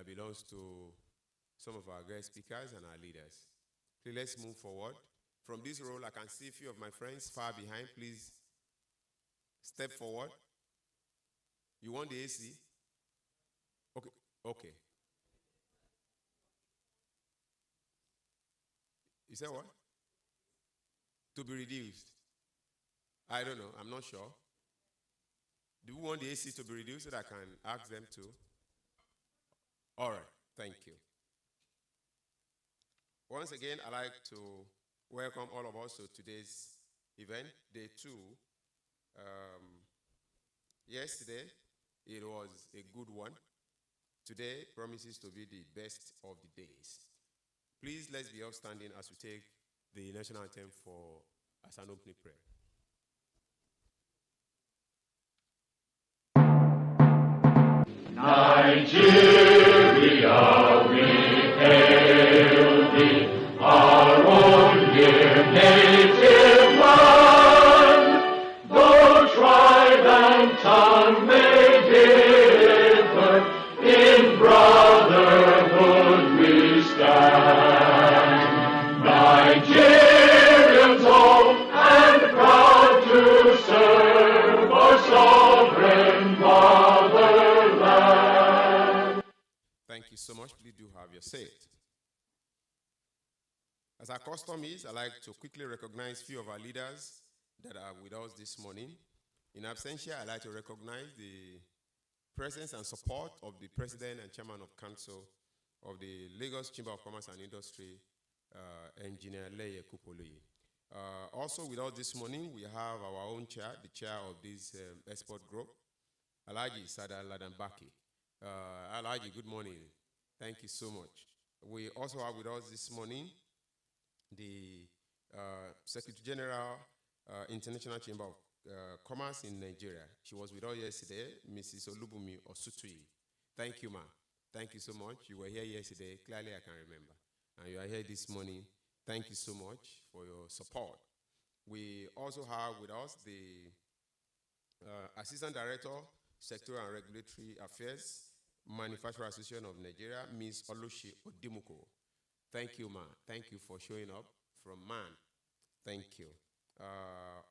that belongs to some of our guest speakers and our leaders. Please let's move forward. From this role, I can see a few of my friends far behind. Please step forward. You want the AC? Okay. Okay. You said what? To be reduced. I don't know. I'm not sure. Do you want the AC to be reduced so that I can ask them to? All right. Thank you. Once again, I'd like to welcome all of us to today's event, Day 2. Yesterday, it was a good one. Today promises to be the best of the days. Please, let's be upstanding as we take the national anthem as an opening prayer. Nigeria, we hail thee, our own dear native land. Though tribe and tongue may differ, in brotherhood we stand. Nigerians all and proud to serve our sovereign fatherland. Thank you so much. Please do have your seat. As our custom is, I'd like to quickly recognize a few of our leaders that are with us this morning. In absentia, I'd like to recognize the presence and support of the President and Chairman of Council of the Lagos Chamber of Commerce and Industry, Engineer Leye Kupoloye. Also with us this morning, we have our own chair, the chair of this export group, Alhaji Sada Ladan Baki. Alhaji, good morning. Thank you so much. We also have with us this morning the Secretary General, International Chamber of Commerce in Nigeria. She was with us yesterday, Mrs. Olubumi Osutuyi. Thank you, ma'am. Thank you so much. You were here yesterday. Clearly, I can remember. And you are here this morning. Thank you so much for your support. We also have with us the Assistant Director, Sectoral and Regulatory Affairs, Manufacturer Association of Nigeria, Ms. Olushi Odimuko. Thank you, ma'am. Thank you for showing up from MAN. Thank you.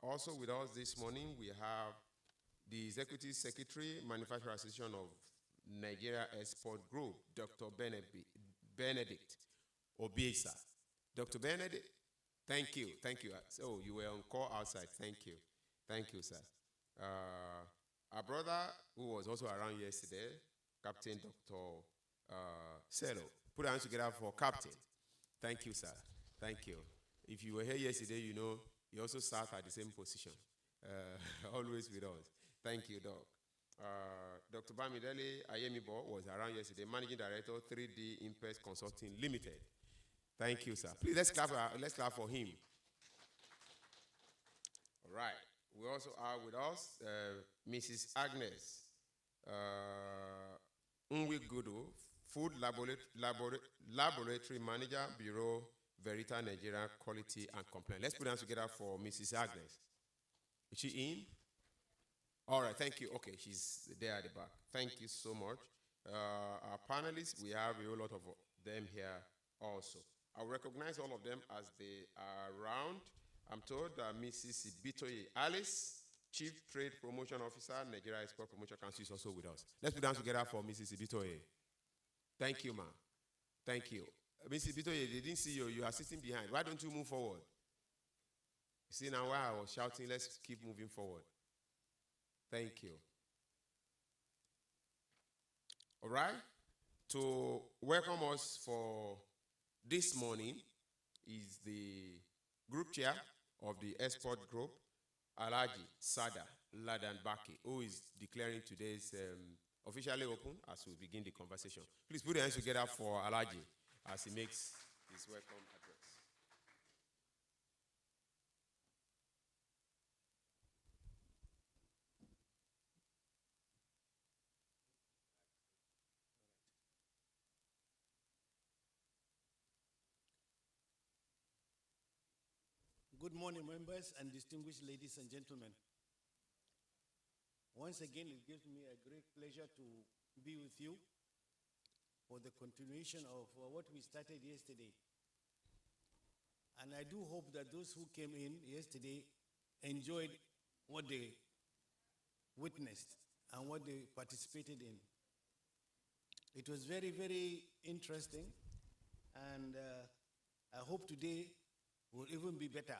Also with us this morning, we have the Executive Secretary, Manufacturer Association of Nigeria Export Group, Dr. Benedict Obiesa. Dr. Benedict, thank you. Thank you. So you were on call outside. Thank you. Thank you, sir. Our brother, who was also around yesterday, Captain Dr. Selo. Put our hands together for Captain. Thank you, sir. Thank you. If you were here yesterday, you know, you also sat at the same position. Always with us. Thank you, Doc. Dr. Bamidele Ayemibo was around yesterday, Managing Director, 3D Impulse Consulting Limited. Thank you, sir. Please, let's clap for him. All right. We also have with us Mrs. Agnes Nwigudu, Food Laboratory Manager, Bureau Verita Nigeria Quality and Complaint. Let's put hands together for Mrs. Agnes. Is she in? All right, thank you. Okay, she's there at the back. Thank you so much. Our panelists, we have a whole lot of them here also. I'll recognize all of them as they are around. I'm told that Mrs. Ibitoye Alice, Chief Trade Promotion Officer, Nigeria Export Promotion Council, is also with us. Let's put hands together for Mrs. Ibitoye. Thank you, ma'am. Thank you. Mrs. Ibitoye, they didn't see you. You are sitting behind. Why don't you move forward? You see now why I was shouting, let's keep moving forward. Thank you. All right. To welcome us for this morning is the group chair of the export group, Alhaji Sada Ladan Baki, who is declaring today's officially open as we begin the conversation. Please put your hands together for Alhaji as he makes his welcome address. Good morning, members and distinguished ladies and gentlemen. Once again, it gives me a great pleasure to be with you for the continuation of what we started yesterday. And I do hope that those who came in yesterday enjoyed what they witnessed and what they participated in. It was very, very interesting, and I hope today will even be better.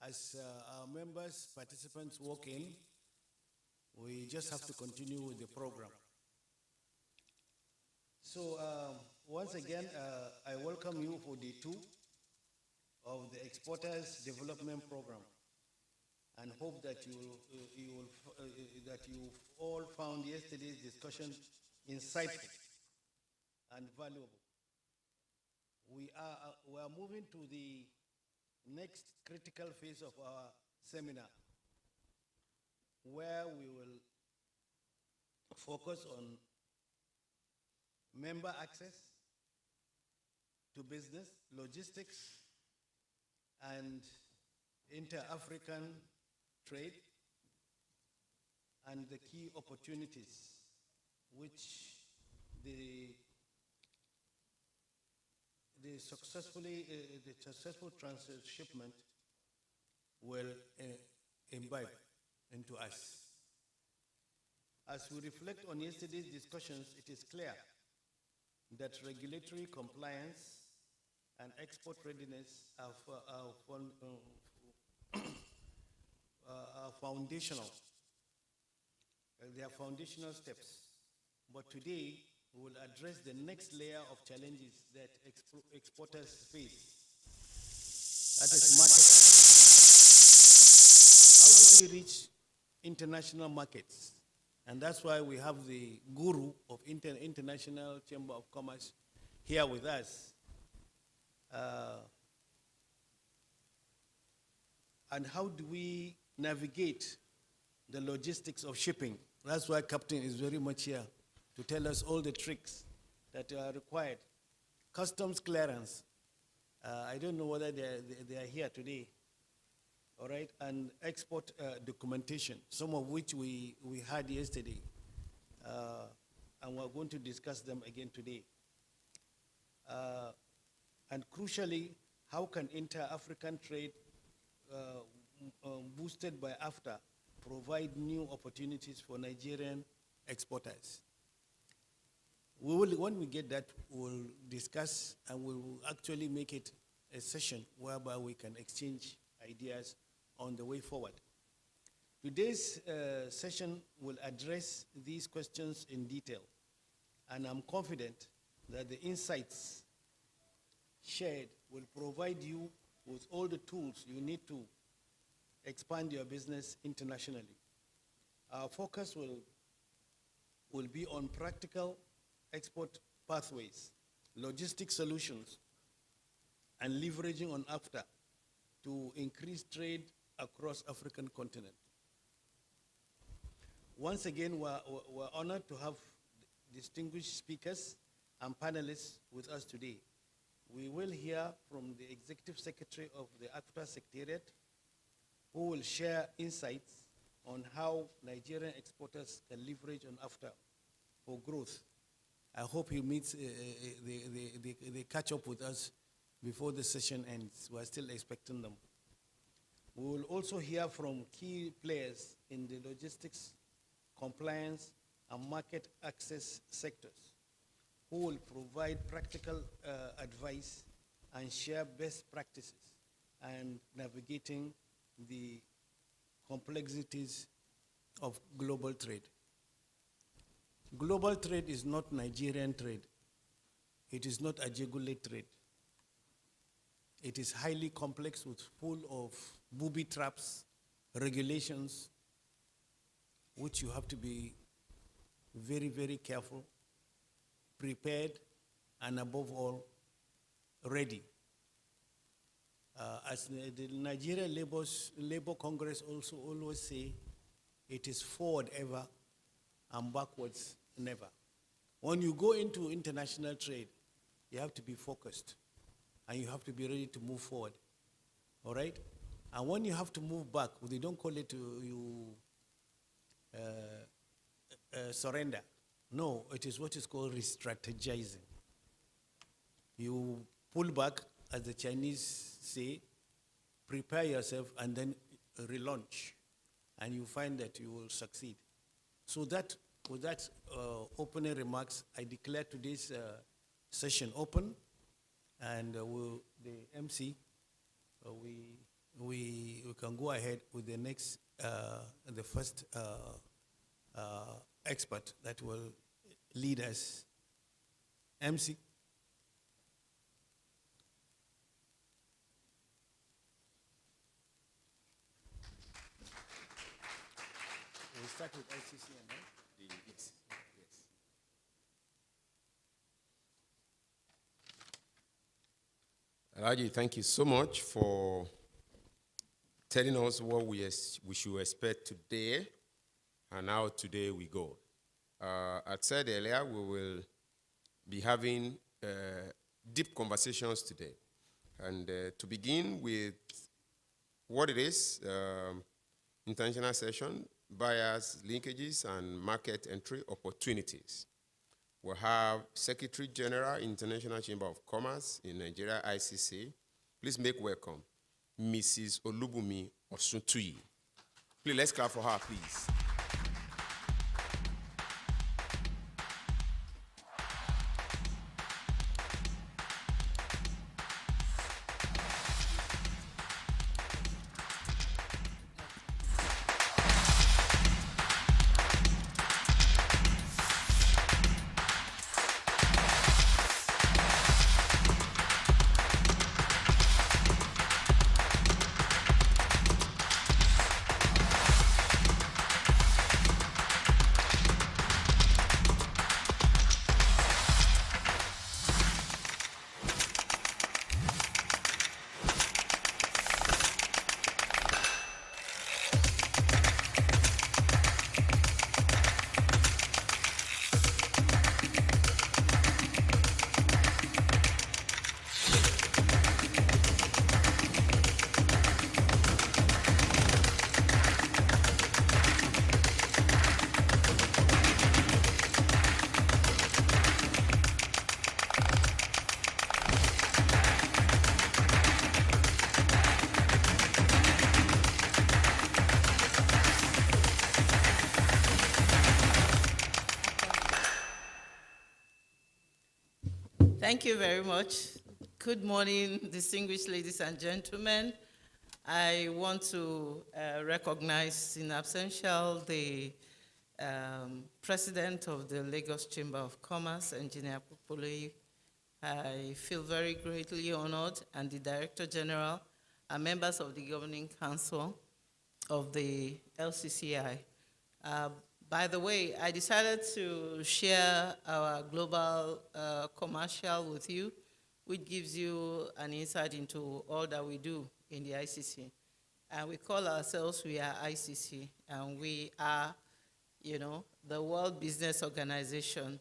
As our members, participants walk in, we just have to continue with the program. So once again, I welcome you for day 2 of the Exporters Development Program, and hope that you all found yesterday's discussion insightful and valuable. We are moving to the next critical phase of our seminar, where we will focus on member access to business, logistics, and inter-African trade, and the key opportunities which the successful transshipment will imbibe into us. As we reflect on yesterday's discussions, it is clear that regulatory compliance and export readiness are foundational. They are foundational steps. But today, we will address the next layer of challenges that exporters face. That is market. How do we reach international markets? And that's why we have the guru of International Chamber of Commerce here with us. And how do we navigate the logistics of shipping? That's why Captain is very much here to tell us all the tricks that are required. Customs clearance. I don't know whether they are here today. All right, and export documentation, some of which we had yesterday. And we're going to discuss them again today. And crucially, how can inter-African trade boosted by AFTA provide new opportunities for Nigerian exporters? When we get that, we'll discuss, and we'll actually make it a session whereby we can exchange ideas on the way forward. Today's session will address these questions in detail, and I'm confident that the insights shared will provide you with all the tools you need to expand your business internationally. Our focus will be on practical export pathways, logistic solutions, and leveraging on AFTA to increase trade across African continent. Once again, we're honored to have distinguished speakers and panelists with us today. We will hear from the Executive Secretary of the AFTA Secretariat, who will share insights on how Nigerian exporters can leverage on AFTA for growth. I hope he meets, they catch up with us before the session ends. We're still expecting them. We will also hear from key players in the logistics, compliance, and market access sectors, who will provide practical advice and share best practices and navigating the complexities of global trade. Global trade is not Nigerian trade. It is not Ajegule trade. It is highly complex, with full of booby traps, regulations, which you have to be very, very careful, prepared, and above all, ready. As the Nigerian Labour Congress also always say, it is forward ever and backwards never. When you go into international trade, you have to be focused, and you have to be ready to move forward, all right? And when you have to move back, they don't call it surrender. No, it is what is called re-strategizing. You pull back, as the Chinese say, prepare yourself, and then relaunch, and you find that you will succeed. So that, with that opening remarks, I declare today's session open, and the MC, we can go ahead with the next, the first expert that will lead us. MC. We'll start with ICCN, right? Yes. Alhaji, thank you so much for telling us what we should expect today and how today we go. I said earlier, we will be having deep conversations today. And to begin with what it is, international session, buyers, linkages, and market entry opportunities. We'll have Secretary General, International Chamber of Commerce in Nigeria, ICC. Please make welcome Mrs. Olubumi Osuntuyi. Please, let's clap for her, please. Thank you very much. Good morning, distinguished ladies and gentlemen. I want to recognize in absentia the President of the Lagos Chamber of Commerce, Engineer Popole. I feel very greatly honored, and the Director General and members of the Governing Council of the LCCI. By the way, I decided to share our global commercial with you, which gives you an insight into all that we do in the ICC. And we call ourselves, we are ICC, and we are, the World Business Organization.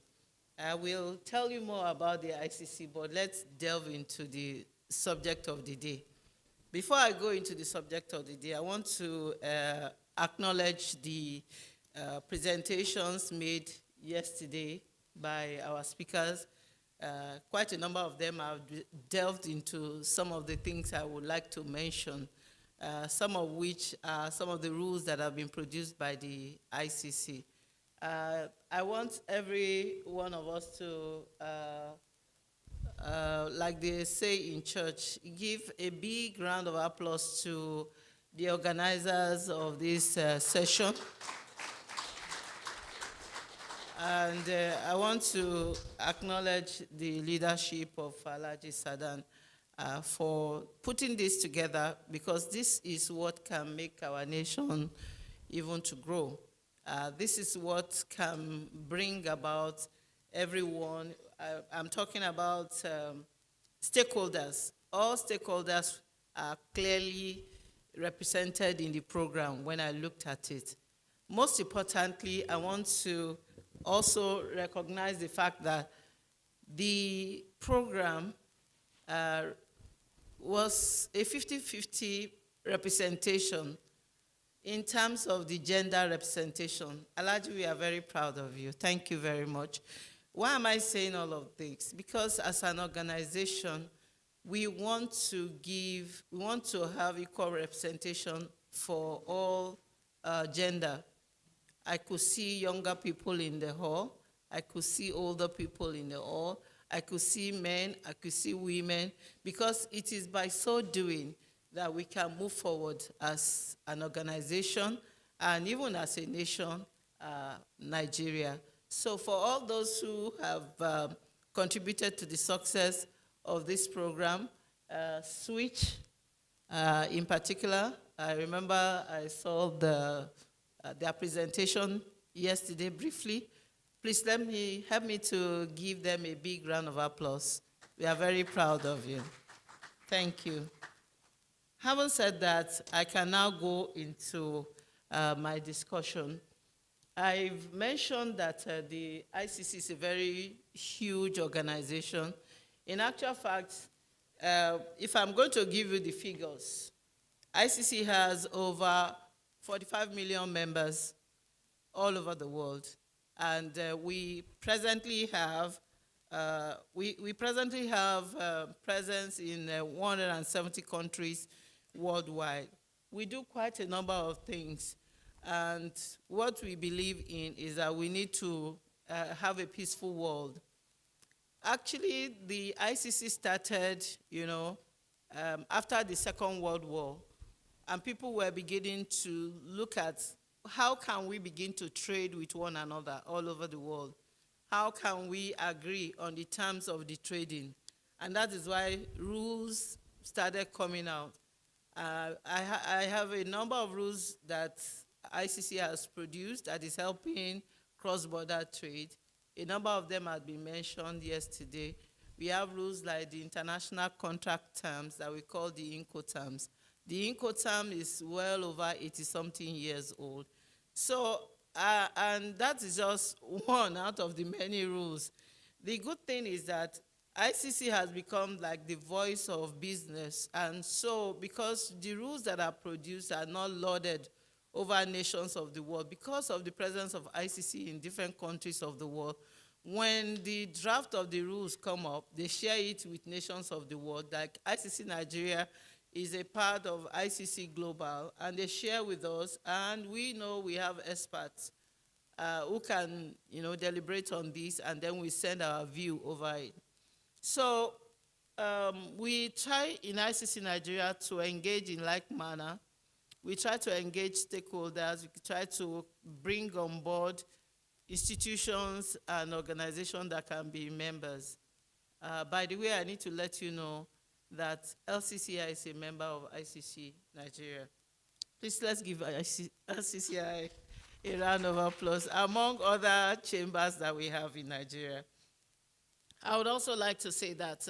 I will tell you more about the ICC, but let's delve into the subject of the day. Before I go into the subject of the day, I want to acknowledge the presentations made yesterday by our speakers. Quite a number of them have delved into some of the things I would like to mention, some of which are some of the rules that have been produced by the ICC. I want every one of us to, like they say in church, give a big round of applause to the organizers of this session. And I want to acknowledge the leadership of Alhaji Sadan for putting this together, because this is what can make our nation even to grow. This is what can bring about everyone. I'm talking about stakeholders. All stakeholders are clearly represented in the program when I looked at it. Most importantly, I want to also recognize the fact that the program was a 50-50 representation in terms of the gender representation. Alaji, we are very proud of you. Thank you very much. Why am I saying all of this? Because as an organization, we want to have equal representation for all gender. I could see younger people in the hall. I could see older people in the hall. I could see men. I could see women. Because it is by so doing that we can move forward as an organization and even as a nation, Nigeria. So for all those who have contributed to the success of this program, Switch in particular, I remember I saw their presentation yesterday briefly. Please help me to give them a big round of applause. We are very proud of you. Thank you. Having said that, I can now go into my discussion. I've mentioned that the ICC is a very huge organization. In actual fact, if I'm going to give you the figures, ICC has over 45 million members all over the world. And we presently have presence in 170 countries worldwide. We do quite a number of things. And what we believe in is that we need to have a peaceful world. Actually, the ICC started, after the Second World War, and people were beginning to look at how can we begin to trade with one another all over the world? How can we agree on the terms of the trading? And that is why rules started coming out. I have a number of rules that ICC has produced that is helping cross-border trade. A number of them have been mentioned yesterday. We have rules like the international contract terms that we call the Incoterms. The Incoterm is well over 80-something years old. So, and that is just one out of the many rules. The good thing is that ICC has become like the voice of business. And so, because the rules that are produced are not lauded over nations of the world, because of the presence of ICC in different countries of the world, when the draft of the rules come up, they share it with nations of the world. Like ICC Nigeria is a part of ICC Global, and they share with us, and we know we have experts who can, deliberate on this, and then we send our view over it. So we try in ICC Nigeria to engage in like manner. We try to engage stakeholders. We try to bring on board institutions and organizations that can be members. By the way, I need to let you know that LCCI is a member of ICC Nigeria. Please let's give LCCI a round of applause, among other chambers that we have in Nigeria. I would also like to say that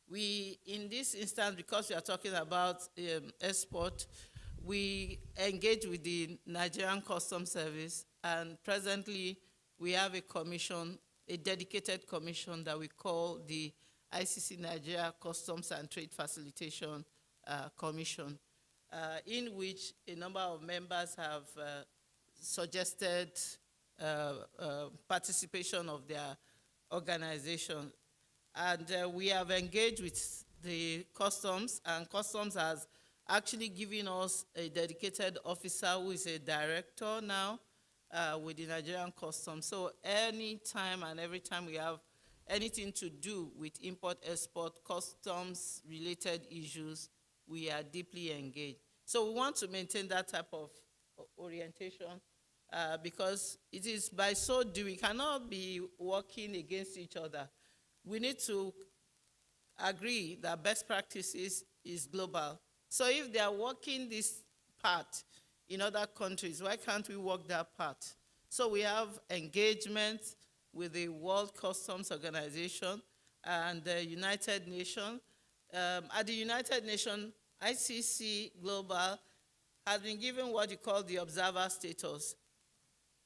we, in this instance, because we are talking about export, we engage with the Nigerian Customs Service, and presently we have a commission, a dedicated commission that we call the ICC Nigeria Customs and Trade Facilitation Commission, in which a number of members have suggested participation of their organization. And we have engaged with the customs, and customs has actually given us a dedicated officer who is a director now with the Nigerian Customs. So any time and every time we have anything to do with import-export, customs-related issues, we are deeply engaged. So we want to maintain that type of orientation because it is by so doing, we cannot be working against each other. We need to agree that best practices is global. So if they are working this part in other countries, why can't we work that part? So we have engagement with the World Customs Organization and the United Nations. At the United Nations, ICC Global has been given what you call the observer status.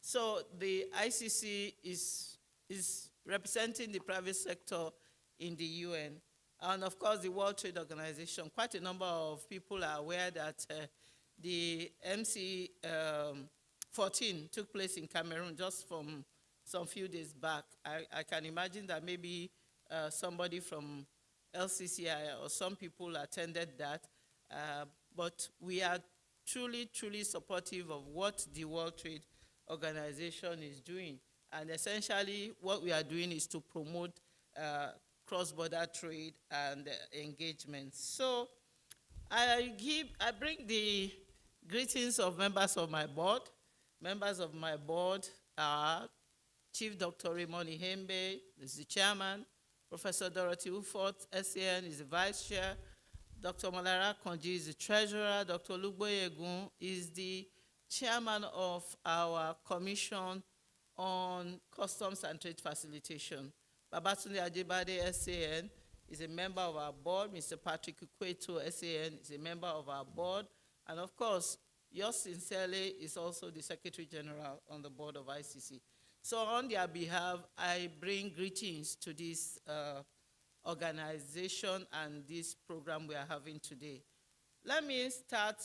So the ICC is representing the private sector in the UN. And of course, the World Trade Organization, quite a number of people are aware that the MC 14 took place in Cameroon just from some few days back. I can imagine that maybe somebody from LCCI or some people attended that, but we are truly, truly supportive of what the World Trade Organization is doing. And essentially, what we are doing is to promote cross-border trade and engagement. So I bring the greetings of members of my board. Members of my board are Chief Dr. Raymond Ihembe is the chairman, Professor Dorothy Ufort, SAN, is the vice chair, Dr. Malara Konji is the treasurer, Dr. Lugboyegun is the chairman of our commission on customs and trade facilitation. Babatunde Ajibade, SAN, is a member of our board. Mr. Patrick Ukweto, SAN, is a member of our board. And of course, yours sincerely is also the Secretary General on the board of ICC. So on their behalf, I bring greetings to this organization and this program we are having today. Let me start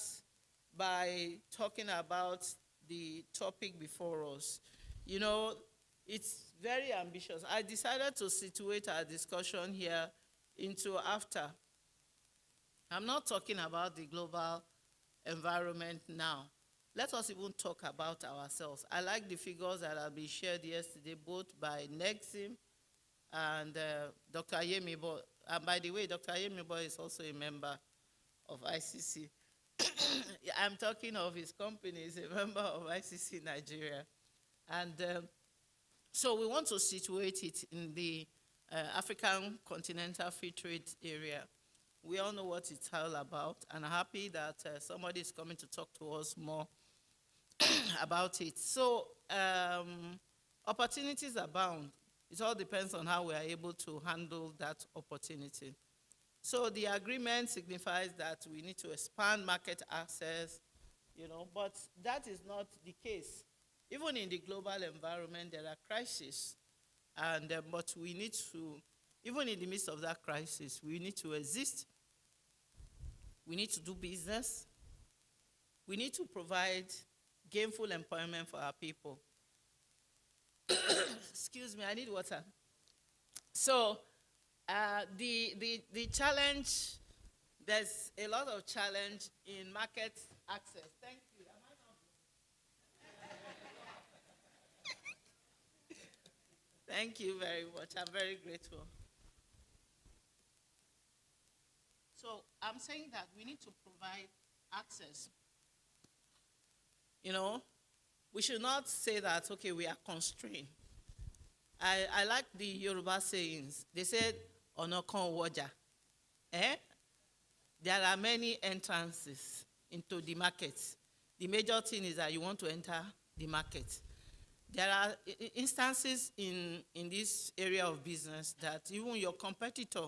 by talking about the topic before us. You know, it's very ambitious. I decided to situate our discussion here into after. I'm not talking about the global environment now. Let us even talk about ourselves. I like the figures that have been shared yesterday, both by Nexim and Dr. Ayemibo. And by the way, Dr. Ayemibo is also a member of ICC. I'm talking of his company, he's a member of ICC Nigeria. And so we want to situate it in the African Continental Free Trade Area. We all know what it's all about, and I'm happy that somebody is coming to talk to us more about it. So opportunities abound. It all depends on how we are able to handle that opportunity. So the agreement signifies that we need to expand market access, you know, but that is not the case. Even in the global environment, there are crises, and but we need to, even in the midst of that crisis, we need to exist. We need to do business. We need to provide gainful employment for our people. Excuse me, I need water. So the challenge, there's a lot of challenge in market access. Thank you. Am I not? Thank you very much. I'm very grateful. So I'm saying that we need to provide access. You know, we should not say that, okay, we are constrained. I like the Yoruba sayings. They said, Onokan Waja. There are many entrances into the market. The major thing is that you want to enter the market. There are instances in this area of business that even your competitor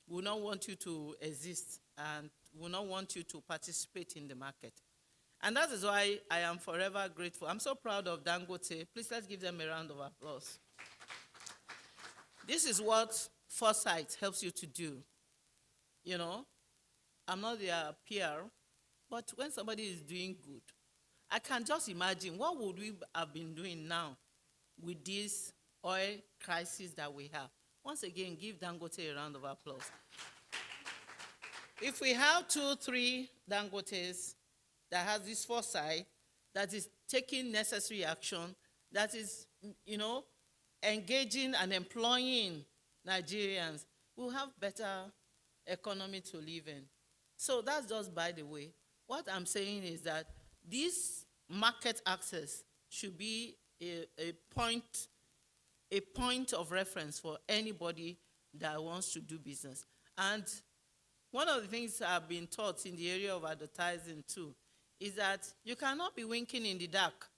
will not want you to exist and will not want you to participate in the market. And that is why I am forever grateful. I'm so proud of Dangote. Please let's give them a round of applause. This is what foresight helps you to do. You know, I'm not their PR, but when somebody is doing good, I can just imagine what would we have been doing now with this oil crisis that we have. Once again, give Dangote a round of applause. If we have 2, 3 Dangotes that has this foresight, that is taking necessary action, that is, you know, engaging and employing Nigerians, we'll have better economy to live in. So that's just by the way. What I'm saying is that this market access should be a point of reference for anybody that wants to do business. And one of the things I've been taught in the area of advertising too is that you cannot be winking in the dark.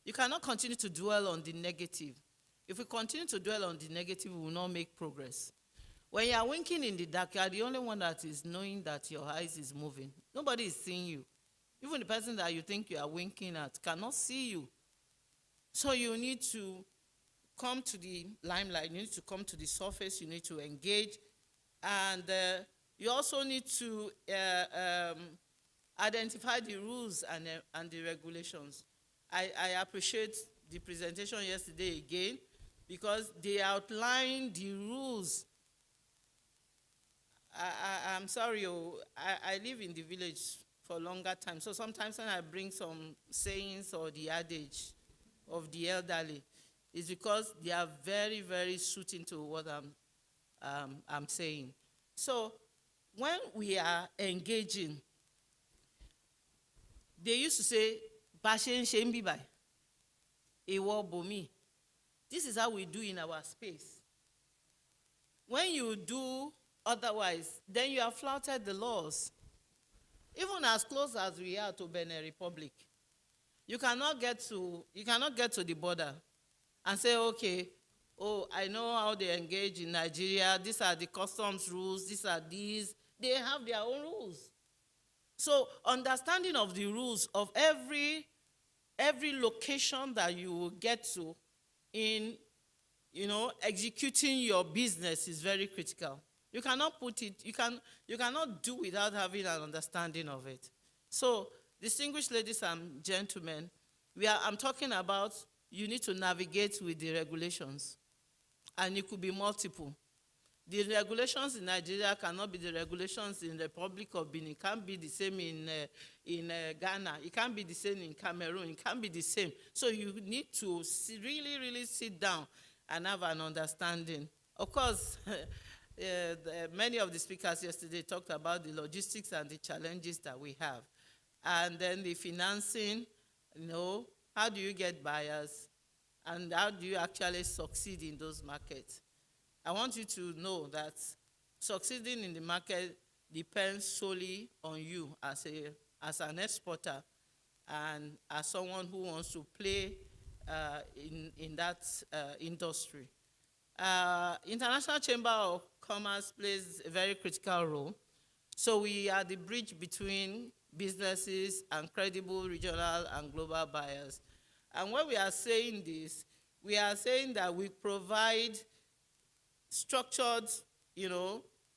You cannot continue to dwell on the negative. If we continue to dwell on the negative, we will not make progress. When you are winking in the dark, you are the only one that is knowing that your eyes is moving. Nobody is seeing you. Even the person that you think you are winking at cannot see you. So you need to come to the limelight. You need to come to the surface. You need to engage. And you also need to identify the rules and the regulations. I appreciate the presentation yesterday again because they outlined the rules. I'm sorry, I live in the village for a longer time, so sometimes when I bring some sayings or the adage of the elderly, it's because they are very, very suiting to what I'm saying. So when we are engaging, they used to say, "Bashen shembi bai, ewo bomi." This is how we do in our space. When you do otherwise, then you have flouted the laws. Even as close as we are to Benin Republic, you cannot get to the border and say, okay, oh, I know how they engage in Nigeria. These are the customs rules. These are these. They have their own rules. So understanding of the rules of every location that you will get to in, executing your business is very critical. You cannot you cannot do without having an understanding of it. So, distinguished ladies and gentlemen, I'm talking about you need to navigate with the regulations, and it could be multiple. The regulations in Nigeria cannot be the regulations in the Republic of Benin. It can't be the same in Ghana. It can't be the same in Cameroon. It can't be the same. So you need to really, really sit down and have an understanding. Of course, many of the speakers yesterday talked about the logistics and the challenges that we have. And then the financing, how do you get buyers? And how do you actually succeed in those markets? I want you to know that succeeding in the market depends solely on you as an exporter and as someone who wants to play in that industry. International Chamber of Commerce plays a very critical role. So we are the bridge between businesses and credible regional and global buyers. And when we are saying this, we are saying that we provide structured,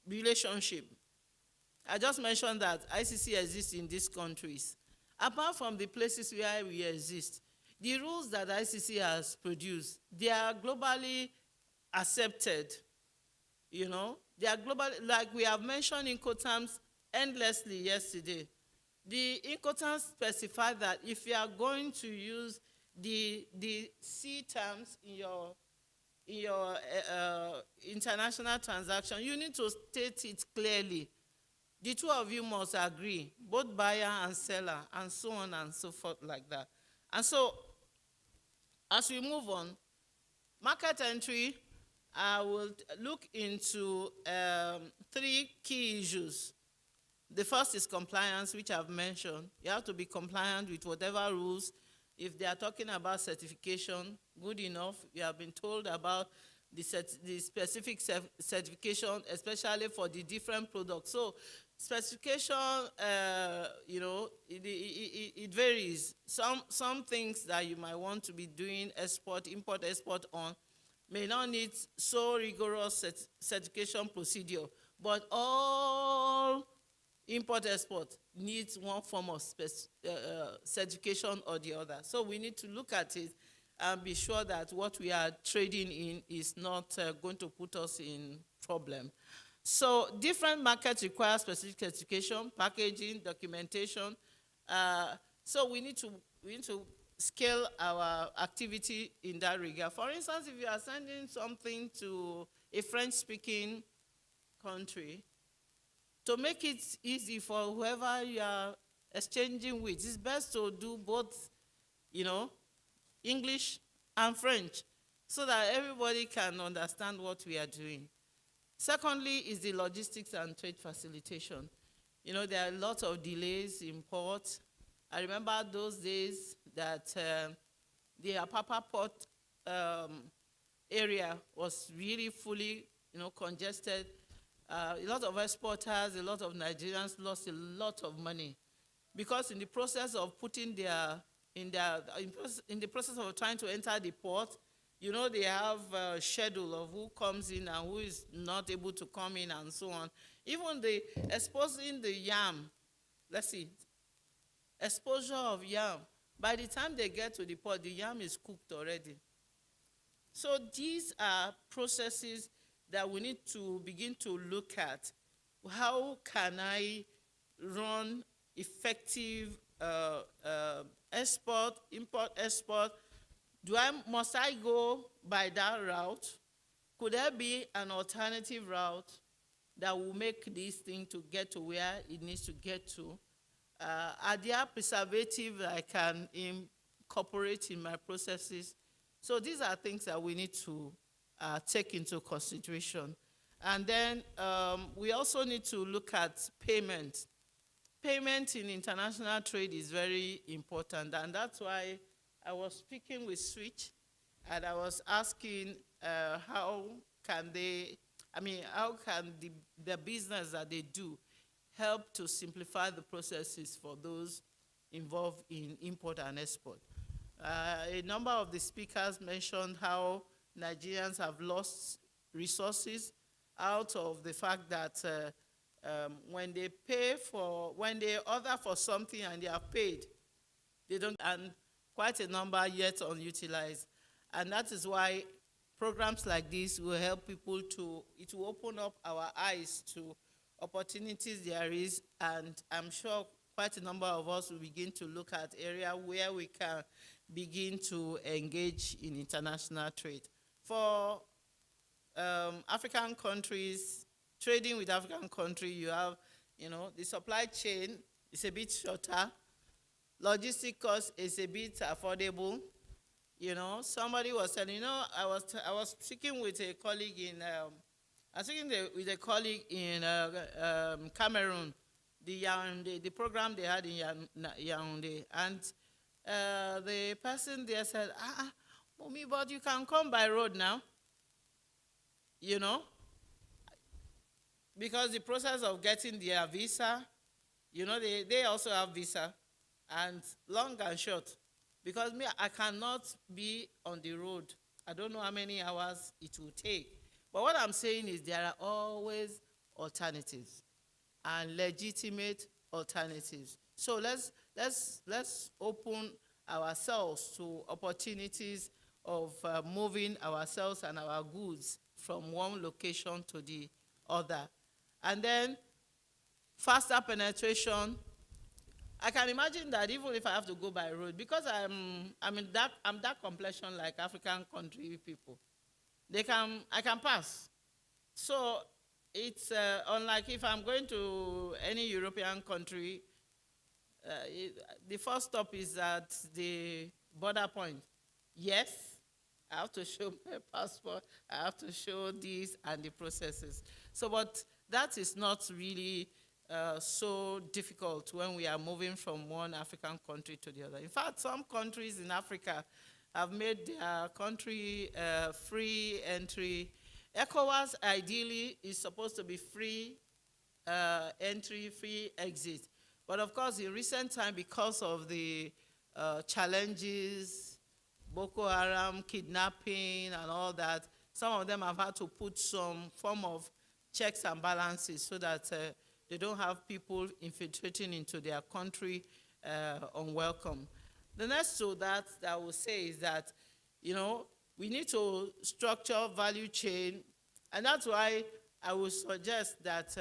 relationship. I just mentioned that ICC exists in these countries. Apart from the places where we exist, the rules that ICC has produced, they are globally accepted. They are globally, like we have mentioned Incoterms endlessly yesterday. The Incoterms specify that if you are going to use the C terms in your international transaction, you need to state it clearly. The two of you must agree, both buyer and seller, and so on and so forth like that. And so, as we move on, market entry, I will look into 3 key issues. The first is compliance, which I've mentioned. You have to be compliant with whatever rules. If they are talking about certification, good enough. You have been told about the specific certification, especially for the different products. So specification, it varies. Some things that you might want to be doing import, export on may not need so rigorous certification procedure, but all import-export needs one form of certification or the other. So we need to look at it and be sure that what we are trading in is not going to put us in problem. So different markets require specific certification, packaging, documentation. So we need to scale our activity in that regard. For instance, if you are sending something to a French-speaking country, to make it easy for whoever you are exchanging with, it's best to do both, English and French, so that everybody can understand what we are doing. Secondly is the logistics and trade facilitation. There are a lot of delays in ports. I remember those days that the Apapa port area was really fully, congested. A lot of exporters, a lot of Nigerians lost a lot of money because in the process of in the process of trying to enter the port, they have a schedule of who comes in and who is not able to come in and so on. Even exposing the yam, let's see, exposure of yam. By the time they get to the pot, the yam is cooked already. So these are processes that we need to begin to look at. How can I run effective export, import, export? Must I go by that route? Could there be an alternative route that will make this thing to get to where it needs to get to? Are there preservatives I can incorporate in my processes? So these are things that we need to take into consideration. And then we also need to look at payment. Payment in international trade is very important, and that's why I was speaking with Switch, and I was asking how can the business that they do help to simplify the processes for those involved in import and export. A number of the speakers mentioned how Nigerians have lost resources out of the fact that when they order for something and they are paid, they don't, and quite a number yet unutilized. And that is why programs like this will help people it will open up our eyes to opportunities there is, and I'm sure quite a number of us will begin to look at areas where we can begin to engage in international trade. For African countries, trading with African countries, you have, the supply chain is a bit shorter. Logistic cost is a bit affordable. Somebody was telling, I was speaking with a colleague in Cameroon, the program they had in Yaoundé, and the person there said, Mommy, but you can come by road now, because the process of getting their visa, they also have visa, and long and short, because I cannot be on the road. I don't know how many hours it will take. But what I'm saying is there are always alternatives and legitimate alternatives. So let's open ourselves to opportunities of moving ourselves and our goods from one location to the other. And then faster penetration. I can imagine that even if I have to go by road, because I'm that complexion like African country people, I can pass. So it's unlike if I'm going to any European country, the first stop is at the border point. Yes, I have to show my passport, I have to show this and the processes. So, but that is not really so difficult when we are moving from one African country to the other. In fact, some countries in Africa have made their country free entry. ECOWAS ideally is supposed to be free entry, free exit. But of course, in recent time, because of the challenges, Boko Haram, kidnapping, and all that, some of them have had to put some form of checks and balances so that they don't have people infiltrating into their country unwelcome. The next to that I will say is that, we need to structure value chain, and that's why I would suggest that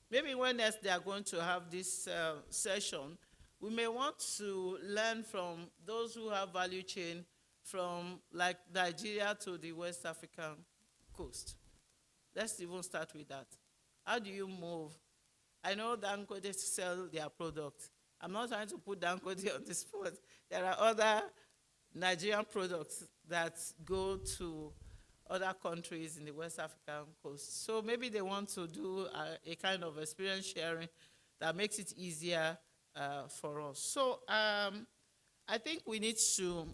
maybe when next they are going to have this session, we may want to learn from those who have value chain from like Nigeria to the West African coast. Let's even start with that. How do you move? I know Dangote sell their products. I'm not trying to put Dangote on the spot. There are other Nigerian products that go to other countries in the West African coast. So maybe they want to do a kind of experience sharing that makes it easier for us. So I think we need to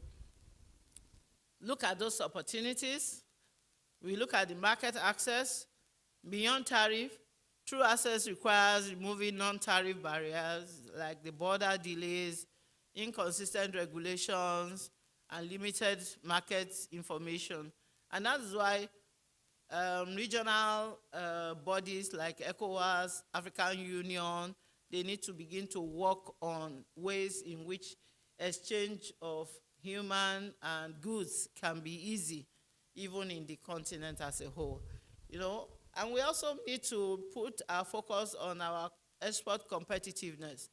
look at those opportunities. We look at the market access, beyond tariff. True access requires removing non-tariff barriers like the border delays, inconsistent regulations, and limited market information. And that's why regional bodies like ECOWAS, African Union, they need to begin to work on ways in which exchange of human and goods can be easy, even in the continent as a whole. And we also need to put our focus on our export competitiveness.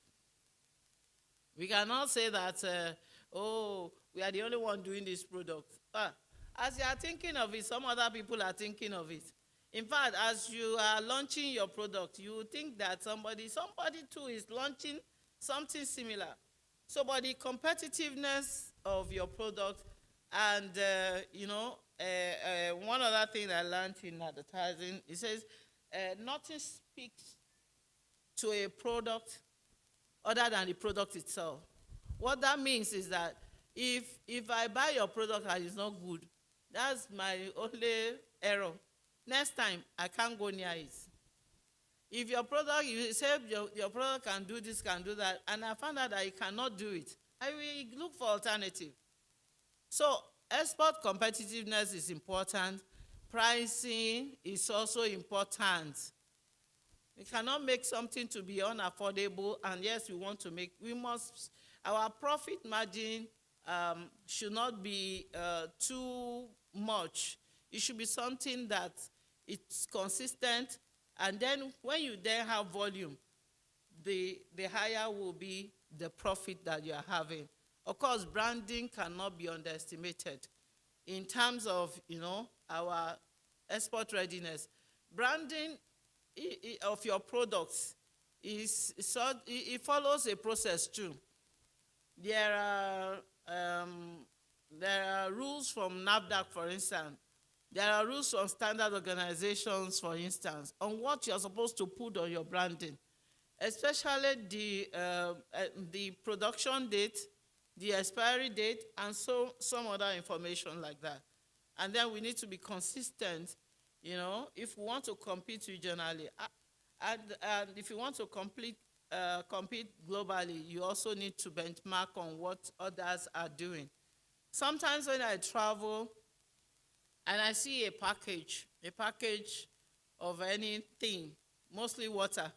We cannot say that, we are the only one doing this product. As you are thinking of it, some other people are thinking of it. In fact, as you are launching your product, you think that somebody too is launching something similar. So, but the competitiveness of your product, and one other thing I learned in advertising, it says nothing speaks to a product other than the product itself. What that means is that if I buy your product and it's not good, that's my only error. Next time, I can't go near it. If your product, you say your product can do this, can do that, and I found out that it cannot do it, I will look for alternative. So export competitiveness is important. Pricing is also important. We cannot make something to be unaffordable, and yes, our profit margin should not be too much. It should be something that it's consistent, and then when you then have volume, the higher will be the profit that you are having. Of course, branding cannot be underestimated in terms of our export readiness. Branding of your products it follows a process too. There are rules from NAFDAC, for instance. There are rules from standard organizations, for instance, on what you're supposed to put on your branding, especially the production date, the expiry date, and some other information like that. And then we need to be consistent, if we want to compete regionally. And if you want to compete globally, you also need to benchmark on what others are doing. Sometimes when I travel and I see a package of anything, mostly water,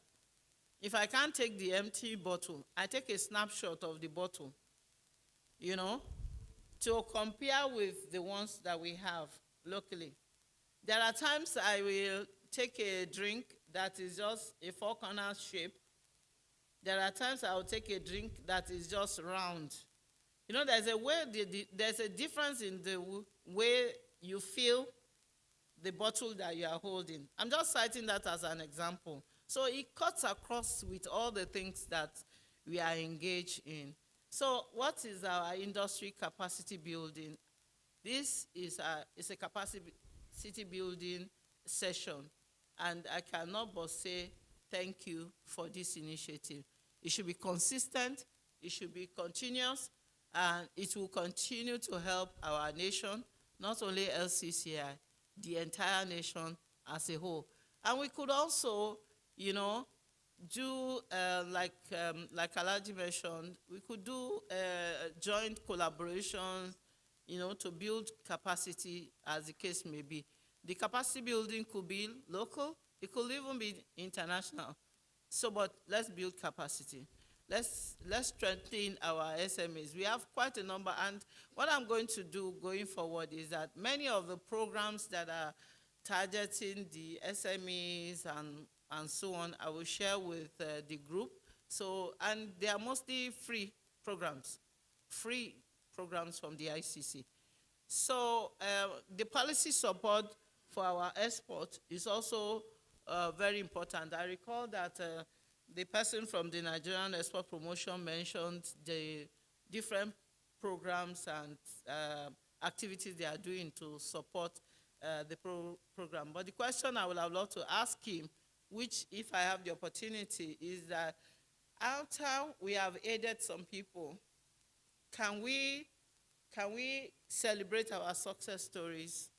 if I can't take the empty bottle, I take a snapshot of the bottle, to compare with the ones that we have locally. There are times I will take a drink that is just a four-corner shape. There are times I will take a drink that is just round. There's a difference in the way you feel the bottle that you are holding. I'm just citing that as an example. So it cuts across with all the things that we are engaged in. So what is our industry capacity building? This is a capacity building session, and I cannot but say thank you for this initiative. It should be consistent, it should be continuous, and it will continue to help our nation, not only LCCI, the entire nation as a whole. And we could also, do, like Alaji mentioned, we could do joint collaborations, to build capacity as the case may be. The capacity building could be local, it could even be international. So, but let's build capacity. Let's strengthen our SMEs. We have quite a number, and what I'm going to do going forward is that many of the programs that are targeting the SMEs and so on, I will share with the group. So, and they are mostly free programs from the ICC. So the policy support for our export is also very important. I recall that the person from the Nigerian Export Promotion mentioned the different programs and activities they are doing to support the program. But the question I would have loved to ask him, which if I have the opportunity, is that after we have aided some people, can we celebrate our success stories?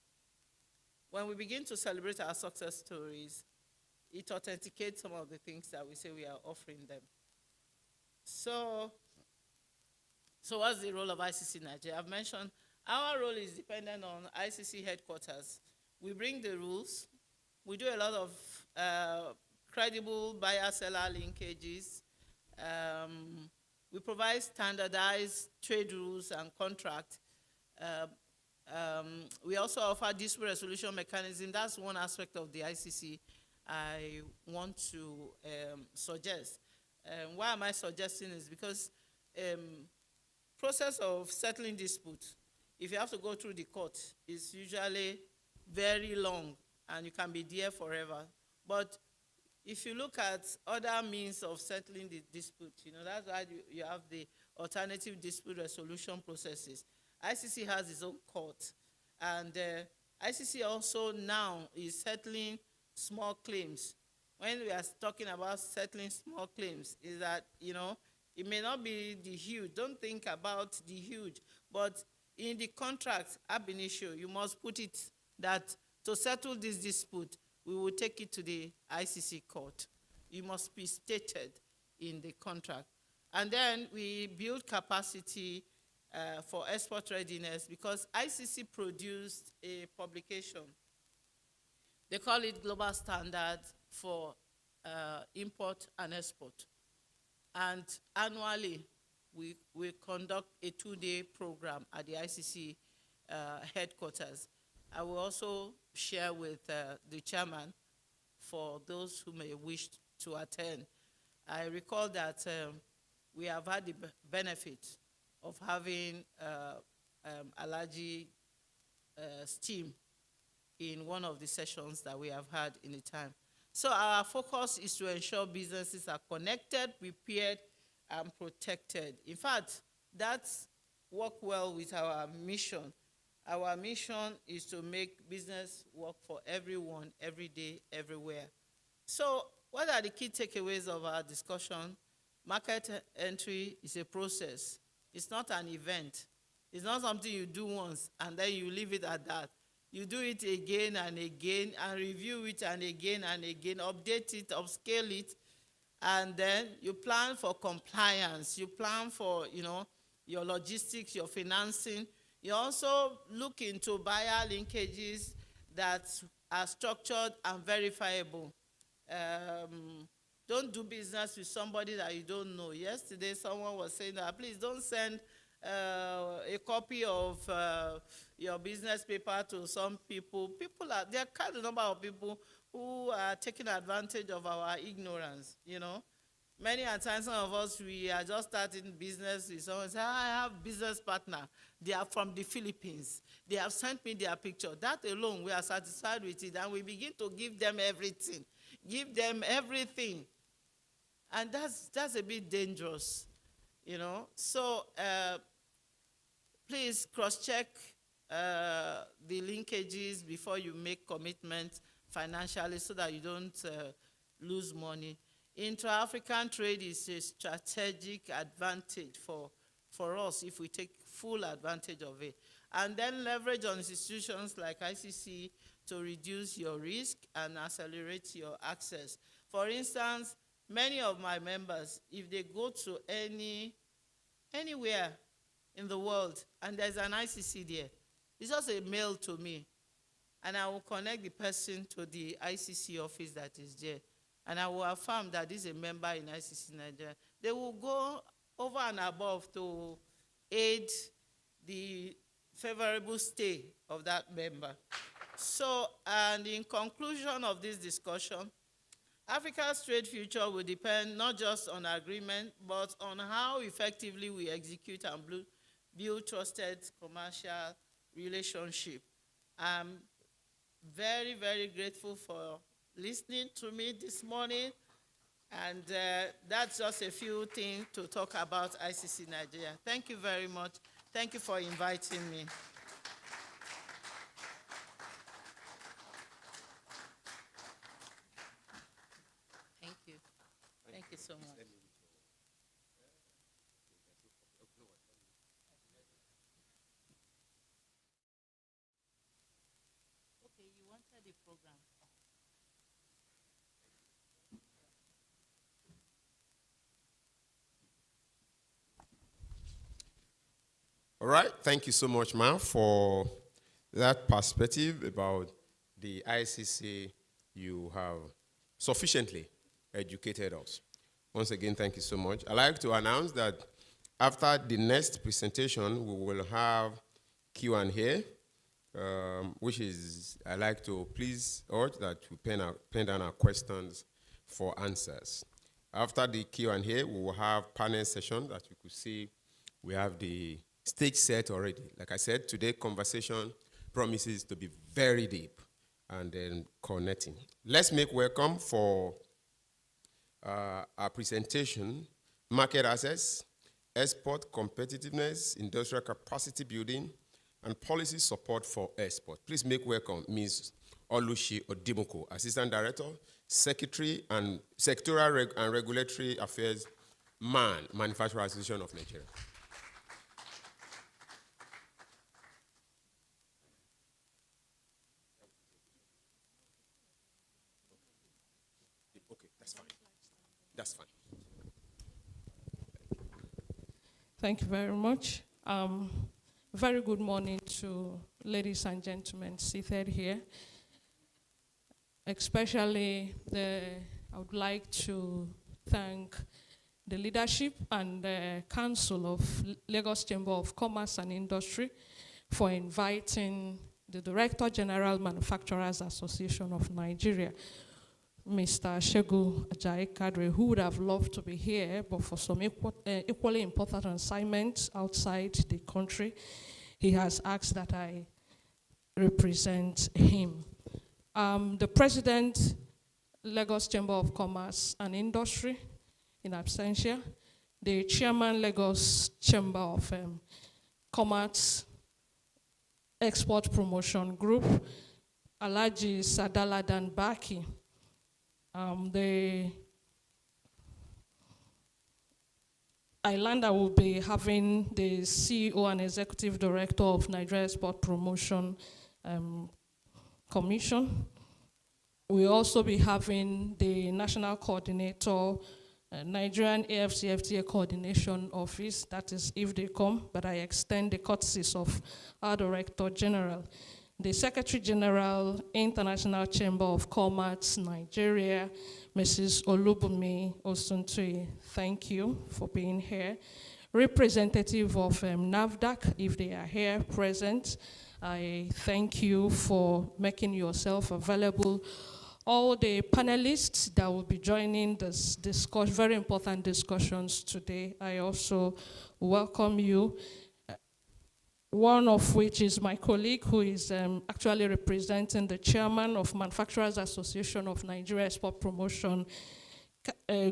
When we begin to celebrate our success stories, it authenticates some of the things that we say we are offering them. So what's the role of ICC Nigeria? I've mentioned our role is dependent on ICC headquarters. We bring the rules. We do a lot of credible buyer-seller linkages. We provide standardized trade rules and contracts. We also offer dispute resolution mechanism. That's one aspect of the ICC I want to suggest. Why am I suggesting is because process of settling disputes, if you have to go through the court, is usually very long and you can be there forever. But if you look at other means of settling the dispute, that's why you have the alternative dispute resolution processes. ICC has its own court, and ICC also now is settling small claims. When we are talking about settling small claims, is that, it may not be the huge. Don't think about the huge, but in the contract ab initio, you must put it that to settle this dispute, we will take it to the ICC court. It must be stated in the contract. And then we build capacity for export readiness because ICC produced a publication. They call it Global Standard for Import and Export. And annually, we conduct a 2-day program at the ICC headquarters. I will also share with the chairman for those who may wish to attend. I recall that we have had the benefit of having Alhaji Steam in one of the sessions that we have had in the time. So our focus is to ensure businesses are connected, prepared, and protected. In fact, that's worked well with our mission. Our mission is to make business work for everyone, every day, everywhere. So what are the key takeaways of our discussion? Market entry is a process. It's not an event. It's not something you do once and then you leave it at that. You do it again and again and review it and again, update it, upscale it, and then you plan for compliance. You plan for, your logistics, your financing. You also look into buyer linkages that are structured and verifiable. Don't do business with somebody that you don't know. Yesterday, someone was saying that, please don't send a copy of your business paper to some people. There are quite a number of people who are taking advantage of our ignorance, Many a times, some of us, we are just starting business with someone say, I have business partner. They are from the Philippines. They have sent me their picture. That alone, we are satisfied with it, and we begin to give them everything. Give them everything. And that's a bit dangerous, So please cross-check the linkages before you make commitments financially so that you don't lose money. Intra-African trade is a strategic advantage for us if we take full advantage of it. And then leverage on institutions like ICC to reduce your risk and accelerate your access. For instance, many of my members, if they go to anywhere in the world and there's an ICC there, it's just a mail to me. And I will connect the person to the ICC office that is there. And I will affirm that this is a member in ICC Nigeria. They will go over and above to aid the favorable stay of that member. So, and in conclusion of this discussion, Africa's trade future will depend not just on agreement, but on how effectively we execute and build trusted commercial relationship. I'm very, very grateful for listening to me this morning, and that's just a few things to talk about ICC Nigeria. Thank you very much. Thank you for inviting me. Thank you. Thank you so much. Okay, you wanted the program. All right, thank you so much, ma'am, for that perspective about the ICC. You have sufficiently educated us. Once again, thank you so much. I'd like to announce that after the next presentation, we will have Q&A, which is, I'd like to please urge that we pen down our questions for answers. After the Q&A, we will have panel session that you could see. We have the stage set already. Like I said, today's conversation promises to be very deep and then connecting. Let's make welcome for our presentation, market access, export competitiveness, industrial capacity building, and policy support for export. Please make welcome Ms. Olushi Odimoko, Assistant Director, Secretary and Sectorial and Regulatory Affairs, Manufacturer Association of Nigeria. Okay, that's fine. That's fine. Thank you very much. Very good morning to ladies and gentlemen seated here. Especially, I would like to thank the leadership and the Council of Lagos Chamber of Commerce and Industry for inviting the Director General Manufacturers Association of Nigeria, Mr. Shegu Ajayi Kadre, who would have loved to be here, but for some equally important assignments outside the country, he has asked that I represent him. The President, Lagos Chamber of Commerce and Industry, in absentia, the Chairman, Lagos Chamber of Commerce Export Promotion Group, Alhaji Sadala Danbaki, the Islander will be having the CEO and Executive Director of Nigeria Export Promotion Commission. We'll also be having the National Coordinator, Nigerian AFCFTA Coordination Office, that is if they come, but I extend the courtesies of our Director General. The Secretary General, International Chamber of Commerce, Nigeria, Mrs. Olubunmi Osuntui, thank you for being here. Representative of NAFDAC, if they are here present, I thank you for making yourself available. All the panelists that will be joining this very important discussions today, I also welcome you. One of which is my colleague who is actually representing the chairman of Manufacturers Association of Nigeria Export Promotion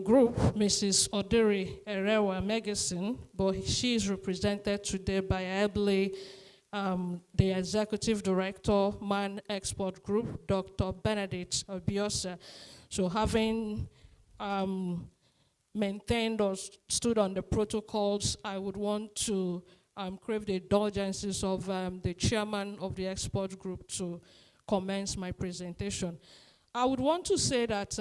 Group, Mrs. Odiri Erewa Megasin, but she is represented today by ably the Executive Director, Man Export Group, Dr. Benedict Obiosa. So having maintained or stood on the protocols, I would want to crave the indulgences of the chairman of the export group to commence my presentation. I would want to say that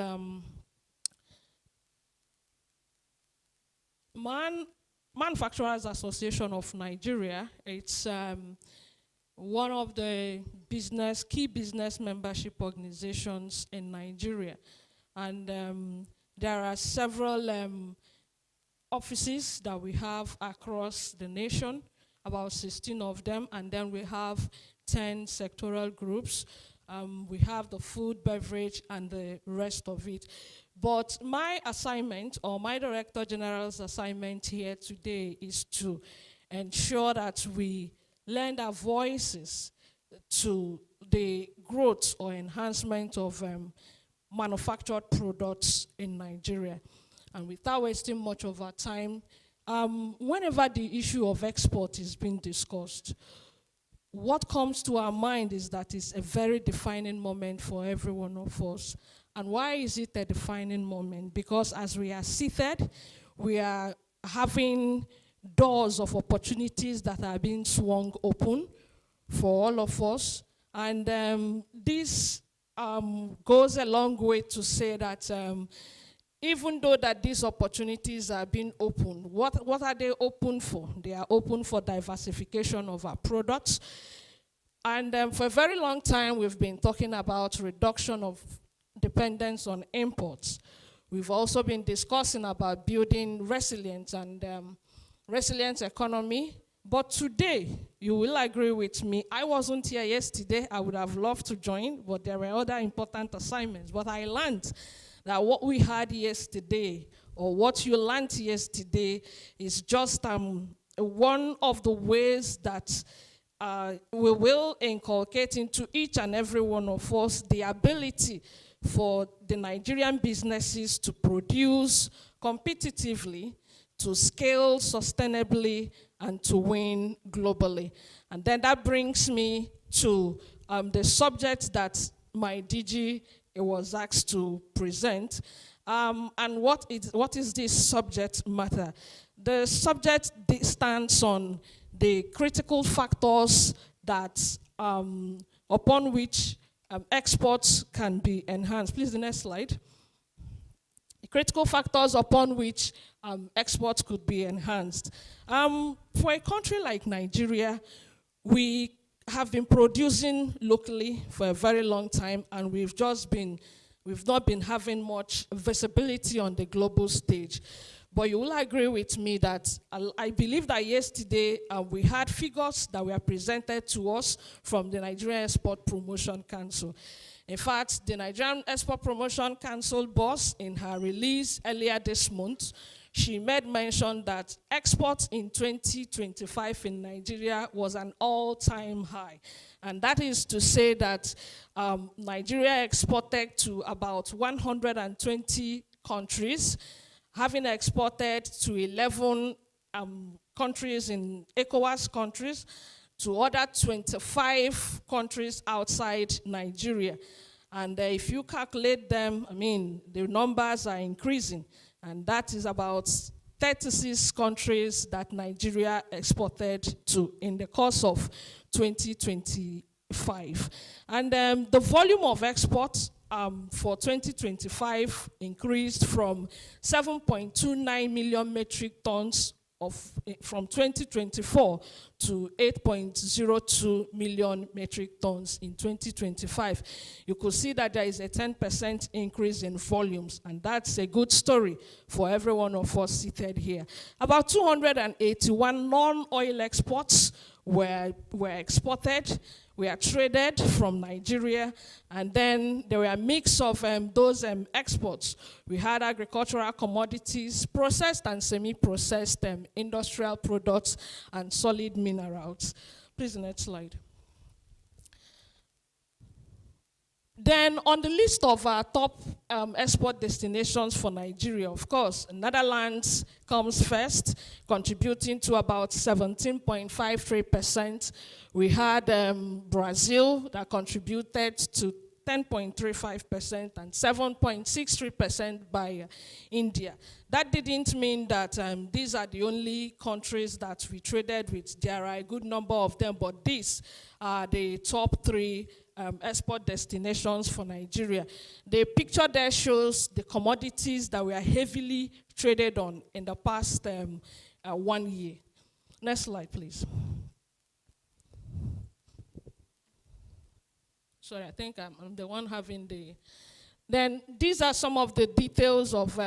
Manufacturers Association of Nigeria, it's one of the key business membership organizations in Nigeria. And there are several offices that we have across the nation, about 16 of them, and then we have 10 sectoral groups. We have the food, beverage, and the rest of it. But my assignment, or my Director General's assignment here today, is to ensure that we lend our voices to the growth or enhancement of manufactured products in Nigeria. And without wasting much of our time, whenever the issue of export is being discussed, what comes to our mind is that it's a very defining moment for every one of us. And why is it a defining moment? Because as we are seated, we are having doors of opportunities that are being swung open for all of us. And this goes a long way to say that even though that these opportunities are being opened, what are they open for? They are open for diversification of our products. And for a very long time, we've been talking about reduction of dependence on imports. We've also been discussing about building resilience and resilient economy. But today, you will agree with me, I wasn't here yesterday. I would have loved to join, but there were other important assignments. But I learned that what we had yesterday, or what you learned yesterday, is just one of the ways that we will inculcate into each and every one of us the ability for the Nigerian businesses to produce competitively, to scale sustainably, and to win globally. And then that brings me to the subject that my DG was asked to present. And what is this subject matter? The subject stands on the critical factors that upon which exports can be enhanced. Please, the next slide. The critical factors upon which exports could be enhanced. For a country like Nigeria, we have been producing locally for a very long time, and we've not been having much visibility on the global stage. But you will agree with me that I believe that yesterday we had figures that were presented to us from the Nigerian Export Promotion Council. In fact, the Nigerian Export Promotion Council boss, in her release earlier this month, she made mention that exports in 2025 in Nigeria was an all-time high. And that is to say that Nigeria exported to about 120 countries, having exported to 11 countries in ECOWAS countries, to other 25 countries outside Nigeria. And if you calculate them, the numbers are increasing. And that is about 36 countries that Nigeria exported to in the course of 2025. And the volume of exports for 2025 increased from 7.29 million metric tons from 2024 to 8.02 million metric tons in 2025. You could see that there is a 10% increase in volumes, and that's a good story for every one of us seated here. About 281 non-oil exports were exported, were traded from Nigeria, and then there were a mix of those exports. We had agricultural commodities, processed and semi-processed industrial products, and solid minerals. Please, next slide. Then on the list of our top export destinations for Nigeria, of course, Netherlands comes first, contributing to about 17.53%. We had Brazil that contributed to 10.35% and 7.63% by India. That didn't mean that these are the only countries that we traded with. There are a good number of them, but these are the top three export destinations for Nigeria. The picture there shows the commodities that were heavily traded on in the past 1 year. Next slide, please. Sorry, I think I'm the one having the... Then these are some of the details of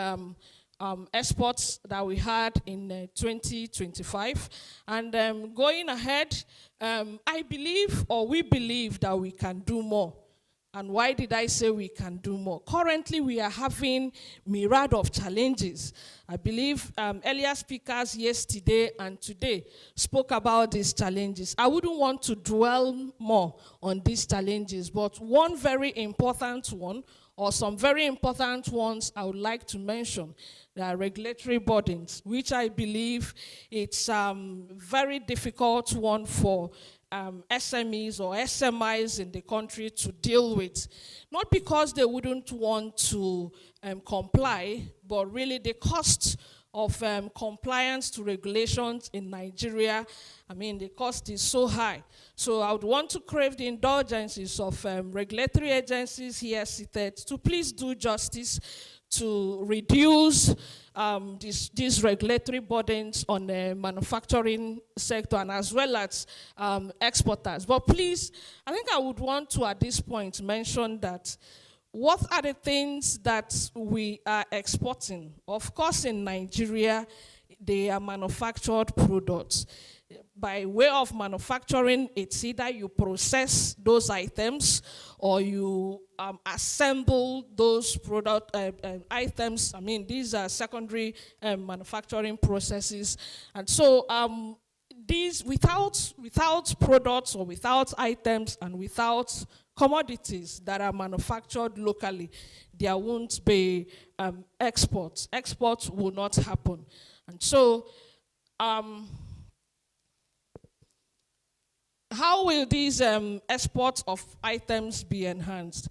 exports that we had in 2025. And going ahead, I believe, or we believe, that we can do more. And why did I say we can do more? Currently, we are having myriad of challenges. I believe earlier speakers yesterday and today spoke about these challenges. I wouldn't want to dwell more on these challenges, but one very important one, or some very important ones I would like to mention, the regulatory burdens, which I believe it's very difficult one for SMEs or SMIs in the country to deal with. Not because they wouldn't want to comply, but really the cost of compliance to regulations in Nigeria, the cost is so high. So I would want to crave the indulgences of regulatory agencies here seated to please do justice to reduce these regulatory burdens on the manufacturing sector and as well as exporters. But please, I think I would want to at this point mention that what are the things that we are exporting? Of course, in Nigeria, they are manufactured products. By way of manufacturing, it's either you process those items or you assemble those product items. I mean, these are secondary manufacturing processes. And so these, without products or without items and without commodities that are manufactured locally, there won't be exports. Exports will not happen. And so, how will these exports of items be enhanced?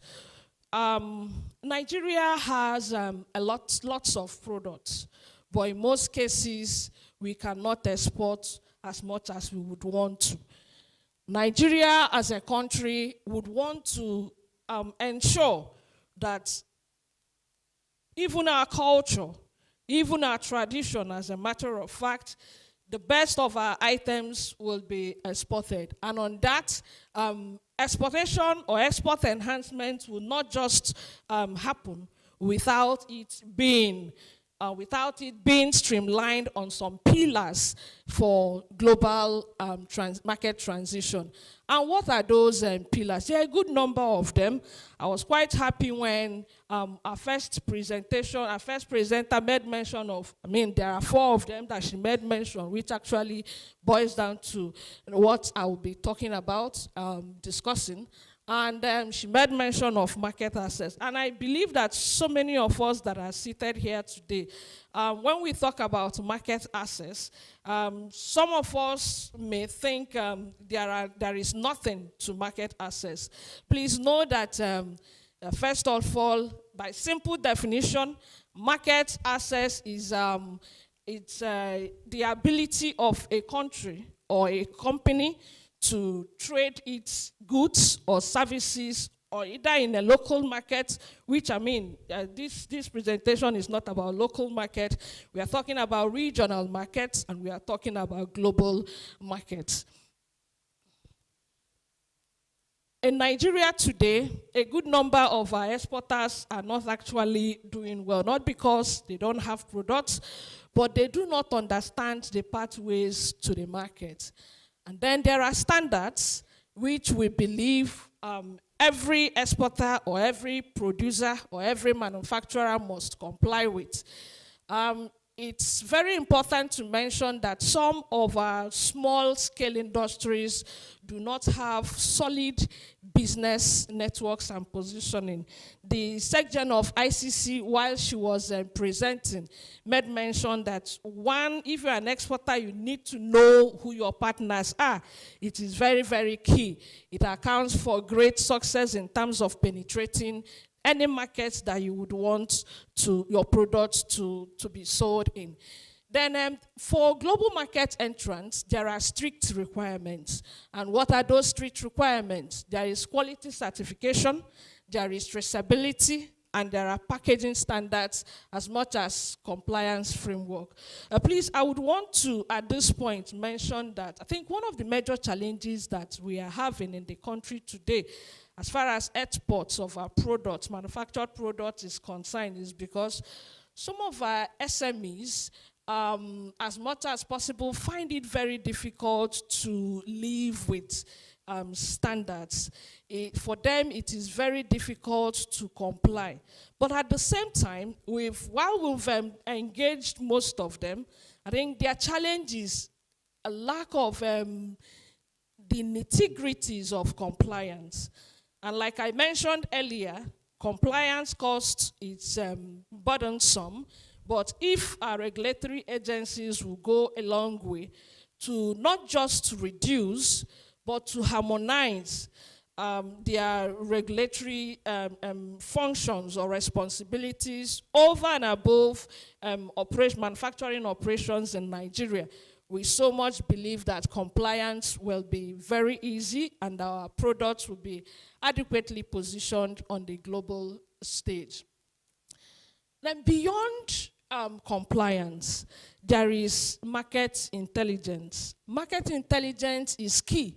Nigeria has lots of products, but in most cases, we cannot export as much as we would want to. Nigeria as a country would want to ensure that even our culture, even our tradition, as a matter of fact, the best of our items will be exported. And on that, exportation or export enhancement will not just happen without it being streamlined on some pillars for global market transition. And what are those pillars? There are a good number of them. I was quite happy when our first presenter made mention of, there are 4 of them that she made mention, which actually boils down to what I will be talking about, discussing. And she made mention of market access. And I believe that so many of us that are seated here today, when we talk about market access, some of us may think there is nothing to market access. Please know that, first of all, by simple definition, market access is the ability of a country or a company to trade its goods or services, or either in a local market, which this presentation is not about local market. We are talking about regional markets, and we are talking about global markets. In Nigeria today, a good number of our exporters are not actually doing well, not because they don't have products, but they do not understand the pathways to the market. And then there are standards which we believe every exporter or every producer or every manufacturer must comply with. It's very important to mention that some of our small-scale industries do not have solid business networks and positioning. The section of ICC, while she was presenting, made mention that if you're an exporter, you need to know who your partners are. It is very, very key. It accounts for great success in terms of penetrating any markets that you would want your products to be sold in. Then for global market entrance, there are strict requirements. And what are those strict requirements? There is quality certification, there is traceability, and there are packaging standards as much as compliance framework. Please, I would want to, at this point, mention that I think one of the major challenges that we are having in the country today, as far as exports of our products, manufactured products is concerned, is because some of our SMEs, as much as possible, find it very difficult to live with standards. For them, it is very difficult to comply. But at the same time, while we've engaged most of them, I think their challenge is a lack of the nitty-gritties of compliance. And like I mentioned earlier, compliance costs is burdensome, but if our regulatory agencies will go a long way to not just to reduce, but to harmonize their regulatory functions or responsibilities over and above manufacturing operations in Nigeria, we so much believe that compliance will be very easy and our products will be adequately positioned on the global stage. Then beyond compliance, there is market intelligence. Market intelligence is key.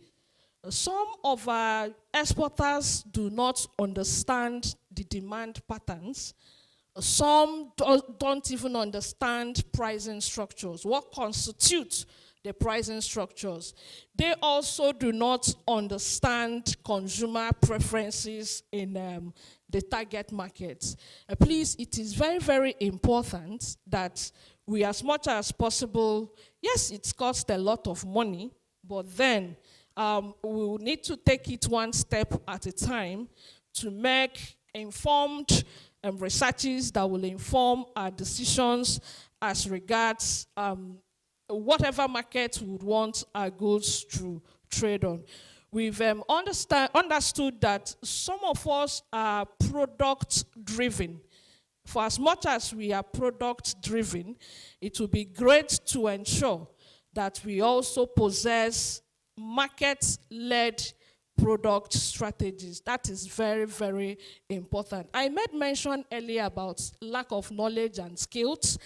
Some of our exporters do not understand the demand patterns. Some don't even understand pricing structures. What constitutes the pricing structures? They also do not understand consumer preferences in the target markets. Please, it is very, very important that we, as much as possible, yes, it costs a lot of money, but then we will need to take it one step at a time to make informed researches that will inform our decisions as regards whatever market we would want our goods to trade on. We've understood that some of us are product-driven. For as much as we are product-driven, it will be great to ensure that we also possess market-led product strategies. That is very, very important. I made mention earlier about lack of knowledge and skills.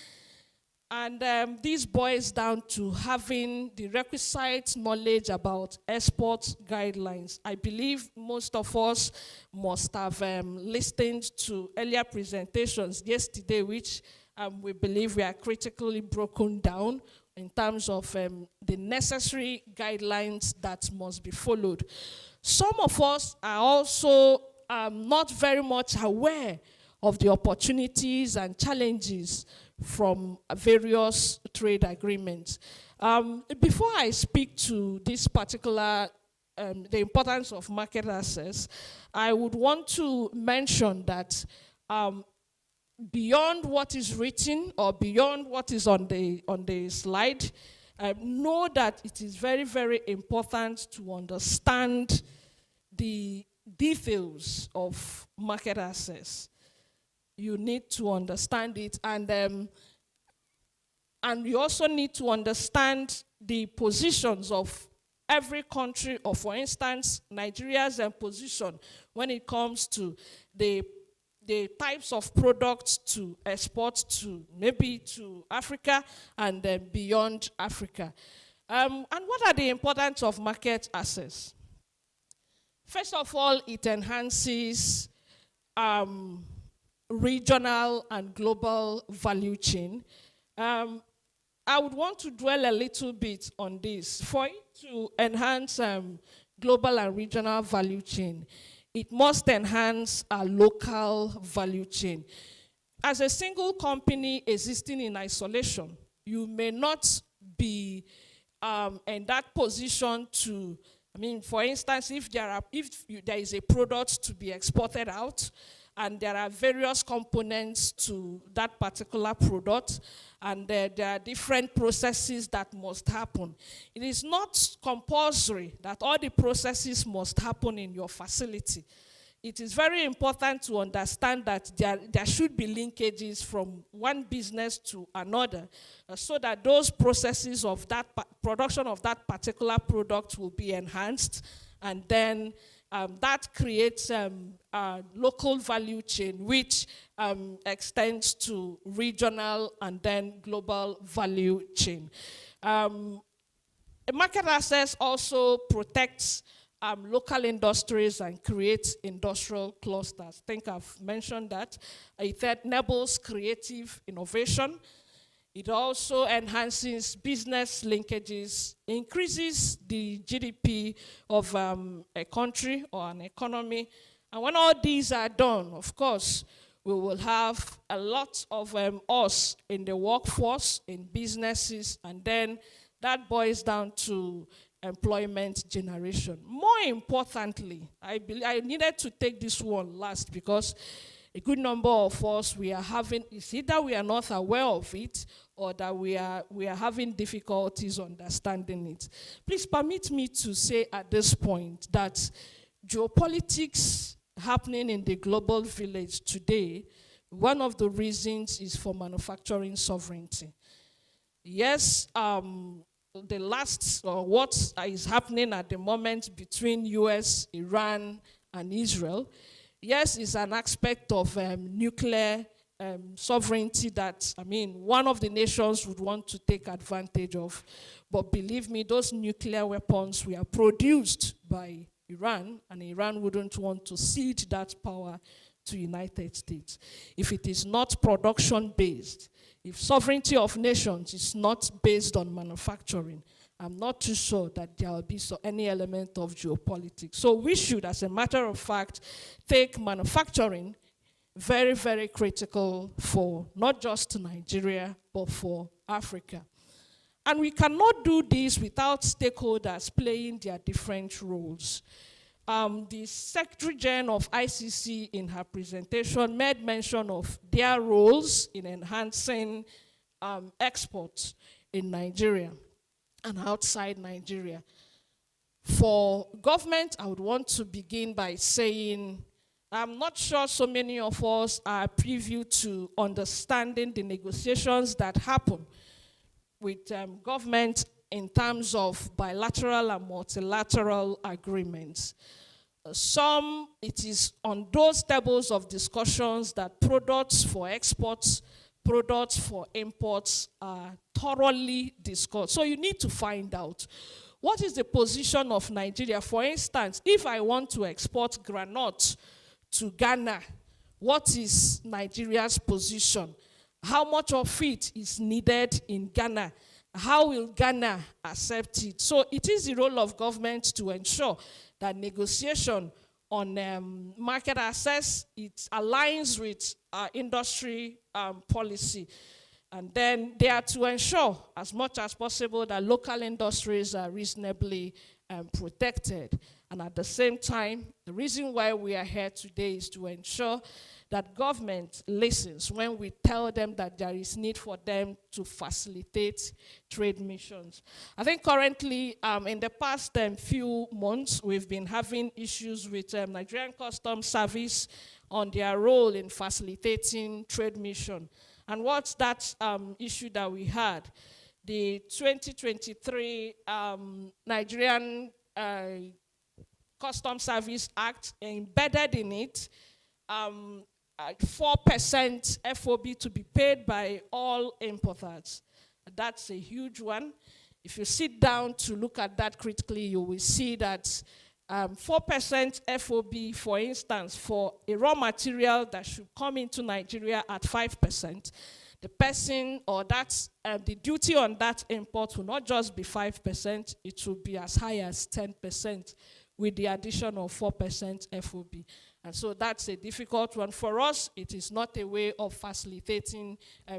And this boils down to having the requisite knowledge about export guidelines. I believe most of us must have listened to earlier presentations yesterday, which we believe we are critically broken down in terms of the necessary guidelines that must be followed. Some of us are also not very much aware of the opportunities and challenges from various trade agreements. Before I speak to this particular, the importance of market access, I would want to mention that beyond what is written or beyond what is on the slide, know that it is very, very important to understand the details of market access. You need to understand it, and you also need to understand the positions of every country, or for instance, Nigeria's position when it comes to the types of products to export to, maybe to Africa and then beyond Africa. And what are the importance of market access? First of all, it enhances regional and global value chain. I would want to dwell a little bit on this. For it to enhance global and regional value chain, it must enhance our local value chain. As a single company existing in isolation, you may not be in that position to, for instance, if there is a product to be exported out, and there are various components to that particular product, and there are different processes that must happen. It is not compulsory that all the processes must happen in your facility. It is very important to understand that there should be linkages from one business to another, so that those processes of that production of that particular product will be enhanced, and then that creates a local value chain, which extends to regional and then global value chain. Market access also protects local industries and creates industrial clusters. I think I've mentioned that. It enables creative innovation. It also enhances business linkages, increases the GDP of a country or an economy. And when all these are done, of course, we will have a lot of us in the workforce, in businesses, and then that boils down to employment generation. More importantly, I needed to take this one last because a good number of us, it's either we are not aware of it or that we are having difficulties understanding it. Please permit me to say at this point that geopolitics happening in the global village today, one of the reasons is for manufacturing sovereignty. Yes, what is happening at the moment between US, Iran, and Israel, yes, is an aspect of nuclear sovereignty that, one of the nations would want to take advantage of. But believe me, those nuclear weapons were produced by Iran, and Iran wouldn't want to cede that power to United States. If it is not production-based, if sovereignty of nations is not based on manufacturing, I'm not too sure that there will be any element of geopolitics. So we should, as a matter of fact, take manufacturing very, very critical for not just Nigeria, but for Africa. And we cannot do this without stakeholders playing their different roles. The Secretary General of ICC in her presentation made mention of their roles in enhancing exports in Nigeria and outside Nigeria. For government, I would want to begin by saying, I'm not sure so many of us are privy to understanding the negotiations that happen with government in terms of bilateral and multilateral agreements. Some, it is on those tables of discussions that products for exports, products for imports are thoroughly discussed. So you need to find out, what is the position of Nigeria? For instance, if I want to export granite to Ghana, what is Nigeria's position? How much of it is needed in Ghana? How will Ghana accept it? So it is the role of government to ensure that negotiation on market access, it aligns with industry policy. And then they are to ensure as much as possible that local industries are reasonably protected. And at the same time, the reason why we are here today is to ensure that government listens when we tell them that there is need for them to facilitate trade missions. I think currently, in the past few months, we've been having issues with Nigerian Customs Service on their role in facilitating trade mission. And what's that issue that we had? The 2023 Nigerian Customs Service Act, embedded in it 4% FOB to be paid by all importers. That's a huge one. If you sit down to look at that critically, you will see that 4% FOB, for instance, for a raw material that should come into Nigeria at 5%, the person or that's the duty on that import will not just be 5%, it will be as high as 10% with the addition of 4% FOB. And so that's a difficult one. For us, it is not a way of facilitating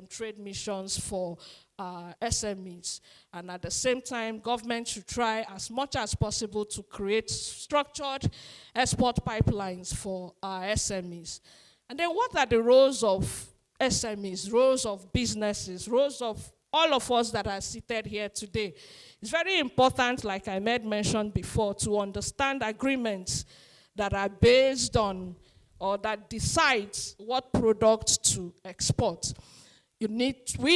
trade missions for SMEs. And at the same time, government should try as much as possible to create structured export pipelines for SMEs. And then what are the roles of SMEs, roles of businesses, roles of all of us that are seated here today? It's very important, like I made mention before, to understand agreements that are based on or that decides what products to export. We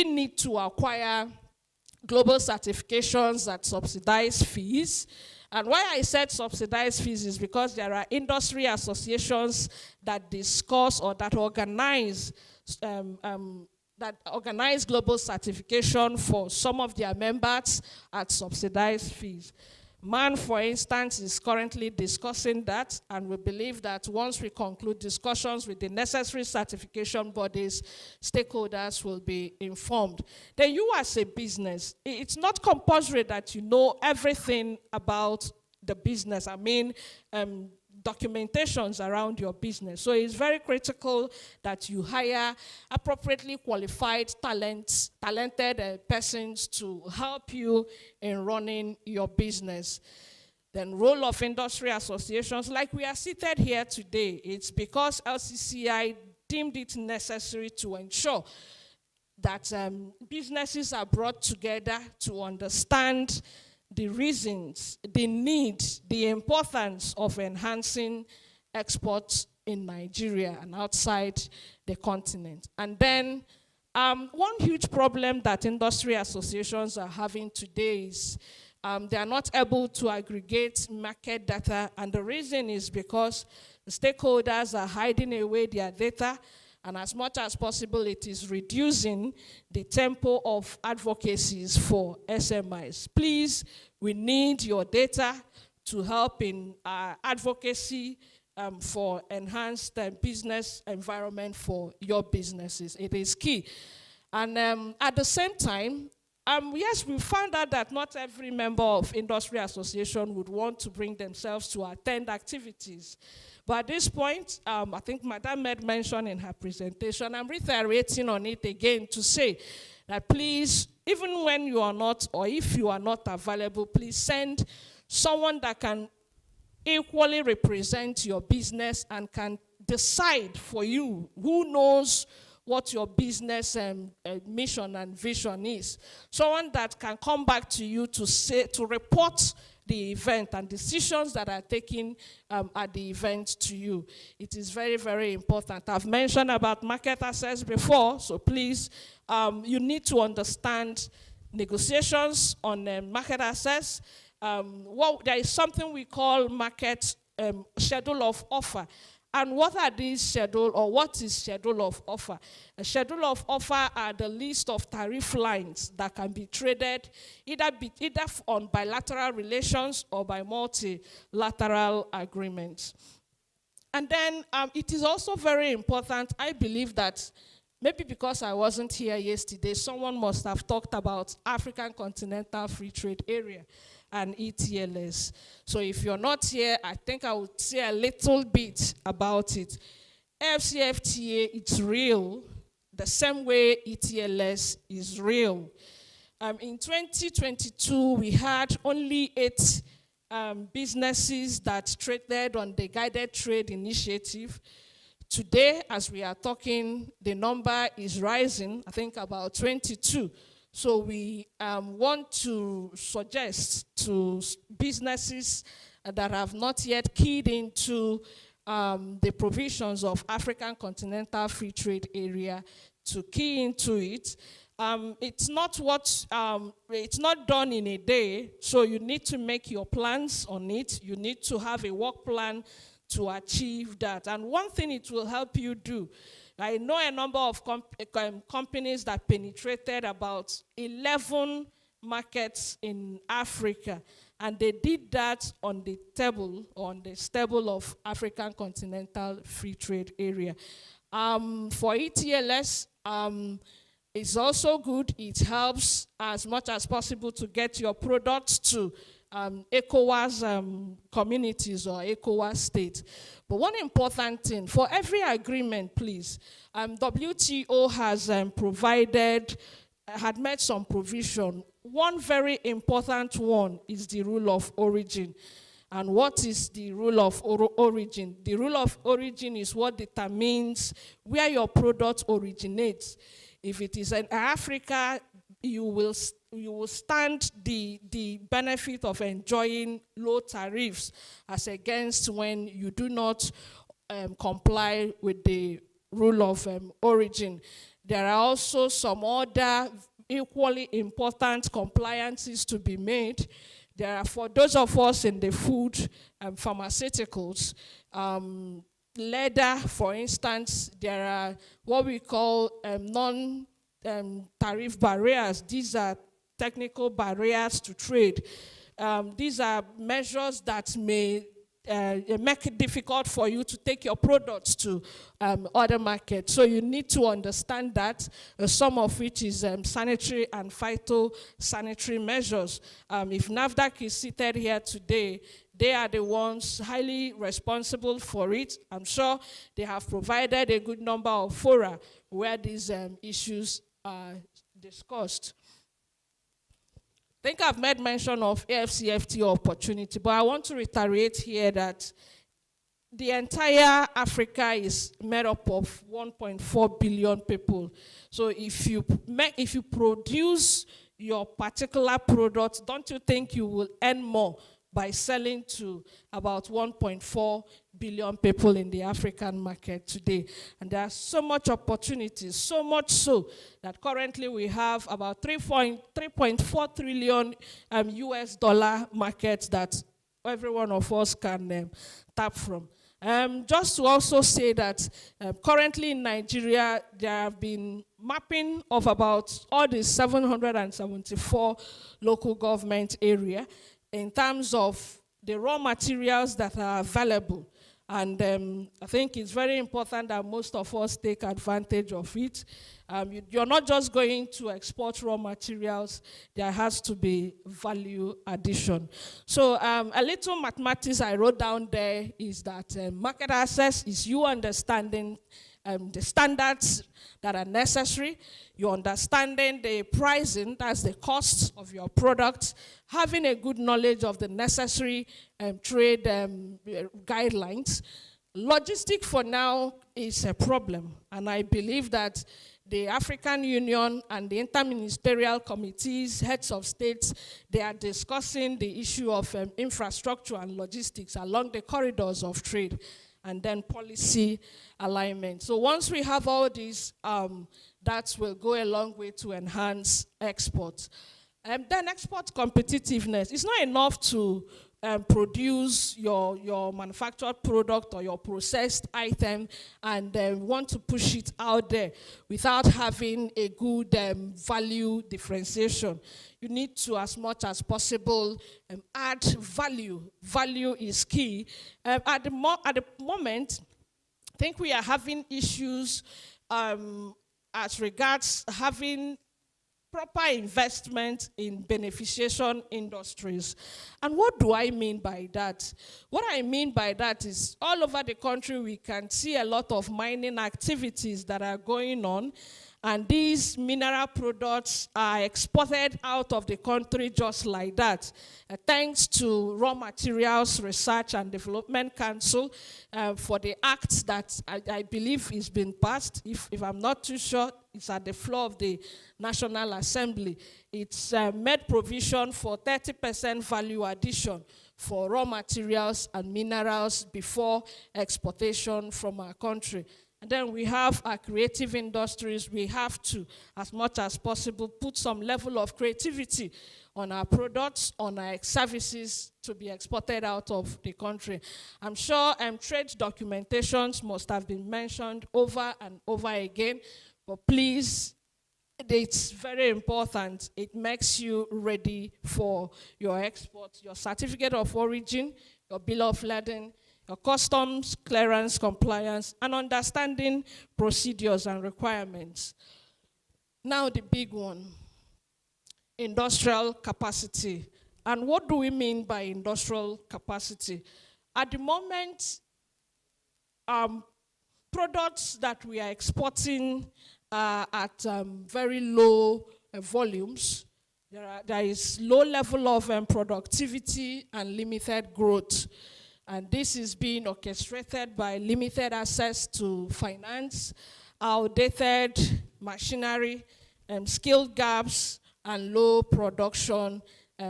need to acquire global certifications at subsidized fees. And why I said subsidized fees is because there are industry associations that discuss or that organize global certification for some of their members at subsidized fees. MAN, for instance, is currently discussing that, and we believe that once we conclude discussions with the necessary certification bodies, stakeholders will be informed. Then you as a business, it's not compulsory that you know everything about the business. I mean, documentations around your business. So it's very critical that you hire appropriately qualified, talented persons to help you in running your business. Then role of industry associations, like we are seated here today, it's because LCCI deemed it necessary to ensure that businesses are brought together to understand the reasons, the need, the importance of enhancing exports in Nigeria and outside the continent. And then one huge problem that industry associations are having today is they are not able to aggregate market data, and the reason is because the stakeholders are hiding away their data, and as much as possible, it is reducing the tempo of advocacies for SMIs. Please, we need your data to help in advocacy for enhanced business environment for your businesses. It is key. And at the same time, yes, we found out that not every member of industry association would want to bring themselves to attend activities. But at this point, I think Madam made mention in her presentation, I'm reiterating on it again to say that please, even when you are not, or if you are not available, please send someone that can equally represent your business and can decide for you, who knows what your business mission and vision is. Someone that can come back to you to report the event and decisions that are taken at the event to you. It is very, very important. I've mentioned about market access before, so please, you need to understand negotiations on market access. There is something we call market schedule of offer. And what are these schedule, or what is schedule of offer? A schedule of offer are the list of tariff lines that can be traded either on bilateral relations or by multilateral agreements. And then it is also very important, I believe that maybe because I wasn't here yesterday, someone must have talked about African Continental Free Trade Area and ETLS. So if you're not here, I think I would say a little bit about it. FCFTA, it's real, the same way ETLS is real. In 2022, we had only 8 businesses that traded on the Guided Trade Initiative. Today, as we are talking, the number is rising, I think about 22. So we want to suggest to businesses that have not yet keyed into the provisions of African Continental Free Trade Area to key into it. It's not done in a day, so you need to make your plans on it. You need to have a work plan to achieve that. And one thing it will help you do, I know a number of companies that penetrated about 11 markets in Africa, and they did that on the table, on the stable of African Continental Free Trade Area. For ETLS, it's also good. It helps as much as possible to get your products to ECOWAS communities or ECOWAS states. But one important thing, for every agreement, please, WTO has had made some provision. One very important one is the rule of origin. And what is the rule of origin? The rule of origin is what determines where your product originates. If it is in Africa, you will stand the benefit of enjoying low tariffs as against when you do not comply with the rule of origin. There are also some other equally important compliances to be made. There are, for those of us in the food and pharmaceuticals, leather, for instance, there are what we call non-tariff barriers. These are technical barriers to trade. These are measures that may make it difficult for you to take your products to other markets. So you need to understand that, some of which is sanitary and phytosanitary measures. If NAFDAC is seated here today, they are the ones highly responsible for it. I'm sure they have provided a good number of fora where these issues are discussed. I think I've made mention of AFCFTA opportunity, but I want to reiterate here that the entire Africa is made up of 1.4 billion people. So if you produce your particular product, don't you think you will earn more by selling to about 1.4 billion people in the African market today? And there are so much opportunities, so much so that currently we have about 3.4 trillion US dollar markets that every one of us can tap from. Just to also say that currently in Nigeria, there have been mapping of about all the 774 local government area in terms of the raw materials that are available. And I think it's very important that most of us take advantage of it. You're not just going to export raw materials, there has to be value addition. So a little mathematics I wrote down there is that market access is you understanding the standards that are necessary, you understanding the pricing, that's the cost of your product, having a good knowledge of the necessary trade guidelines. Logistics for now is a problem, and I believe that the African Union and the interministerial committees, heads of states, they are discussing the issue of infrastructure and logistics along the corridors of trade, and then policy alignment. So once we have all these, that will go a long way to enhance exports. Then export competitiveness. It's not enough to produce your manufactured product or your processed item and want to push it out there without having a good value differentiation. You need to, as much as possible, add value. Value is key. At the moment, I think we are having issues as regards having proper investment in beneficiation industries. And what do I mean by that? What I mean by that is all over the country we can see a lot of mining activities that are going on, and these mineral products are exported out of the country just like that. Thanks to Raw Materials Research and Development Council for the act that I believe is being passed. If I'm not too sure, it's at the floor of the National Assembly. It's made provision for 30% value addition for raw materials and minerals before exportation from our country. And then we have our creative industries. We have to, as much as possible, put some level of creativity on our products, on our services to be exported out of the country. I'm sure trade documentations must have been mentioned over and over again, but please, it's very important. It makes you ready for your export, your certificate of origin, your bill of lading, your customs clearance compliance, and understanding procedures and requirements. Now the big one, industrial capacity. And what do we mean by industrial capacity? At the moment, products that we are exporting at very low volumes. There is low level of productivity and limited growth. And this is being orchestrated by limited access to finance, outdated machinery, skill gaps, and low production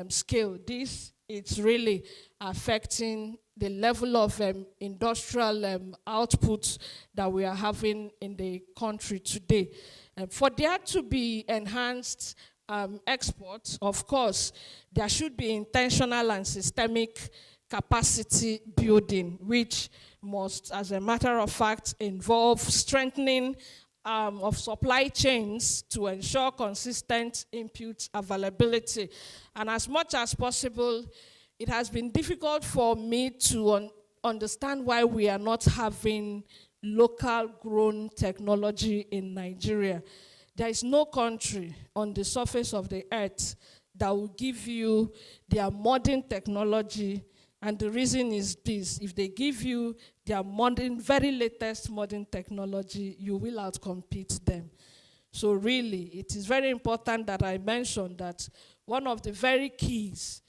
scale. This is really affecting the level of industrial output that we are having in the country today. For there to be enhanced exports, of course, there should be intentional and systemic capacity building, which must, as a matter of fact, involve strengthening of supply chains to ensure consistent input availability. And as much as possible, it has been difficult for me to understand why we are not having local grown technology in Nigeria. There is no country on the surface of the earth that will give you their modern technology. And the reason is this: if they give you their modern, very latest modern technology, you will outcompete them. So really, it is very important that I mention that one of the very keys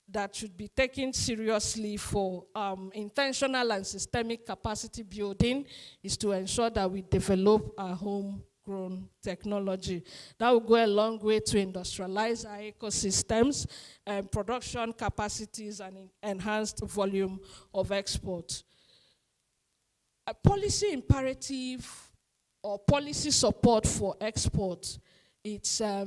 that should be taken seriously for intentional and systemic capacity building is to ensure that we develop our homegrown technology. That will go a long way to industrialize our ecosystems, production capacities, and enhanced volume of export. A policy imperative or policy support for export, it's a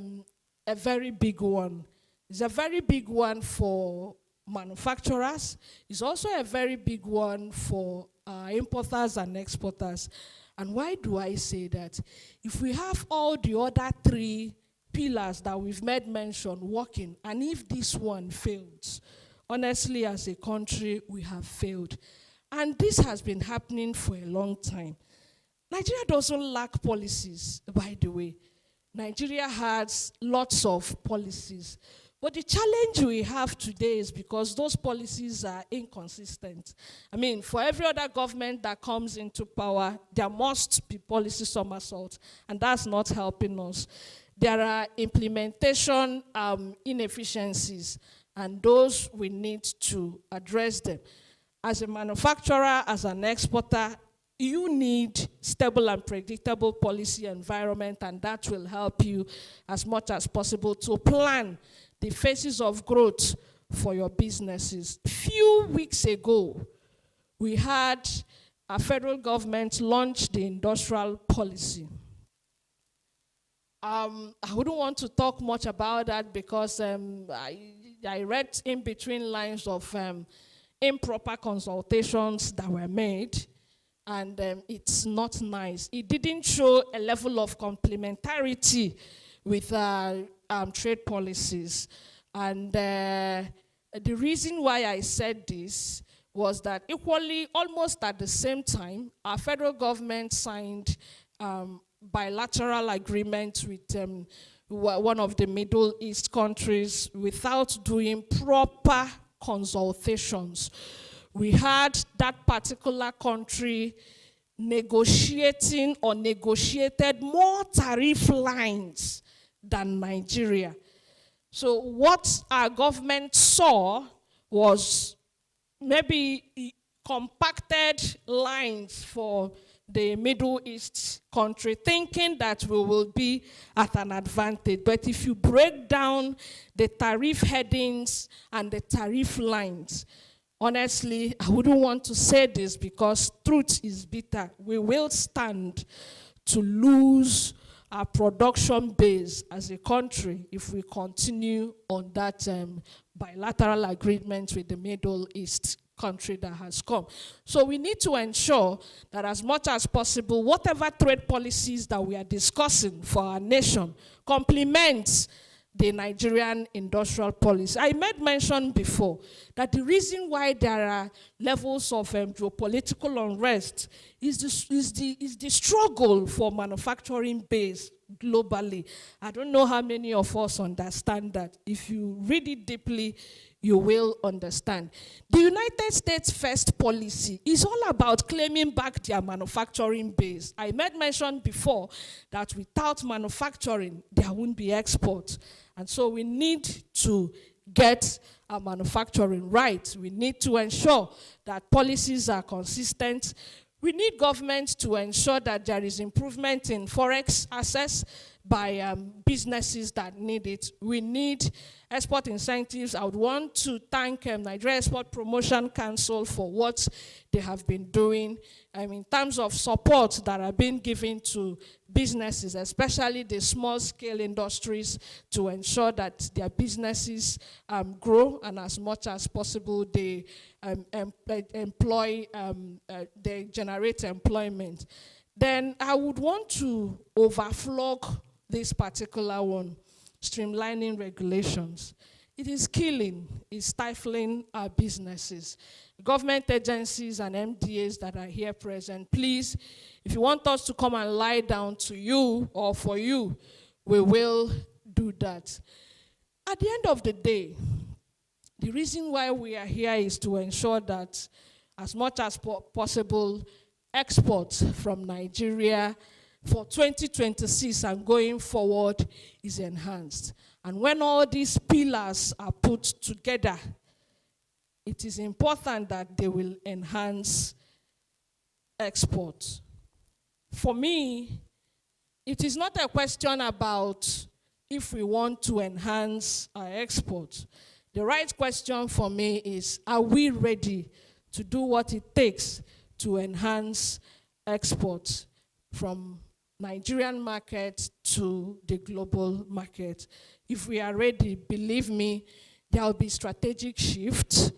very big one. It's a very big one for manufacturers. It's also a very big one for importers and exporters. And why do I say that? If we have all the other three pillars that we've made mention working, and if this one fails, honestly, as a country, we have failed. And this has been happening for a long time. Nigeria doesn't lack policies, by the way. Nigeria has lots of policies. But the challenge we have today is because those policies are inconsistent. I mean, for every other government that comes into power, there must be policy somersault, and that's not helping us. There are implementation inefficiencies, and those we need to address them. As a manufacturer, as an exporter, you need stable and predictable policy environment, and that will help you as much as possible to plan the phases of growth for your businesses. Few weeks ago, we had our federal government launch the industrial policy. I wouldn't want to talk much about that because I read in between lines of improper consultations that were made, and it's not nice. It didn't show a level of complementarity with trade policies. And the reason why I said this was that equally, almost at the same time, our federal government signed bilateral agreement with one of the Middle East countries without doing proper consultations. We had that particular country negotiating or negotiated more tariff lines than Nigeria. So what our government saw was maybe compacted lines for the Middle East country, thinking that we will be at an advantage. But if you break down the tariff headings and the tariff lines, honestly, I wouldn't want to say this because truth is bitter. We will stand to lose our production base as a country if we continue on that bilateral agreement with the Middle East country that has come. So we need to ensure that as much as possible, whatever trade policies that we are discussing for our nation complements the Nigerian industrial policy. I made mention before that the reason why there are levels of geopolitical unrest is the struggle for manufacturing base globally. I don't know how many of us understand that. If you read it deeply, you will understand. The United States First policy is all about claiming back their manufacturing base. I made mention before that without manufacturing, there won't be export. And so we need to get our manufacturing right. We need to ensure that policies are consistent. We need government to ensure that there is improvement in forex access by businesses that need it. We need export incentives. I would want to thank Nigeria Export Promotion Council for what they have been doing in terms of support that are being given to businesses, especially the small-scale industries, to ensure that their businesses grow, and as much as possible they they generate employment. Then I would want to overflog this particular one, streamlining regulations. It is killing, it's stifling our businesses. Government agencies and MDAs that are here present, please, if you want us to come and lie down to you or for you, we will do that. At the end of the day, the reason why we are here is to ensure that as much as possible, exports from Nigeria for 2026 and going forward is enhanced. And when all these pillars are put together, it is important that they will enhance exports. For me, it is not a question about if we want to enhance our exports. The right question for me is, are we ready to do what it takes to enhance exports from Nigerian market to the global market? If we are ready, believe me, there will be strategic shift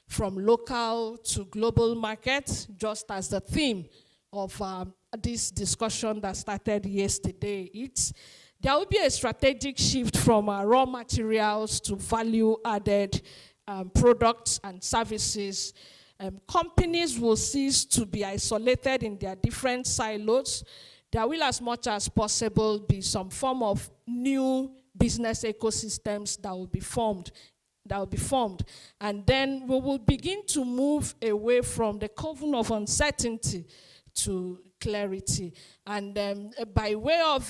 from local to global market, just as the theme of this discussion that started yesterday. There will be a strategic shift from raw materials to value-added products and services. Companies will cease to be isolated in their different silos. There will, as much as possible, be some form of new business ecosystems that will be formed. And then we will begin to move away from the coven of uncertainty to clarity. And by way of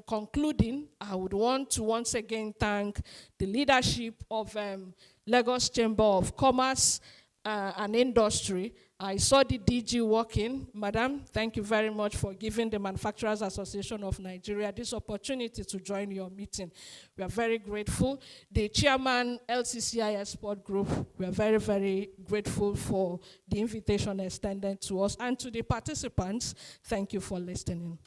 concluding, I would want to once again thank the leadership of Lagos Chamber of Commerce and Industry. I saw the DG working. Madam, thank you very much for giving the Manufacturers Association of Nigeria this opportunity to join your meeting. We are very grateful. The chairman, LCCI Export Group, we are very, very grateful for the invitation extended to us. And to the participants, thank you for listening.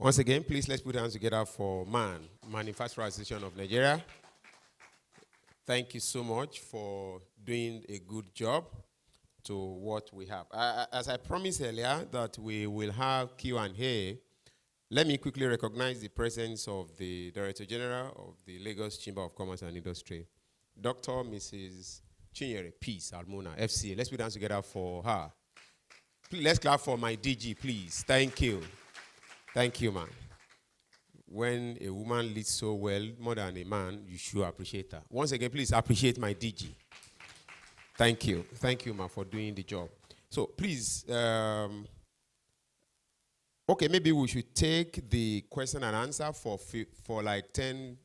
Once again, please let's put hands together for MAN, Manufacturers Association of Nigeria. Thank you so much for doing a good job to what we have. As I promised earlier that we will have Q&A, let me quickly recognize the presence of the Director General of the Lagos Chamber of Commerce and Industry, Dr. Mrs. Chinyere Peace Almona, FCA. Let's put hands together for her. Please, let's clap for my DG, please. Thank you. Thank you, man. When a woman leads so well, more than a man, you should appreciate her. Once again, please appreciate my DG. Thank you. Thank you, man, for doing the job. So please, okay, maybe we should take the question and answer for like 10,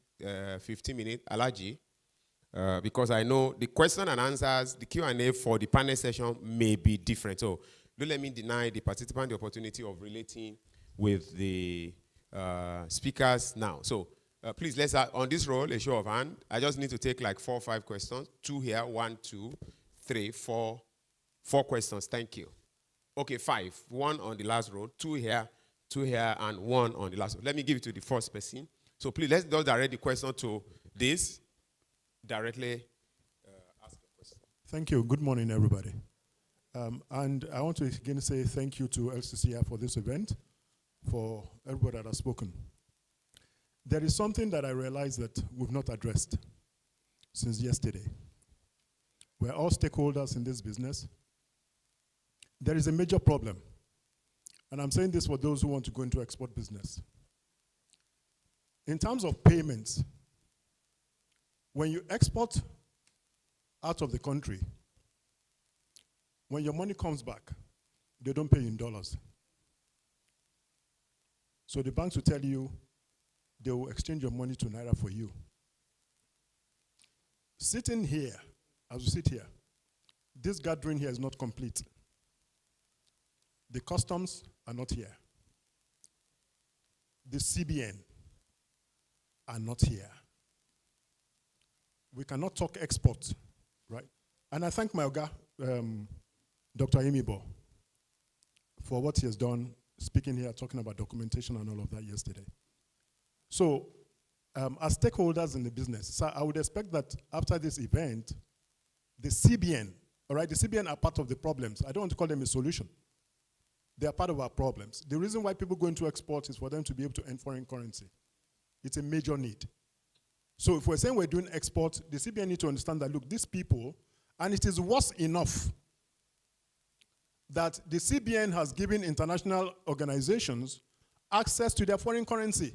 15 minutes, Alaji, because I know the question and answers, the Q&A for the panel session may be different. So don't let me deny the participant the opportunity of relating with the speakers now. So please, let's on this roll, a show of hand. I just need to take like 4 or 5 questions. 2 here, 1, 2, 3, 4. 4 questions, thank you. Okay, 5. 1 on the last row, 2 here, and 1 on the last row. Let me give it to the first person. So please, let's just direct the question to this. Directly ask the question. Thank you. Good morning, everybody. And I want to again say thank you to LCCI for this event, for everybody that has spoken. There is something that I realized that we've not addressed since yesterday. We're all stakeholders in this business. There is a major problem, and I'm saying this for those who want to go into export business. In terms of payments, when you export out of the country, when your money comes back, they don't pay you in dollars. So the banks will tell you they will exchange your money to Naira for you. Sitting here, as we sit here, this gathering here is not complete. The customs are not here. The CBN are not here. We cannot talk export, right? And I thank my Oga, Dr. Imibo, for what he has done, speaking here, talking about documentation and all of that yesterday. So, as stakeholders in the business, so I would expect that after this event, the CBN, all right, the CBN are part of the problems. I don't want to call them a solution. They are part of our problems. The reason why people go into export is for them to be able to earn foreign currency. It's a major need. So if we're saying we're doing export, the CBN need to understand that, look, these people, and it is worse enough that the CBN has given international organizations access to their foreign currency.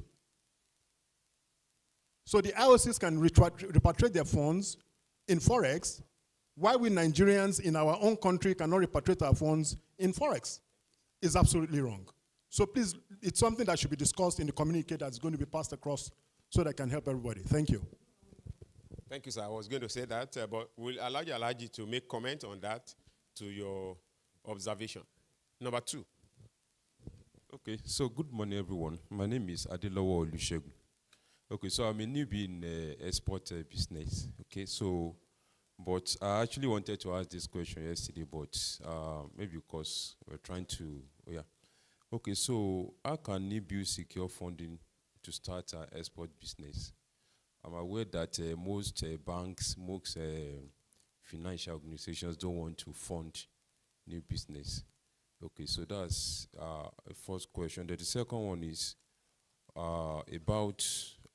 So the IOCs can repatriate their funds in Forex, while we Nigerians in our own country cannot repatriate our funds in Forex. It's absolutely wrong. So please, it's something that should be discussed in the communique that's going to be passed across so that can help everybody. Thank you. Thank you, sir. I was going to say that, but we'll allow you, Alaji, to make comment on that to your observation. Number 2. Okay, so good morning, everyone. My name is Adilowo Olusegun. Okay, so I'm a newbie in export business. Okay, so, but I actually wanted to ask this question yesterday, but maybe because we're trying to, Okay, so how can NIBU secure funding to start our export business? I'm aware that most banks, most financial organizations don't want to fund new business. Okay, so that's a first question. Then the second one is about,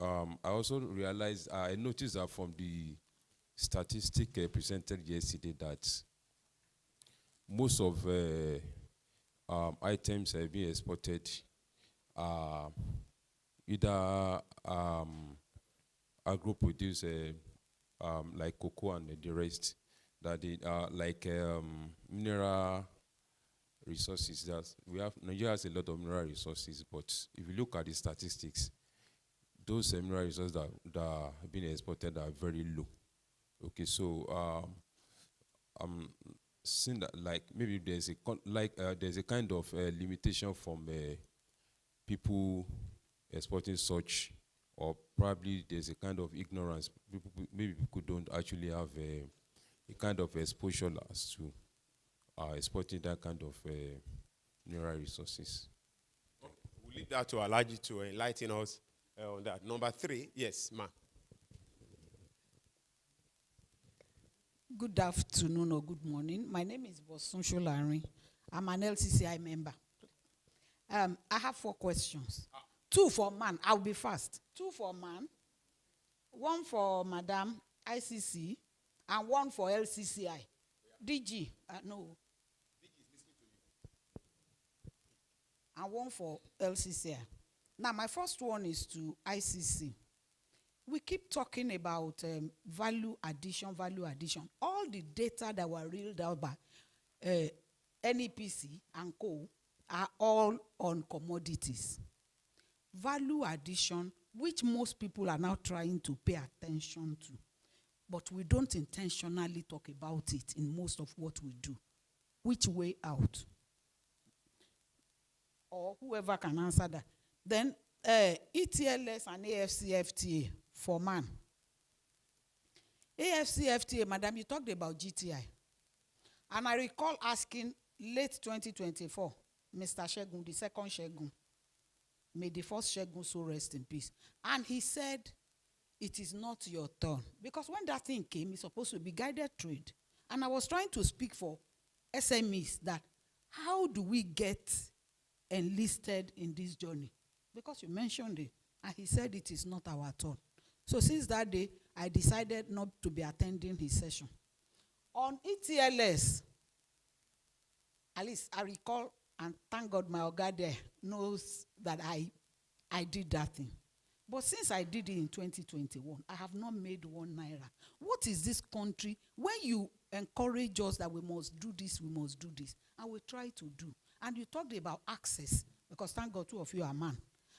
I also realized, I noticed that from the statistic presented yesterday that most of items being exported are either agro-produce like cocoa and the rest, that they are like mineral resources. That we have, Nigeria has a lot of mineral resources, but if you look at the statistics, those mineral resources that are being exported are very low. Okay, so I'm seeing that like maybe there's a there's a kind of limitation from people exporting such, or probably there's a kind of ignorance. Maybe people don't actually have a kind of exposure as to exporting that kind of mineral resources. We'll leave that to Alaji to enlighten us on that. Number 3, yes, ma. Good afternoon or good morning. My name is Bosun Sholari. I'm an LCCI member. I have 4 questions. 2 for man. I'll be fast. 2 for man, 1 for Madam ICC, and 1 for LCCI. DG, no. DG is listening to you. And 1 for LCCI. Now, my first one is to ICC. We keep talking about value addition. All the data that were reeled out by NEPC and co are all on commodities. Value addition, which most people are now trying to pay attention to, but we don't intentionally talk about it in most of what we do. Which way out? Or whoever can answer that. Then ETLS and AFCFTA for man. AFCFTA, madam, you talked about GTI. And I recall asking late 2024, Mr. Shegun, the second Shegun, may the first Shegun so rest in peace. And he said, it is not your turn. Because when that thing came, it's supposed to be guided trade. And I was trying to speak for SMEs that how do we get enlisted in this journey? Because you mentioned it. And he said it is not our turn. So since that day, I decided not to be attending his session. On ETLS, at least I recall, and thank God my Oga there knows that I did that thing. But since I did it in 2021, I have not made 1 naira. What is this country? When you encourage us that we must do this, and we try to do. And you talked about access, because thank God 2 of you are man.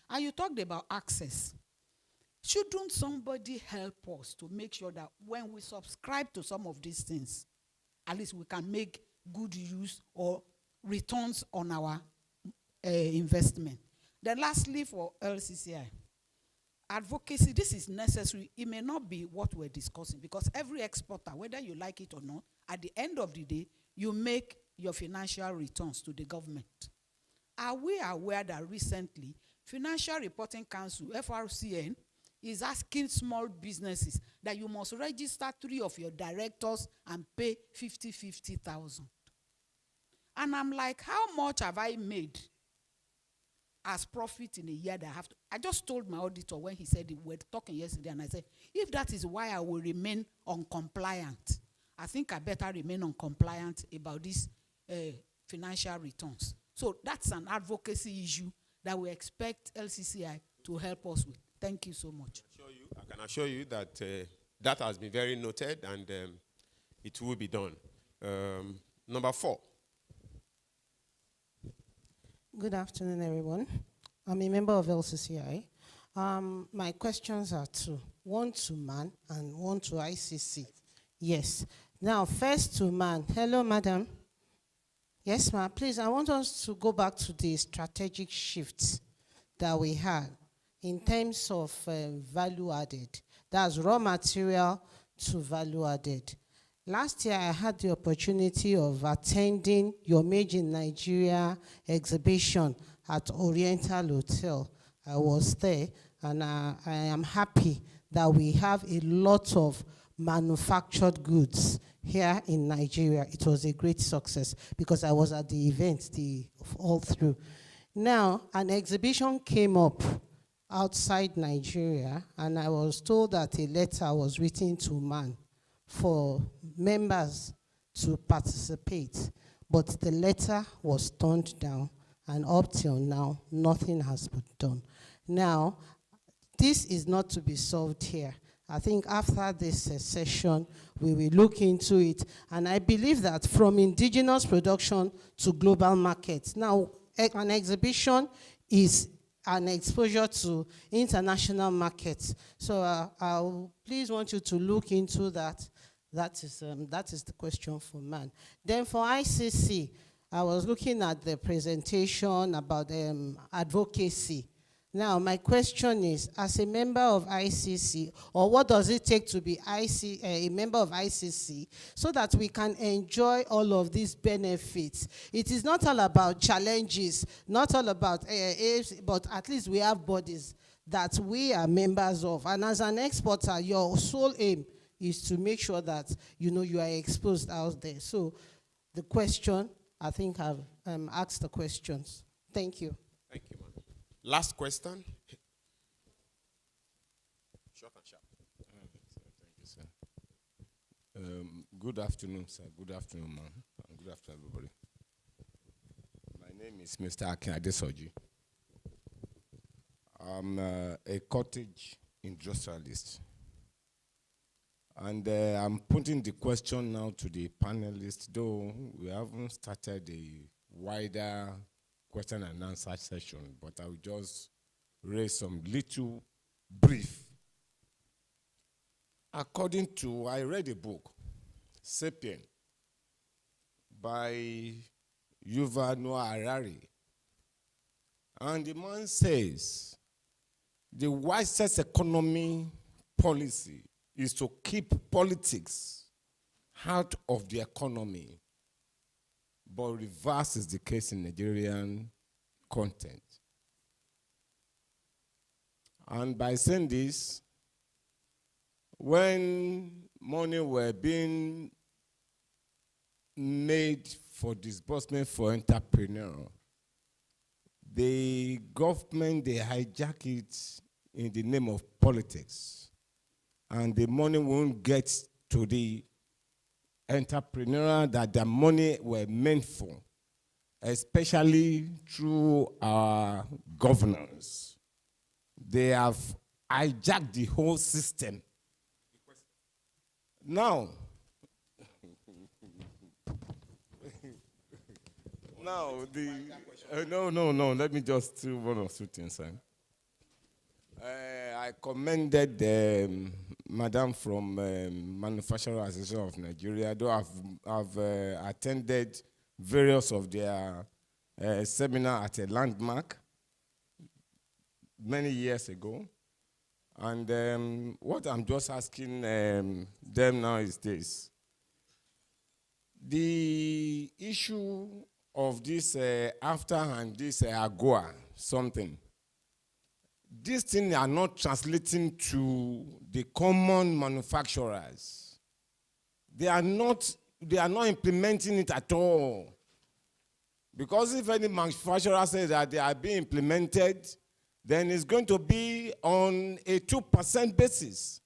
And you talked about access. Shouldn't somebody help us to make sure that when we subscribe to some of these things, at least we can make good use or returns on our investment? Then lastly, for LCCI, advocacy, this is necessary. It may not be what we're discussing, because every exporter, whether you like it or not, at the end of the day, you make your financial returns to the government. Are we aware that recently, Financial Reporting Council, FRCN, is asking small businesses that you must register 3 of your directors and pay 50,000. And I'm like, how much have I made as profit in a year that I have to? I just told my auditor when he said we were talking yesterday, and I said, if that is why I will remain uncompliant, I think I better remain uncompliant about these financial returns. So that's an advocacy issue that we expect LCCI to help us with. Thank you so much. I can assure you that that has been very noted, and it will be done. Number 4. Good afternoon, everyone. I'm a member of LCCI. My questions are 2. 1 to man and 1 to ICC. Yes. Now, first to man. Hello, madam. Yes, ma'am. Please, I want us to go back to the strategic shifts that we had in terms of value added. That's raw material to value added. Last year, I had the opportunity of attending your Made in Nigeria exhibition at Oriental Hotel. I was there, and I am happy that we have a lot of manufactured goods here in Nigeria. It was a great success because I was at the event all through. Now, an exhibition came up outside Nigeria, and I was told that a letter was written to MAN for members to participate, but the letter was turned down, and up till now, nothing has been done. Now, this is not to be solved here. I think after this session, we will look into it, and I believe that from indigenous production to global markets. Now, an exhibition is an exposure to international markets. So I please want you to look into that. That is the question for MAN. Then for ICC, I was looking at the presentation about advocacy. Now, my question is, as a member of ICC, or what does it take to be a member of ICC so that we can enjoy all of these benefits? It is not all about challenges, not all about but at least we have bodies that we are members of. And as an exporter, your sole aim is to make sure that you are exposed out there. So the question, I think I've asked the questions. Thank you. Thank you, ma'am. Last question. Short and sharp. Thank you, sir. Good afternoon, sir. Good afternoon, ma'am. Good afternoon, everybody. My name is Mr. Akin Adesoji. I'm a cottage industrialist. And I'm putting the question now to the panelists, though we haven't started a wider question and answer session, but I will just raise some little brief. I read a book, Sapien, by Yuval Noah Harari. And the man says, the wisest economy policy is to keep politics out of the economy. But reverse is the case in Nigerian content. And by saying this, when money were being made for disbursement for entrepreneurs, the government, they hijack it in the name of politics. And the money won't get to the entrepreneur that the money were meant for, especially through our governors. They have hijacked the whole system. Now, no, let me just do one or two things. I commended Madam from Manufacturers Association of Nigeria, though I've attended various of their seminars at a landmark many years ago. And what I'm just asking them now is this. The issue of this after and this AGOA something, these things are not translating to the common manufacturers. They are not implementing it at all. Because if any manufacturer says that they are being implemented, then it's going to be on a 2% basis.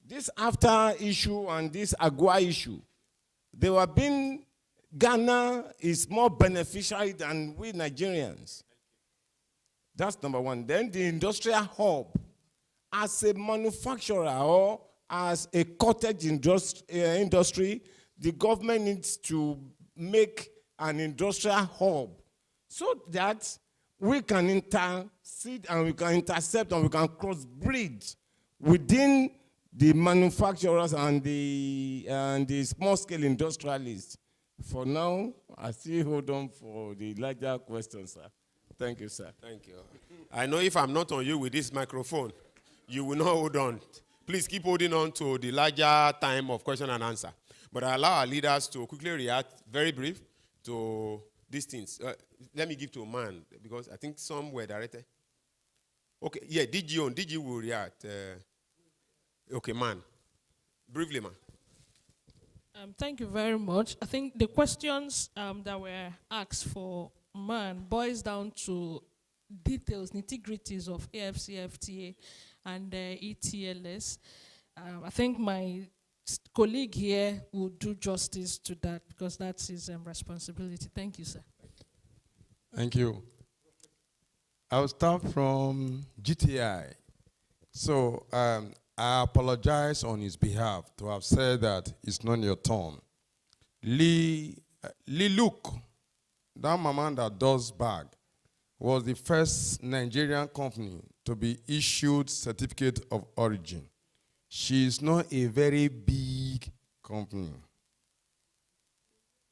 This after issue and this AGOA issue, they were being, Ghana is more beneficiary than we Nigerians. That's number one. Then the industrial hub, as a manufacturer or as a cottage industry, the government needs to make an industrial hub so that we can intercede and we can intercept and we can crossbreed within the manufacturers and the small-scale industrialists. For now, I still hold on for the larger questions, sir. Thank you, sir. Thank you. I know if I'm not on you with this microphone, you will not hold on. Please keep holding on to the larger time of question and answer. But I allow our leaders to quickly react, very brief, to these things. Let me give to MAN, because I think some were directed. Okay, yeah, DG will react. Okay, man. Briefly, man. Thank you very much. I think the questions that were asked for man boils down to details, nitty-gritties of AFCFTA and ETLS. I think my colleague here will do justice to that because that's his responsibility. Thank you, sir. Thank you. I'll start from GTI. So I apologize on his behalf to have said that it's not your turn. Lee Luke, that mama that does bag, was the first Nigerian company to be issued certificate of origin. She is not a very big company.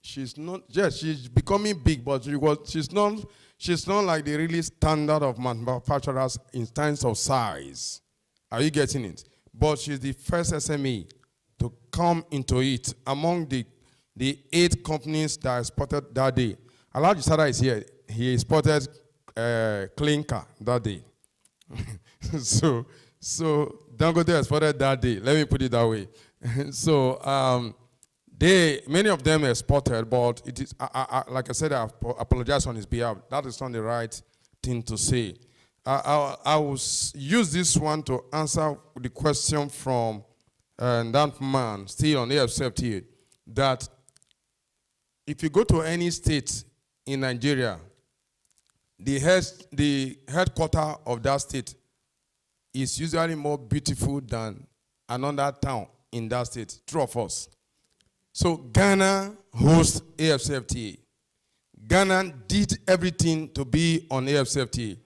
She's not, yes, she's becoming big, but she's not like the really standard of manufacturers in terms of size. Are you getting it? But she's the first SME to come into it among the 8 companies that exported that day. Alhaji Sada is here. He exported clinker that day. so Dangote exported that day. Let me put it that way. So many of them exported, but it is like I said, I apologize on his behalf. That is not the right thing to say. I will use this one to answer the question from that man, still on AFCFTA, that if you go to any state in Nigeria, the headquarter of that state is usually more beautiful than another town in that state. True or false? So Ghana hosts AFCFTA. Ghana did everything to be on AFCFTA.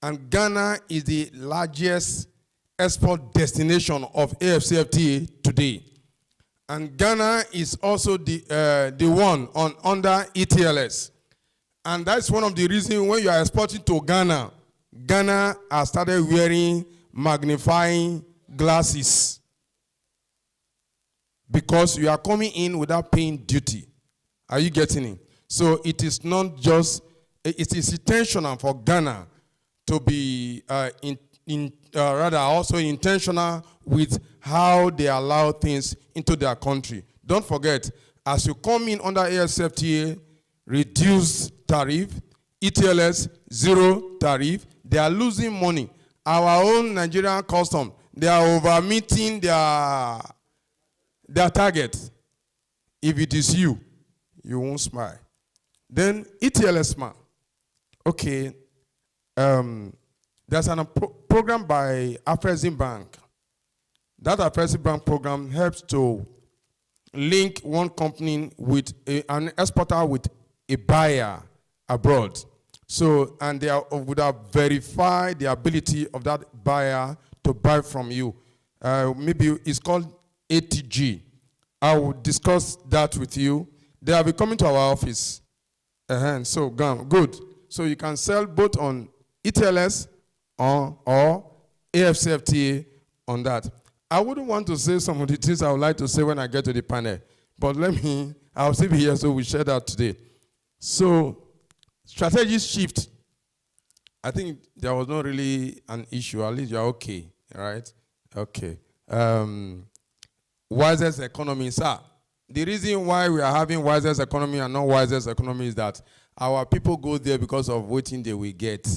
And Ghana is the largest export destination of AFCFTA today. And Ghana is also the one under ETLS. And that's one of the reasons when you are exporting to Ghana, Ghana has started wearing magnifying glasses. Because you are coming in without paying duty. Are you getting it? So it is not just, it is intentional for Ghana to be rather also intentional with how they allow things into their country. Don't forget, as you come in under AFCFTA, reduced tariff, ETLS, zero tariff, they are losing money. Our own Nigerian custom, they are over-meeting their target. If it is you, you won't smile. Then ETLS man. Okay. There's a program by Afrexim Bank. That Afrexim Bank program helps to link one company with an exporter with a buyer abroad. So, and they would have verified the ability of that buyer to buy from you. Maybe it's called ATG. I will discuss that with you. They will be coming to our office. So, good. So you can sell both on ETLS or AFCFTA on that. I wouldn't want to say some of the things I would like to say when I get to the panel, but I'll still be here, so we share that today. So, strategy shift. I think there was not really an issue. At least you're okay, right? Okay. Wisest economy, sir. The reason why we are having wisest economy and not wisest economy is that our people go there because of what they will get.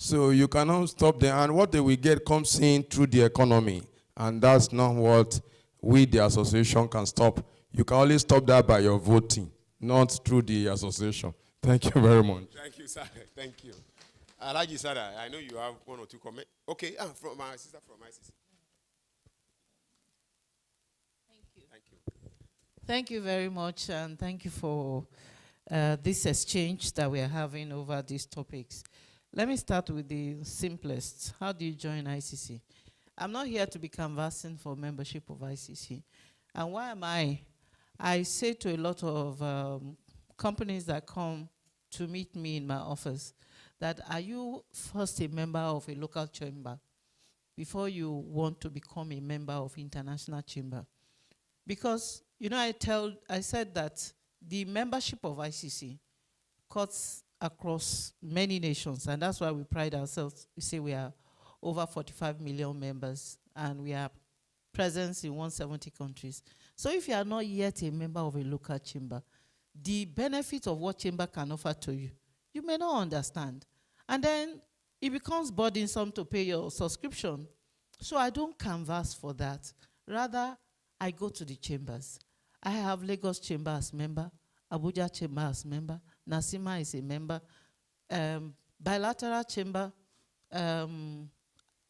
So you cannot stop them, and what they will get comes in through the economy. And that's not what we, the association, can stop. You can only stop that by your voting, not through the association. Thank you very much. Thank you, sir. Thank you. Alhaji Sada, I know you have 1 or 2 comments. Okay, from my sister from ICC. Thank you. Thank you. Thank you very much, and thank you for this exchange that we are having over these topics. Let me start with the simplest. How do you join ICC? I'm not here to be canvassing for membership of ICC. And why am I? I say to a lot of companies that come to meet me in my office that are you first a member of a local chamber before you want to become a member of international chamber? Because, you know, I said that the membership of ICC cuts across many nations, and that's why we pride ourselves. We say we are over 45 million members, and we have presence in 170 countries. So if you are not yet a member of a local chamber, the benefit of what chamber can offer to you, you may not understand. And then it becomes burdensome to pay your subscription. So I don't canvass for that. Rather, I go to the chambers. I have Lagos Chamber as member, Abuja Chamber as member, Nasima is a member, Bilateral Chamber,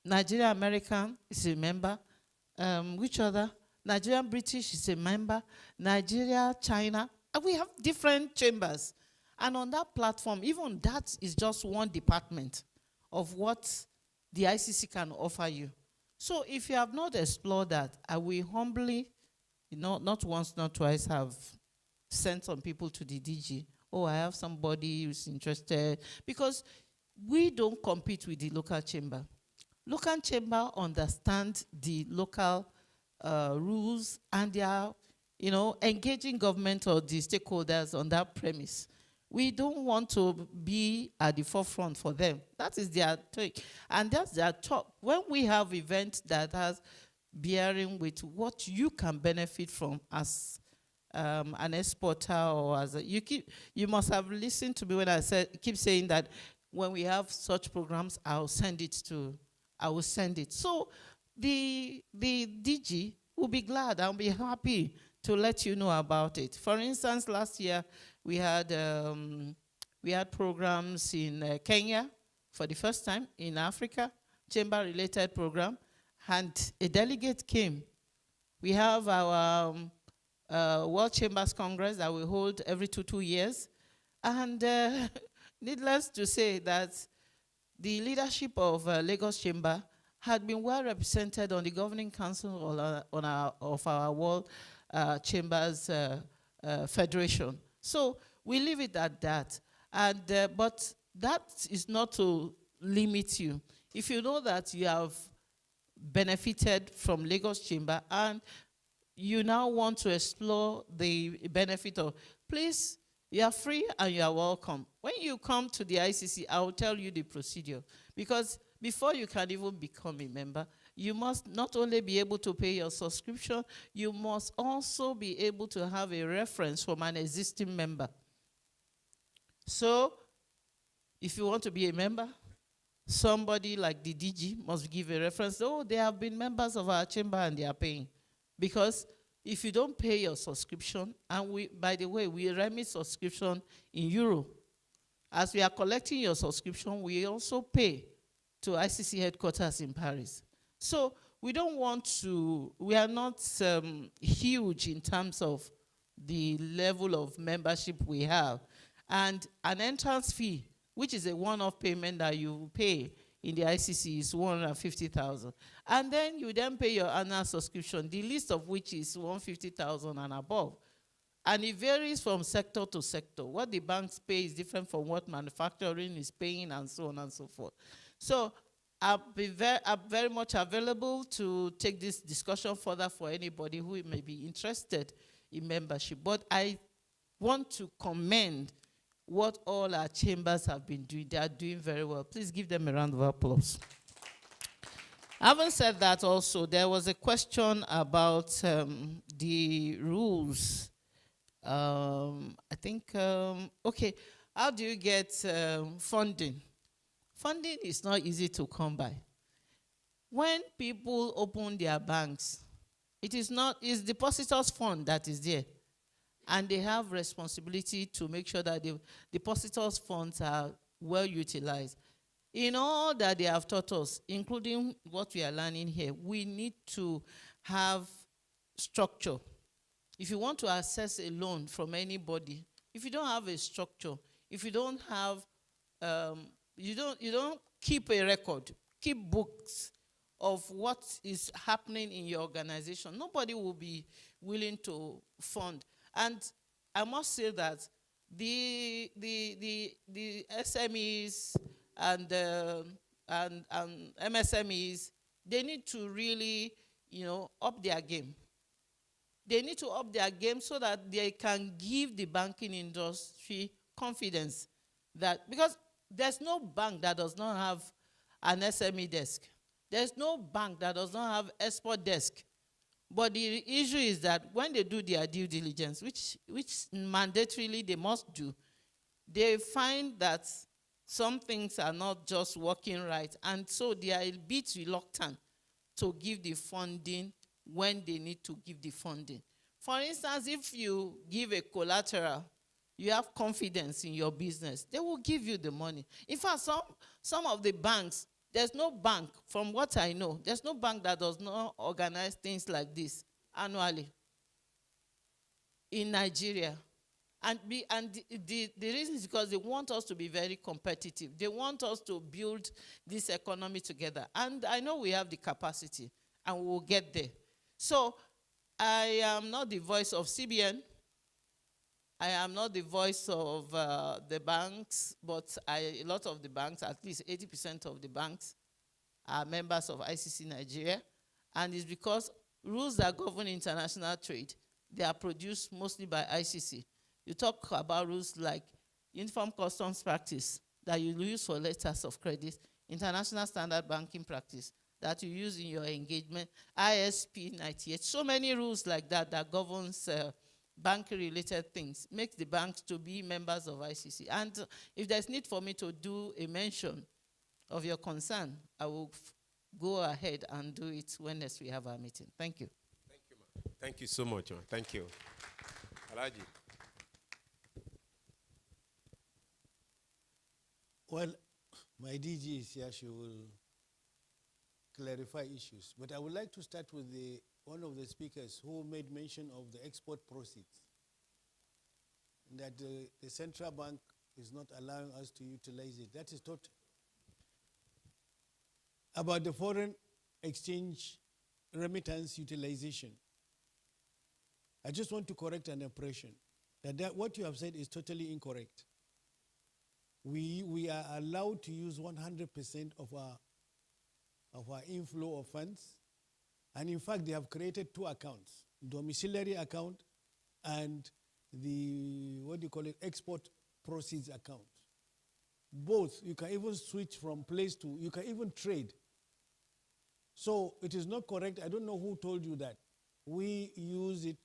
Nigeria American is a member, which other? Nigerian British is a member, Nigeria, China, and we have different chambers. And on that platform, even that is just one department of what the ICC can offer you. So if you have not explored that, I will humbly, not once, not twice, have sent some people to the DG. Oh, I have somebody who's interested. Because we don't compete with the local chamber. Local chamber understand the local rules, and they are, engaging government or the stakeholders on that premise. We don't want to be at the forefront for them. That is their take. And that's their top. When we have events that has bearing with what you can benefit from as an exporter or as a, you must have listened to me when I keep saying that when we have such programs, I will send it. So the DG will be glad. I'll be happy to let you know about it. For instance, last year we had programs in Kenya for the first time in Africa, chamber-related program, and a delegate came. We have our World Chambers Congress that we hold every two years, and needless to say that the leadership of Lagos Chamber had been well represented on the governing council of our World Chambers Federation. So we leave it at that. And, but that is not to limit you. If you know that you have benefited from Lagos Chamber and you now want to explore the benefit of, please, you are free and you are welcome. When you come to the ICC, I will tell you the procedure. Because before you can even become a member, you must not only be able to pay your subscription, you must also be able to have a reference from an existing member. So, if you want to be a member, somebody like the DG must give a reference. Oh, they have been members of our chamber and they are paying. Because if you don't pay your subscription, and by the way, we remit subscription in euro. As we are collecting your subscription, we also pay to ICC headquarters in Paris. So we don't want to, we are not huge in terms of the level of membership we have. And an entrance fee, which is a one-off payment that you pay in the ICC, is 150,000. And then you then pay your annual subscription, the least of which is 150,000 and above. And it varies from sector to sector. What the banks pay is different from what manufacturing is paying, and so on and so forth. So I'm very much available to take this discussion further for anybody who may be interested in membership. But I want to commend what all our chambers have been doing. They are doing very well. Please give them a round of applause. Having said that also, there was a question about the rules. I think, okay, how do you get funding? Funding is not easy to come by. When people open their banks, it's depositors' fund that is there. And they have responsibility to make sure that the depositors' funds are well utilized. In all that they have taught us, including what we are learning here, we need to have structure. If you want to access a loan from anybody, if you don't have a structure, if you don't have, you don't keep a record, keep books of what is happening in your organization, nobody will be willing to fund. And I must say that the SMEs and MSMEs, they need to really, up their game. They need to up their game so that they can give the banking industry confidence that, because there's no bank that does not have an SME desk. There's no bank that does not have export desk. But the issue is that when they do their due diligence, which mandatorily they must do, they find that some things are not just working right, and so they are a bit reluctant to give the funding when they need to give the funding. For instance, if you give a collateral, you have confidence in your business, they will give you the money. In fact, some of the banks, there's no bank, from what I know, there's no bank that does not organize things like this annually in Nigeria. And the reason is because they want us to be very competitive. They want us to build this economy together. And I know we have the capacity, and we will get there. So I am not the voice of CBN. I am not the voice of the banks, but a lot of the banks, at least 80% of the banks, are members of ICC Nigeria. And it's because rules that govern international trade, they are produced mostly by ICC. You talk about rules like Uniform Customs Practice that you use for letters of credit, International Standard Banking Practice that you use in your engagement, ISP 98. So many rules like that that governs bank-related things, makes the banks to be members of ICC. And if there's need for me to do a mention of your concern, I will go ahead and do it when next we have our meeting. Thank you. Thank you, ma'am. Thank you so much, ma'am. Thank you. Alaji. Well, my DG is here. She will clarify issues. But I would like to start with one of the speakers who made mention of the export proceeds, that the central bank is not allowing us to utilize it. That is not about the foreign exchange remittance utilization. I just want to correct an impression that what you have said is totally incorrect. We are allowed to use 100% of our inflow of funds. And in fact, they have created two accounts, domiciliary account and the, export proceeds account. Both, you can even switch from place to, you can even trade. So it is not correct. I don't know who told you that. We use it,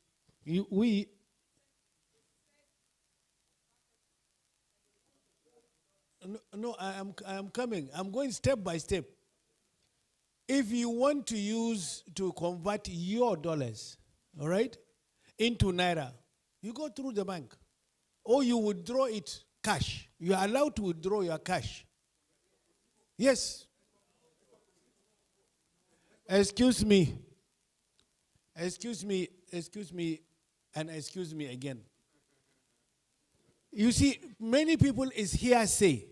No, I am coming. I'm going step by step. If you want to convert your dollars, all right, into naira, you go through the bank. Or you withdraw it cash. You are allowed to withdraw your cash. Yes. Excuse me, and excuse me again. You see, many people is hearsay.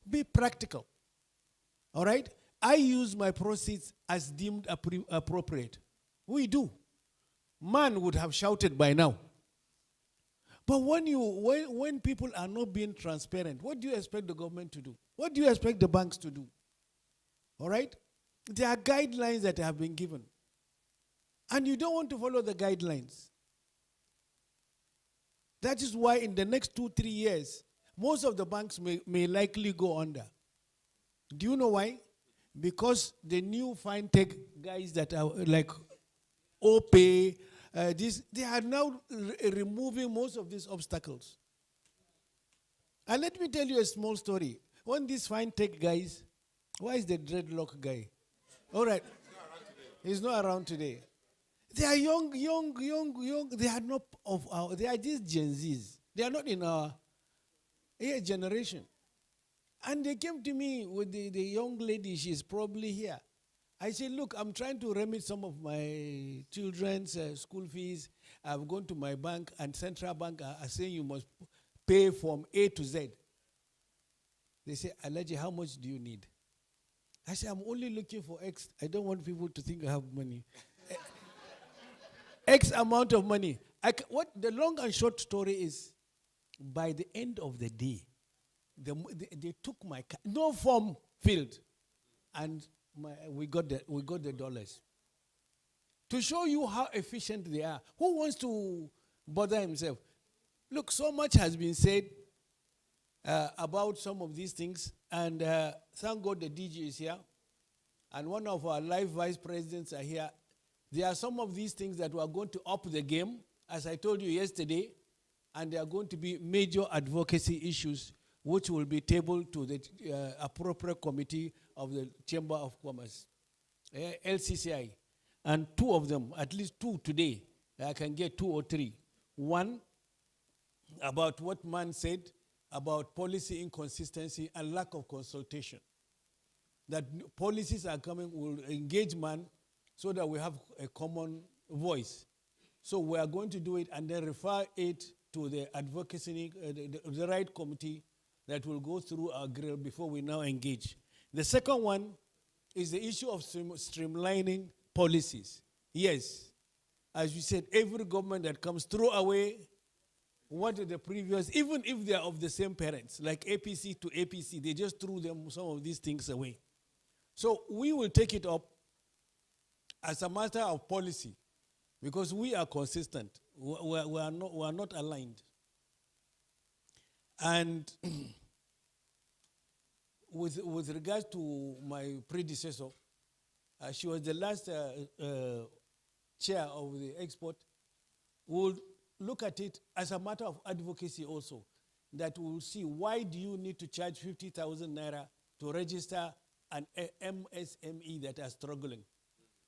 Be practical. All right? I use my proceeds as deemed appropriate. We do. Man would have shouted by now. But when people are not being transparent, what do you expect the government to do? What do you expect the banks to do? All right? There are guidelines that have been given. And you don't want to follow the guidelines. That is why in the next 2-3 years, most of the banks may likely go under. Do you know why? Because the new fintech guys that are like OPay, they are now removing most of these obstacles. And let me tell you a small story. One of these fintech guys, why is the dreadlock guy? All right. He's not around today. They are young. They are not they are just Gen Zs. They are not in our generation. And they came to me with the young lady, she's probably here. I said, look, I'm trying to remit some of my children's school fees. I've gone to my bank, and Central Bank are saying you must pay from A to Z. They say, Alaji, how much do you need? I said, I'm only looking for X. I don't want people to think I have money. X amount of money. What the long and short story is, by the end of the day, they took my car, no form filled, and we got the dollars. To show you how efficient they are. Who wants to bother himself? Look, so much has been said about some of these things, and thank God the DG is here. and one of our live vice presidents are here. There are some of these things that we are going to up the game, as I told you yesterday, and there are going to be major advocacy issues which will be tabled to the appropriate committee of the Chamber of Commerce, LCCI. And two of them, at least two today, I can get 2 or 3. One, about what man said about policy inconsistency and lack of consultation. That policies are coming, will engage man so that we have a common voice. So we are going to do it and then refer it to the advocacy, the right committee that will go through our grill before we now engage. The second one is the issue of streamlining policies. Yes, as you said, every government that comes throw away what are the previous, even if they are of the same parents, like APC to APC, they just threw them some of these things away. So we will take it up as a matter of policy because we are consistent. We are not aligned. And with regards to my predecessor, she was the last chair of the export. We'll look at it as a matter of advocacy also, that we'll see why do you need to charge 50,000 naira to register an MSME that are struggling.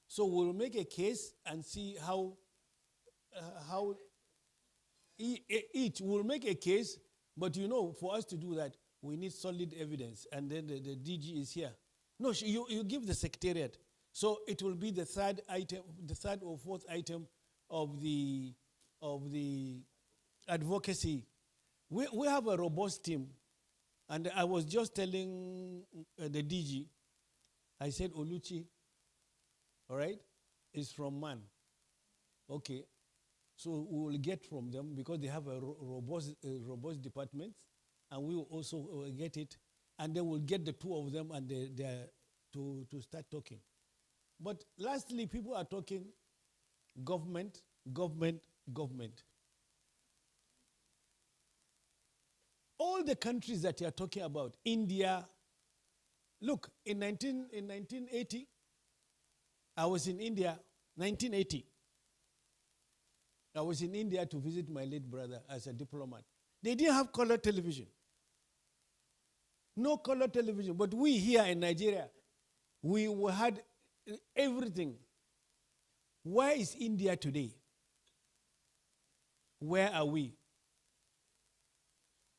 So we'll make a case and see how each will make a case, but you know, for us to do that, we need solid evidence, and then the DG is here. No, you give the secretariat. So it will be the third item, the third or fourth item of the advocacy. We have a robust team, and I was just telling the DG, I said Oluchi, all right, is from Man. Okay, so we will get from them because they have a robust department, and we will also get it, and then we'll get the two of them and to start talking. But lastly, people are talking government, government, government. All the countries that you are talking about, India, look, in 1980, I was in India, 1980. I was in India to visit my late brother as a diplomat. They didn't have color television. No color television. But we here in Nigeria, we had everything. Where is India today? Where are we?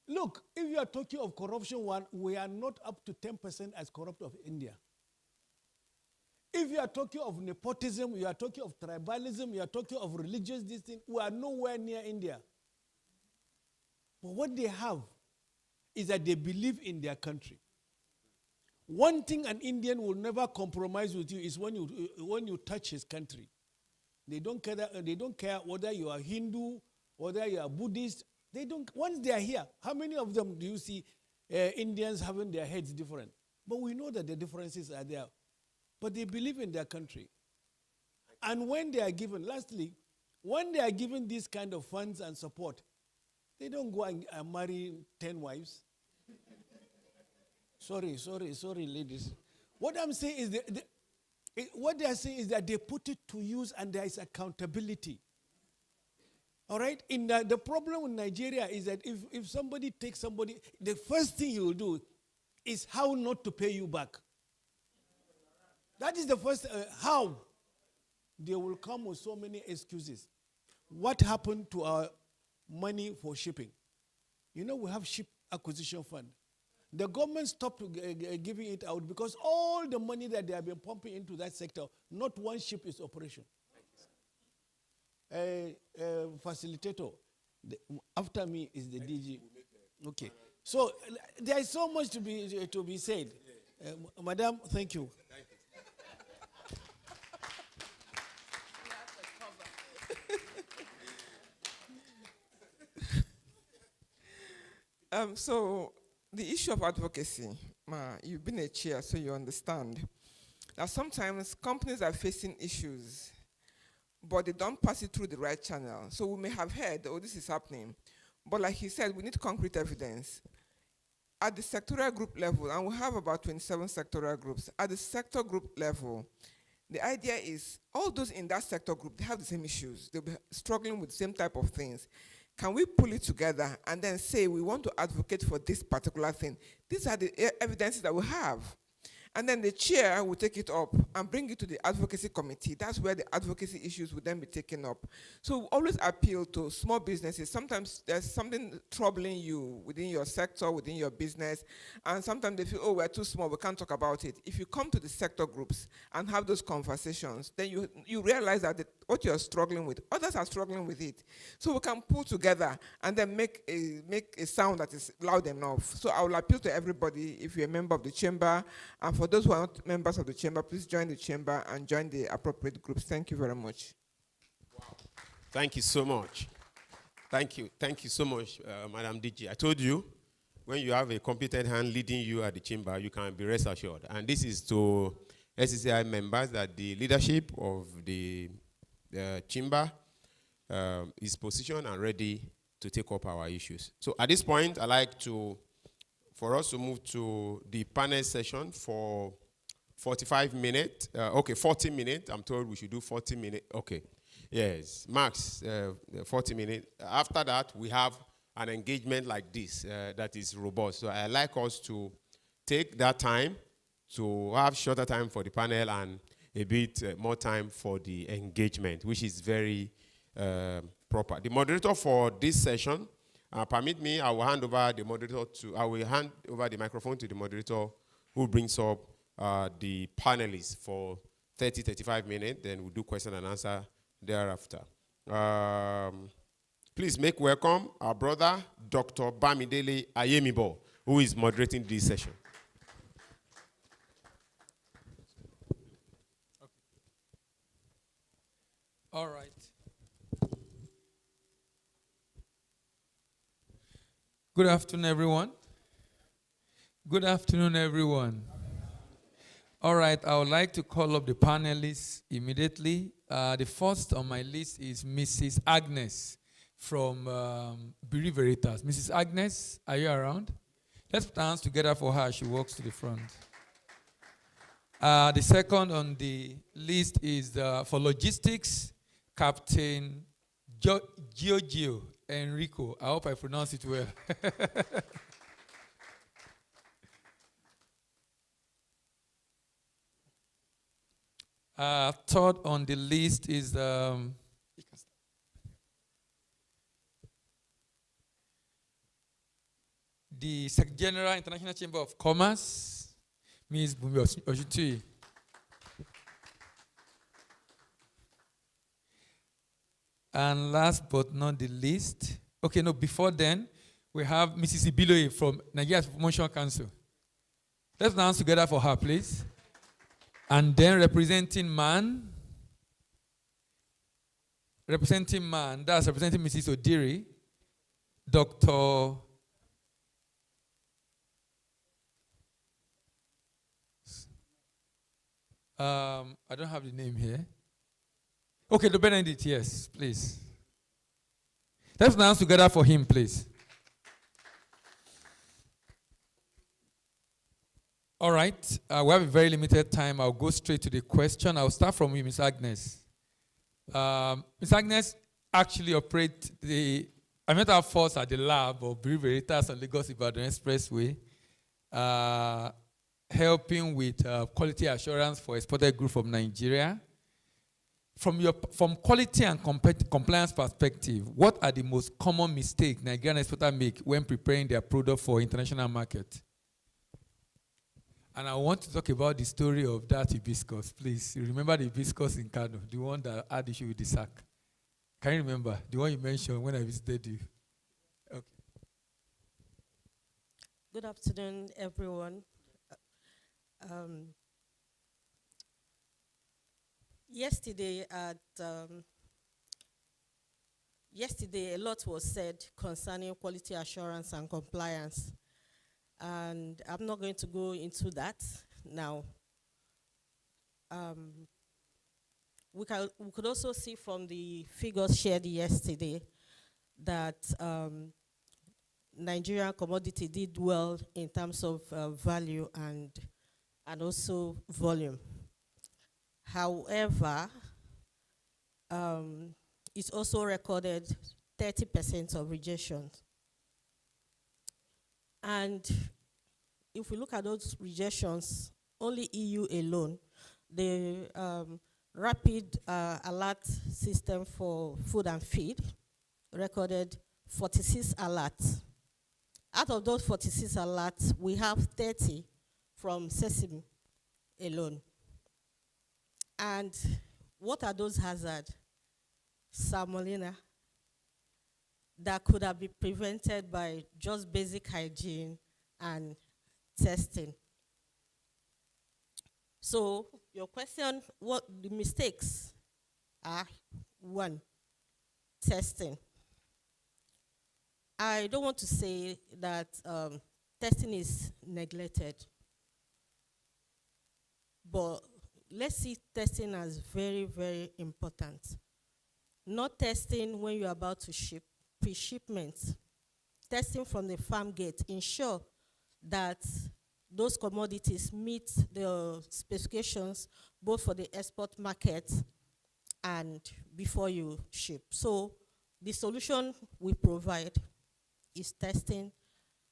Look, if you are talking of corruption, we are not up to 10% as corrupt of India. If you are talking of nepotism, you are talking of tribalism, you are talking of religious this thing, we are nowhere near India. But what they have is that they believe in their country. One thing an Indian will never compromise with you is when you touch his country. They don't care whether you are Hindu, whether you are Buddhist. They don't. Once they are here, how many of them do you see Indians having their heads different? But we know that the differences are there. But they believe in their country. And when they are given, lastly, when they are given these kind of funds and support, they don't go and marry 10 wives. Sorry, ladies. What I'm saying is what they are saying is that they put it to use and there is accountability. All right? The problem with Nigeria is that if somebody takes somebody, the first thing he will do is how not to pay you back. That is the first, how? They will come with so many excuses. What happened to our money for shipping? You know, we have ship acquisition fund. The government stopped giving it out because all the money that they have been pumping into that sector, not one ship is operation. Facilitator, after me is the DG. Okay. So there is so much to be said. Madam, thank you. So the issue of advocacy, you've been a chair, so you understand. Now sometimes companies are facing issues, but they don't pass it through the right channel. So we may have heard, oh, this is happening. But like he said, we need concrete evidence. at the sectorial group level, and we have about 27 sectorial groups, at the sector group level, the idea is all those in that sector group, they have the same issues. They'll be struggling with the same type of things. Can we pull it together and then say we want to advocate for this particular thing? These are the evidences that we have. And then the chair will take it up and bring it to the advocacy committee. That's where the advocacy issues will then be taken up. So we always appeal to small businesses. Sometimes there's something troubling you within your sector, within your business, and sometimes they feel, oh, we're too small, we can't talk about it. If you come to the sector groups and have those conversations, then you realize that what you're struggling with, others are struggling with it. So we can pull together and then make a sound that is loud enough. So I will appeal to everybody, if you're a member of the chamber, and for those who are not members of the chamber, please join the chamber and join the appropriate groups. Thank you very much. Wow. Thank you so much. Thank you. Thank you so much, Madam DG. I told you, when you have a competent hand leading you at the chamber, you can be rest assured. And this is to SCCI members that the leadership of the chamber is positioned and ready to take up our issues. So at this point, I'd like for us to move to the panel session for 45 minutes. 40 minutes. I'm told we should do 40 minutes. Okay. Yes, max 40 minutes. After that, we have an engagement like this that is robust. So I'd like us to take that time to have shorter time for the panel and a bit more time for the engagement, which is very proper. The moderator for this session, permit me, I will hand over the microphone to the moderator who brings up the panelists for 30-35 minutes. Then we'll do question and answer thereafter. Please make welcome our brother, Dr. Bamidele Ayemibo, who is moderating this session. All right. Good afternoon, everyone. Good afternoon, everyone. All right, I would like to call up the panelists immediately. The first on my list is Mrs. Agnes from Biri Veritas. Mrs. Agnes, are you around? Let's put our hands together for her. She walks to the front. The second on the list is for logistics, Captain Giorgio Enrico. I hope I pronounce it well. Third on the list is the Secretary General, International Chamber of Commerce, Ms. Bumi Oshutui. And last but not the least, before then, we have Mrs. Ibiloye from Nigeria's Promotion Council. Let's dance together for her, please. And then representing man, that's representing Mrs. Odiri, Dr. I don't have the name here. Okay, the Benedict, yes, please. Let's dance together for him, please. All right, we have a very limited time. I'll go straight to the question. I'll start from you, Ms. Agnes. Ms. Agnes actually operates the environmental force at the lab of Biri Veritas on Lagos-Ibadan Expressway, helping with quality assurance for exported goods from Nigeria. From quality and compliance perspective, what are the most common mistakes Nigerian exporters make when preparing their product for international market? And I want to talk about the story of that hibiscus. Please, you remember the hibiscus in Kano, the one that had issue with the sack? Can you remember? The one you mentioned when I visited you. Okay. Good afternoon, everyone. Yesterday, a lot was said concerning quality assurance and compliance. And I'm not going to go into that now. We could also see from the figures shared yesterday that Nigerian commodity did well in terms of value and also volume. However, it also recorded 30% of rejections. And if we look at those rejections, only EU alone, the rapid alert system for food and feed recorded 46 alerts. Out of those 46 alerts, we have 30 from sesame alone. And what are those hazards? Salmonella that could have been prevented by just basic hygiene and testing. So your question, what the mistakes are? One, testing. I don't want to say that testing is neglected, but let's see testing as very, very important. Not testing when you're about to ship, pre-shipment. Testing from the farm gate. Ensure that those commodities meet the specifications both for the export market and before you ship. So the solution we provide is testing,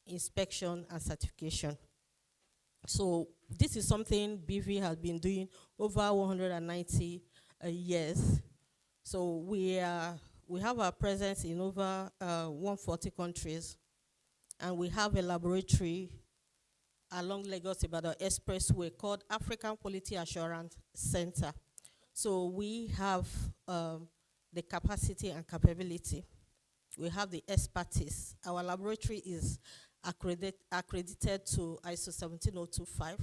inspection, and certification. So this is something BV has been doing over 190 years. So we have our presence in over 140 countries, and we have a laboratory along Lagos-Ibadan Expressway called African Quality Assurance Center. So we have the capacity and capability. We have the expertise. Our laboratory is accredited to ISO 17025.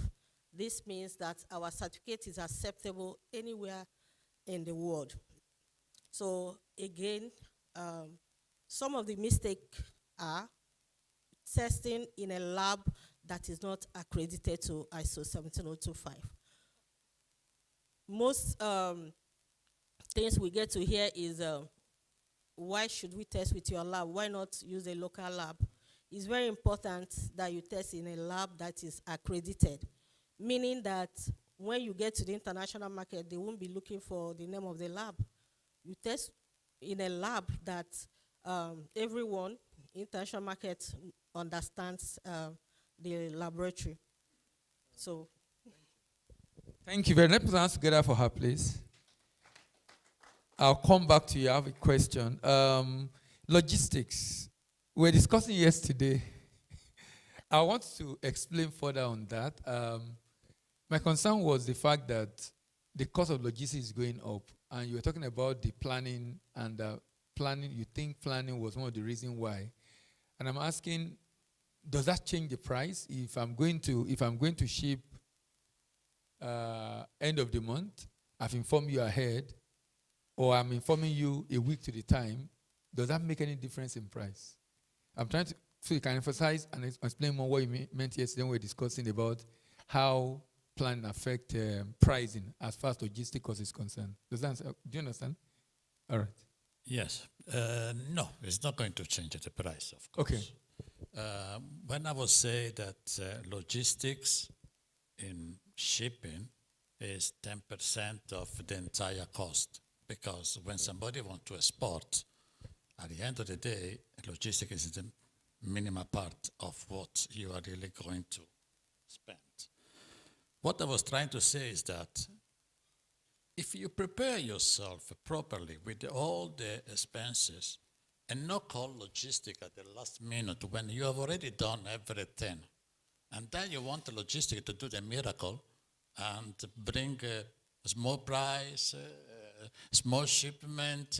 This means that our certificate is acceptable anywhere in the world. So again, some of the mistakes are testing in a lab that is not accredited to ISO 17025. Most things we get to hear is, why should we test with your lab? Why not use a local lab? It's very important that you test in a lab that is accredited, meaning that when you get to the international market, they won't be looking for the name of the lab. You test in a lab that everyone, international market, understands the laboratory. So. Thank you very much. Let's put our hands together for her, please. I'll come back to you. I have a question. Logistics. We were discussing yesterday. I want to explain further on that. My concern was the fact that the cost of logistics is going up, and you were talking about the planning, and planning. You think planning was one of the reasons why, and I'm asking, does that change the price if I'm going to ship end of the month? I've informed you ahead, or I'm informing you a week to the time. Does that make any difference in price? I'm trying to, so you can emphasize and explain more what you meant yesterday when we were discussing about how planning affect pricing as far as logistics cost is concerned. Does that answer? Do you understand? All right. Yes. No, it's not going to change the price, of course. Okay. When I was saying that logistics in shipping is 10% of the entire cost, because when somebody wants to export, at the end of the day, logistics is the minimal part of what you are really going to spend. What I was trying to say is that if you prepare yourself properly with all the expenses and not call logistics at the last minute when you have already done everything, and then you want the logistics to do the miracle and bring a small price, small shipment,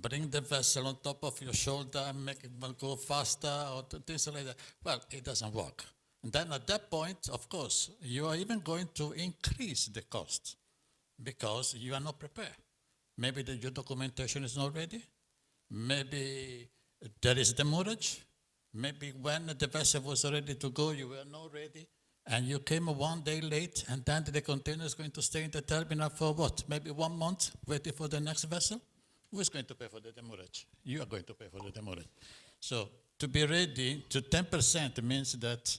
bring the vessel on top of your shoulder and make it go faster or things like that. Well, it doesn't work. And then at that point, of course, you are even going to increase the cost because you are not prepared. Maybe your documentation is not ready. Maybe there is demurrage. Maybe when the vessel was ready to go, you were not ready. And you came 1 day late, and then the container is going to stay in the terminal for what? Maybe 1 month, waiting for the next vessel? Who is going to pay for the demurrage? You are going to pay for the demurrage. So to be ready to 10% means that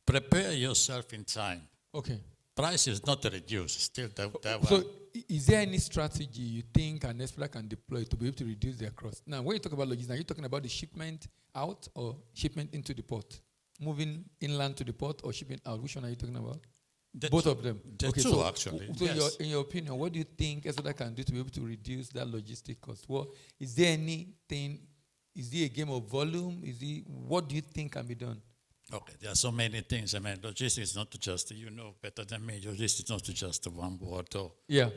prepare yourself in time. Okay. Price is not reduced, still that So one. is there any strategy you think an exporter can deploy to be able to reduce their cost? Now, when you talk about logistics, are you talking about the shipment out or shipment into the port? Moving inland to the port or shipping out? Which one are you talking about? Both of them. The two, actually, So yes. in your opinion, what do you think exporter can do to be able to reduce that logistic cost? Well, is there anything, is it a game of volume? What do you think can be done? Okay, there are so many things. I mean, logistics is not just, you know better than me, logistics is not just one word or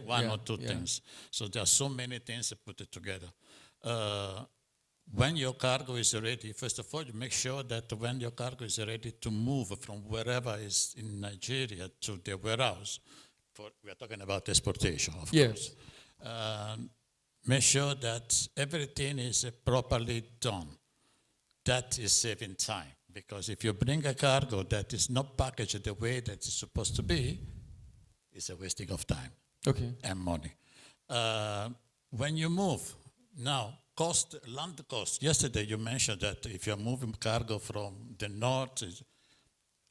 one or two things. So there are so many things to put it together. When your cargo is ready, first of all, you make sure that when your cargo is ready to move from wherever is in Nigeria to the warehouse, we are talking about exportation, of course. Make sure that everything is properly done. That is saving time. Because if you bring a cargo that is not packaged the way that it's supposed to be, it's a wasting of time and money. When you move, now, land cost. Yesterday you mentioned that if you're moving cargo from the north,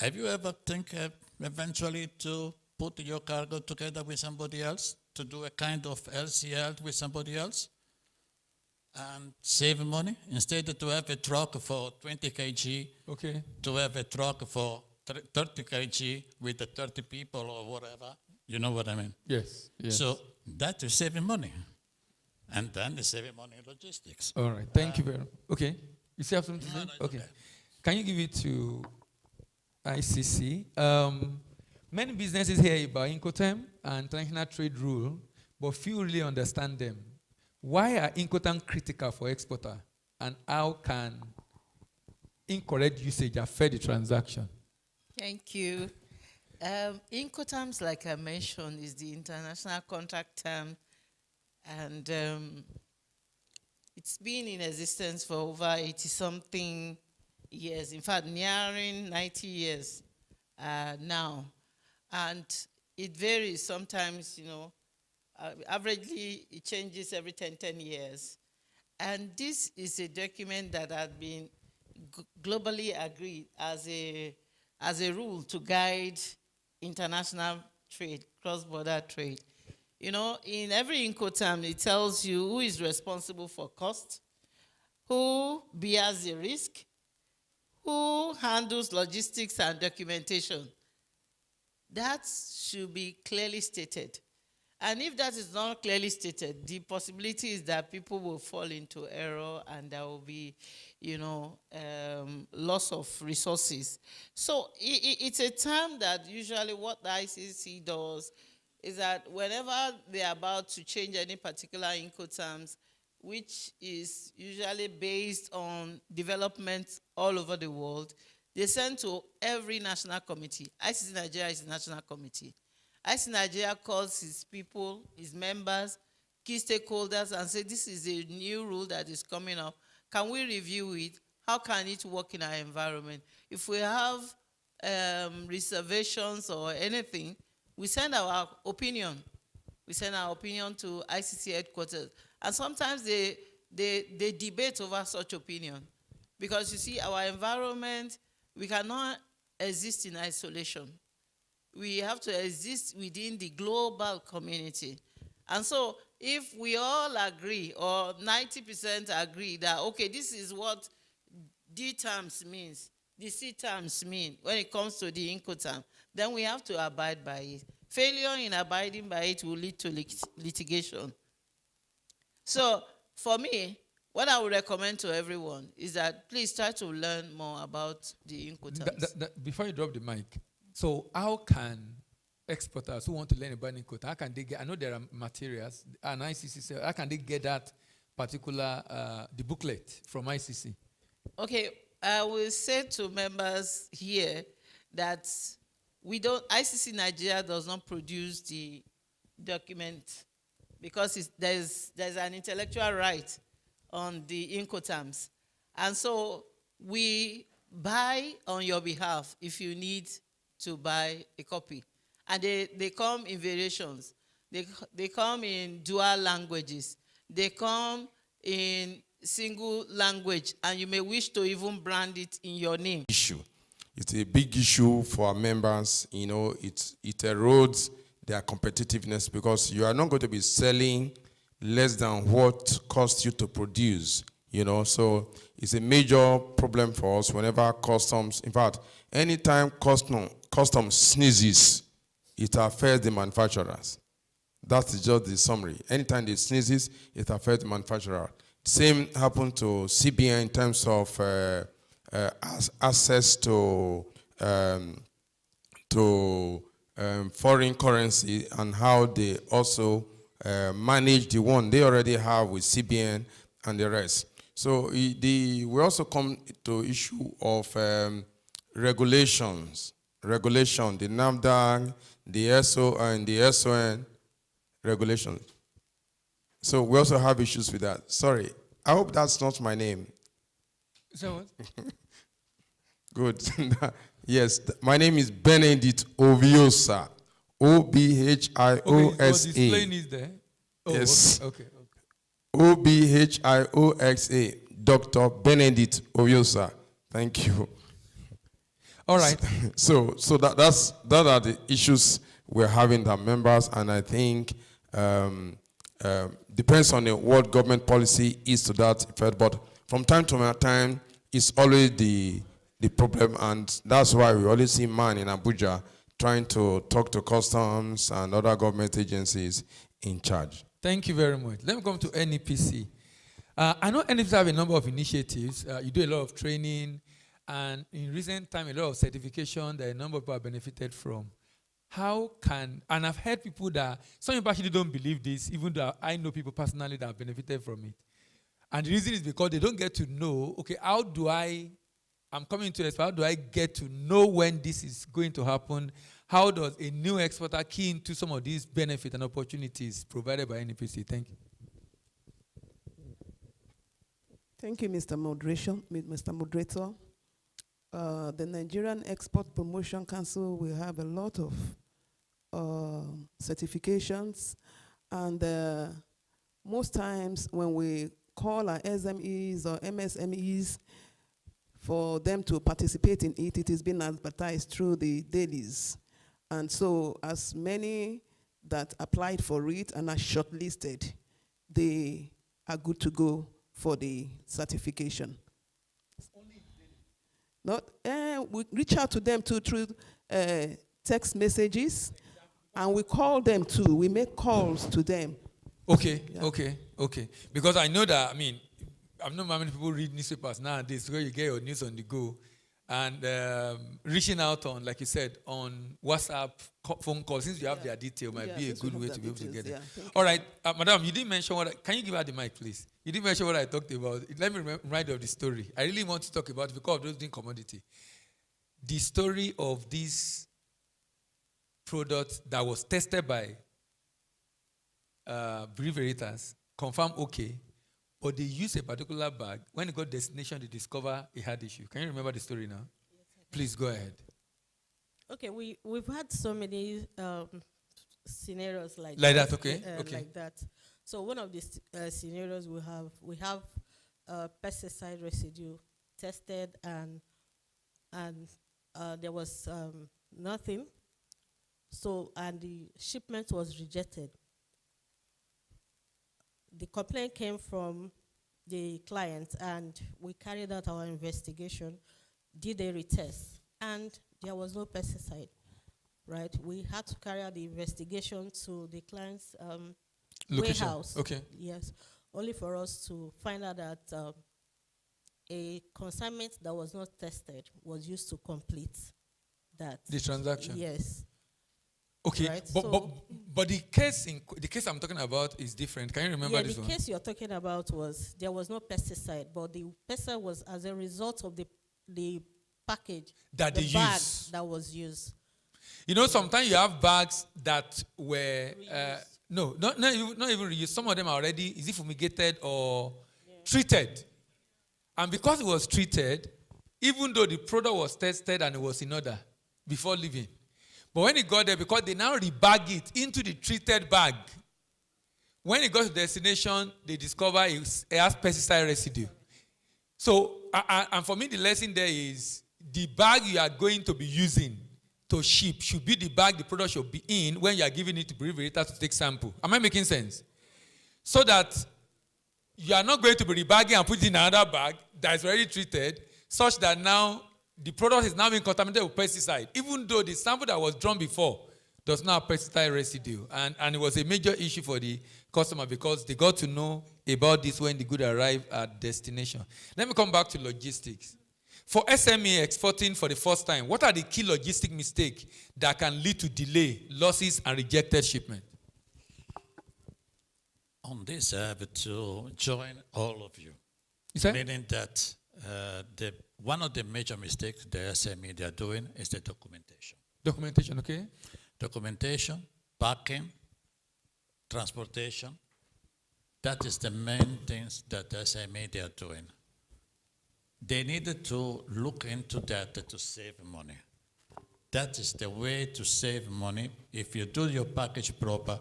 have you ever think eventually to put your cargo together with somebody else, to do a kind of LCL with somebody else? And save money instead to have a truck for 20 kg, to have a truck for 30 kg with the 30 people or whatever. You know what I mean? Yes. So that is saving money, and then the saving money in logistics. All right. Thank you very much. Okay. You still have something to say? Okay. Can you give it to ICC? Many businesses hear about Incoterm and international trade rule, but few really understand them. Why are Incoterm critical for exporter, and how can incorrect usage affect the transaction? Thank you. Incoterms, like I mentioned, is the international contract term, and it's been in existence for over 80-something years. In fact, nearing 90 years now. And it varies sometimes, averagely, it changes every 10 years. And this is a document that has been globally agreed as a rule to guide international trade, cross-border trade. In every Incoterm, it tells you who is responsible for cost, who bears the risk, who handles logistics and documentation. That should be clearly stated. And if that is not clearly stated, the possibility is that people will fall into error and there will be, loss of resources. So it's a term that usually what the ICC does is that whenever they're about to change any particular Incoterms, which is usually based on development all over the world, they send to every national committee. ICC Nigeria is a national committee. ICC Nigeria calls his people, his members, key stakeholders, and say, this is a new rule that is coming up. Can we review it? How can it work in our environment? If we have reservations or anything, we send our opinion. We send our opinion to ICC headquarters. And sometimes they debate over such opinion. Because you see, our environment, we cannot exist in isolation. We have to exist within the global community. And so if we all agree, or 90% agree that, okay, this is what D terms means, the C terms mean when it comes to the Incoterm, then we have to abide by it. Failure in abiding by it will lead to litigation. So for me, what I would recommend to everyone is that please try to learn more about the Incoterms. Before you drop the mic, so how can exporters who want to learn about Incoterm, how can they get, I know there are materials, and ICC says, how can they get that particular, the booklet from ICC? Okay, I will say to members here that ICC Nigeria does not produce the document because there's an intellectual right on the Incoterms. And so we buy on your behalf if you need to buy a copy. And they come in variations. They come in dual languages. They come in single language, and you may wish to even brand it in your name. Issue. It's a big issue for our members. You know, it erodes their competitiveness because you are not going to be selling less than what costs you to produce. You know, so it's a major problem for us whenever customs, in fact, anytime customs sneezes, it affects the manufacturers. That's just the summary. Anytime they sneezes, it affects the manufacturer. Same happened to CBN in terms of access to foreign currency and how they also manage the one they already have with CBN and the rest. So we also come to issue of regulations. Regulation, the NAFDAC, the SO and the SON regulations. So we also have issues with that. Sorry, I hope that's not my name. So what? Good. Yes, my name is Benedict Oviosa. Obhiosa. Okay, displaying is there. Oh, Yes. Okay. Obhiosa. Dr. Benedict Oviosa. Thank you. All right. So that are the issues we're having our members, and I think depends on what government policy is to that effect. But from time to time, it's always the problem, and that's why we always see man in Abuja trying to talk to customs and other government agencies in charge. Thank you very much. Let me come to NEPC. I know NEPC have a number of initiatives. You do a lot of training, and in recent time, a lot of certification that a number of people have benefited from. And I've heard people some people actually don't believe this, even though I know people personally that have benefited from it. And the reason is because they don't get to know, okay, I'm coming to this, how do I get to know when this is going to happen? How does a new exporter key into some of these benefits and opportunities provided by NEPC? Thank you. Thank you, Mr. Moderator. The Nigerian Export Promotion Council will have a lot of certifications, and most times when we call our SMEs or MSMEs for them to participate in it, it is being advertised through the dailies. And so as many that applied for it and are shortlisted, they are good to go for the certification. We reach out to them too through text messages, and we call them too. We make calls to them. Okay. Because I know that, I know how many people read newspapers nowadays where you get your news on the go. And reaching out on, like you said, on WhatsApp, phone calls, since you have their detail, might be a good way to be able to get it. All right, Madam, you didn't mention can you give her the mic, please? You didn't mention what I talked about. Let me remind you of the story. I really want to talk about it because of those doing commodity. The story of this product that was tested by Veritas, confirmed okay, but they used a particular bag. When it got destination, they discover it had issue. Can you remember the story now? Yes, please go ahead. Okay, we've had so many scenarios like that. Okay. Like that. So one of the scenarios we have pesticide residue tested, and there was nothing. So, and the shipment was rejected. The complaint came from the client, and we carried out our investigation, did a retest, and there was no pesticide, right? We had to carry out the investigation to the client's warehouse. Okay. Yes, only for us to find out that a consignment that was not tested was used to complete that. The transaction? Yes. Okay, right? but the case I'm talking about is different. Can you remember this one? The case you're talking about was there was no pesticide, but the pesticide was as a result of the package, that the they bag use. that was used. You know, sometimes you have bags that were not even reused. Some of them are already is it fumigated or treated, and because it was treated, even though the product was tested and it was in order before leaving. But when it got there, because they now rebag it into the treated bag, When it got to destination, they discover it has pesticide residue. So, and for me, the lesson there is the bag you are going to be using to ship should be the bag the product should be in when you are giving it to refrigerator to take sample. Am I making sense? So that you are not going to be rebagging and putting in another bag that is already treated, such that now the product is now being contaminated with pesticide, even though the sample that was drawn before does not have pesticide residue. And it was a major issue for the customer because they got to know about this when the good arrived at destination. Let me come back to logistics. For SME exporting for the first time, what are the key logistic mistakes that can lead to delay, losses, and rejected shipment? On this, I have to join all of you. Meaning that one of the major mistakes the SME they are doing is the documentation. Documentation, okay. Documentation, packing, transportation. That is the main things that the SME they are doing. They needed to look into that to save money. That is the way to save money. If you do your package proper,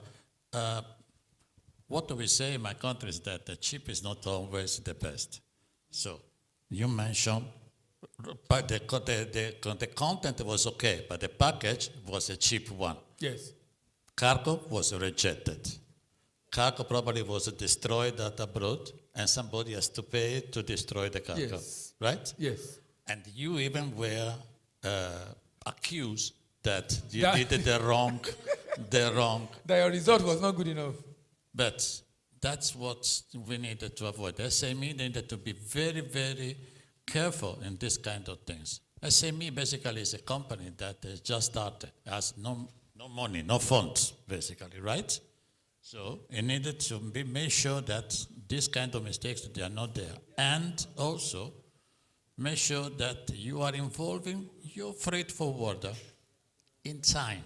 what do we say in my country is that the cheap is not always the best. So you mentioned, but the content was okay, but the package was a cheap one. Yes. Cargo was rejected. Cargo probably was destroyed at abroad, and somebody has to pay to destroy the cargo. Yes. Right? Yes. And you even were accused that you did the wrong. That your result was not good enough. But that's what we needed to avoid. SME needed to be very, very careful in this kind of things. SME basically is a company that has just started, has no money, no funds, basically, right? So it needed to be made sure that these kind of mistakes, they are not there. And also, make sure that you are involving your freight forwarder in time.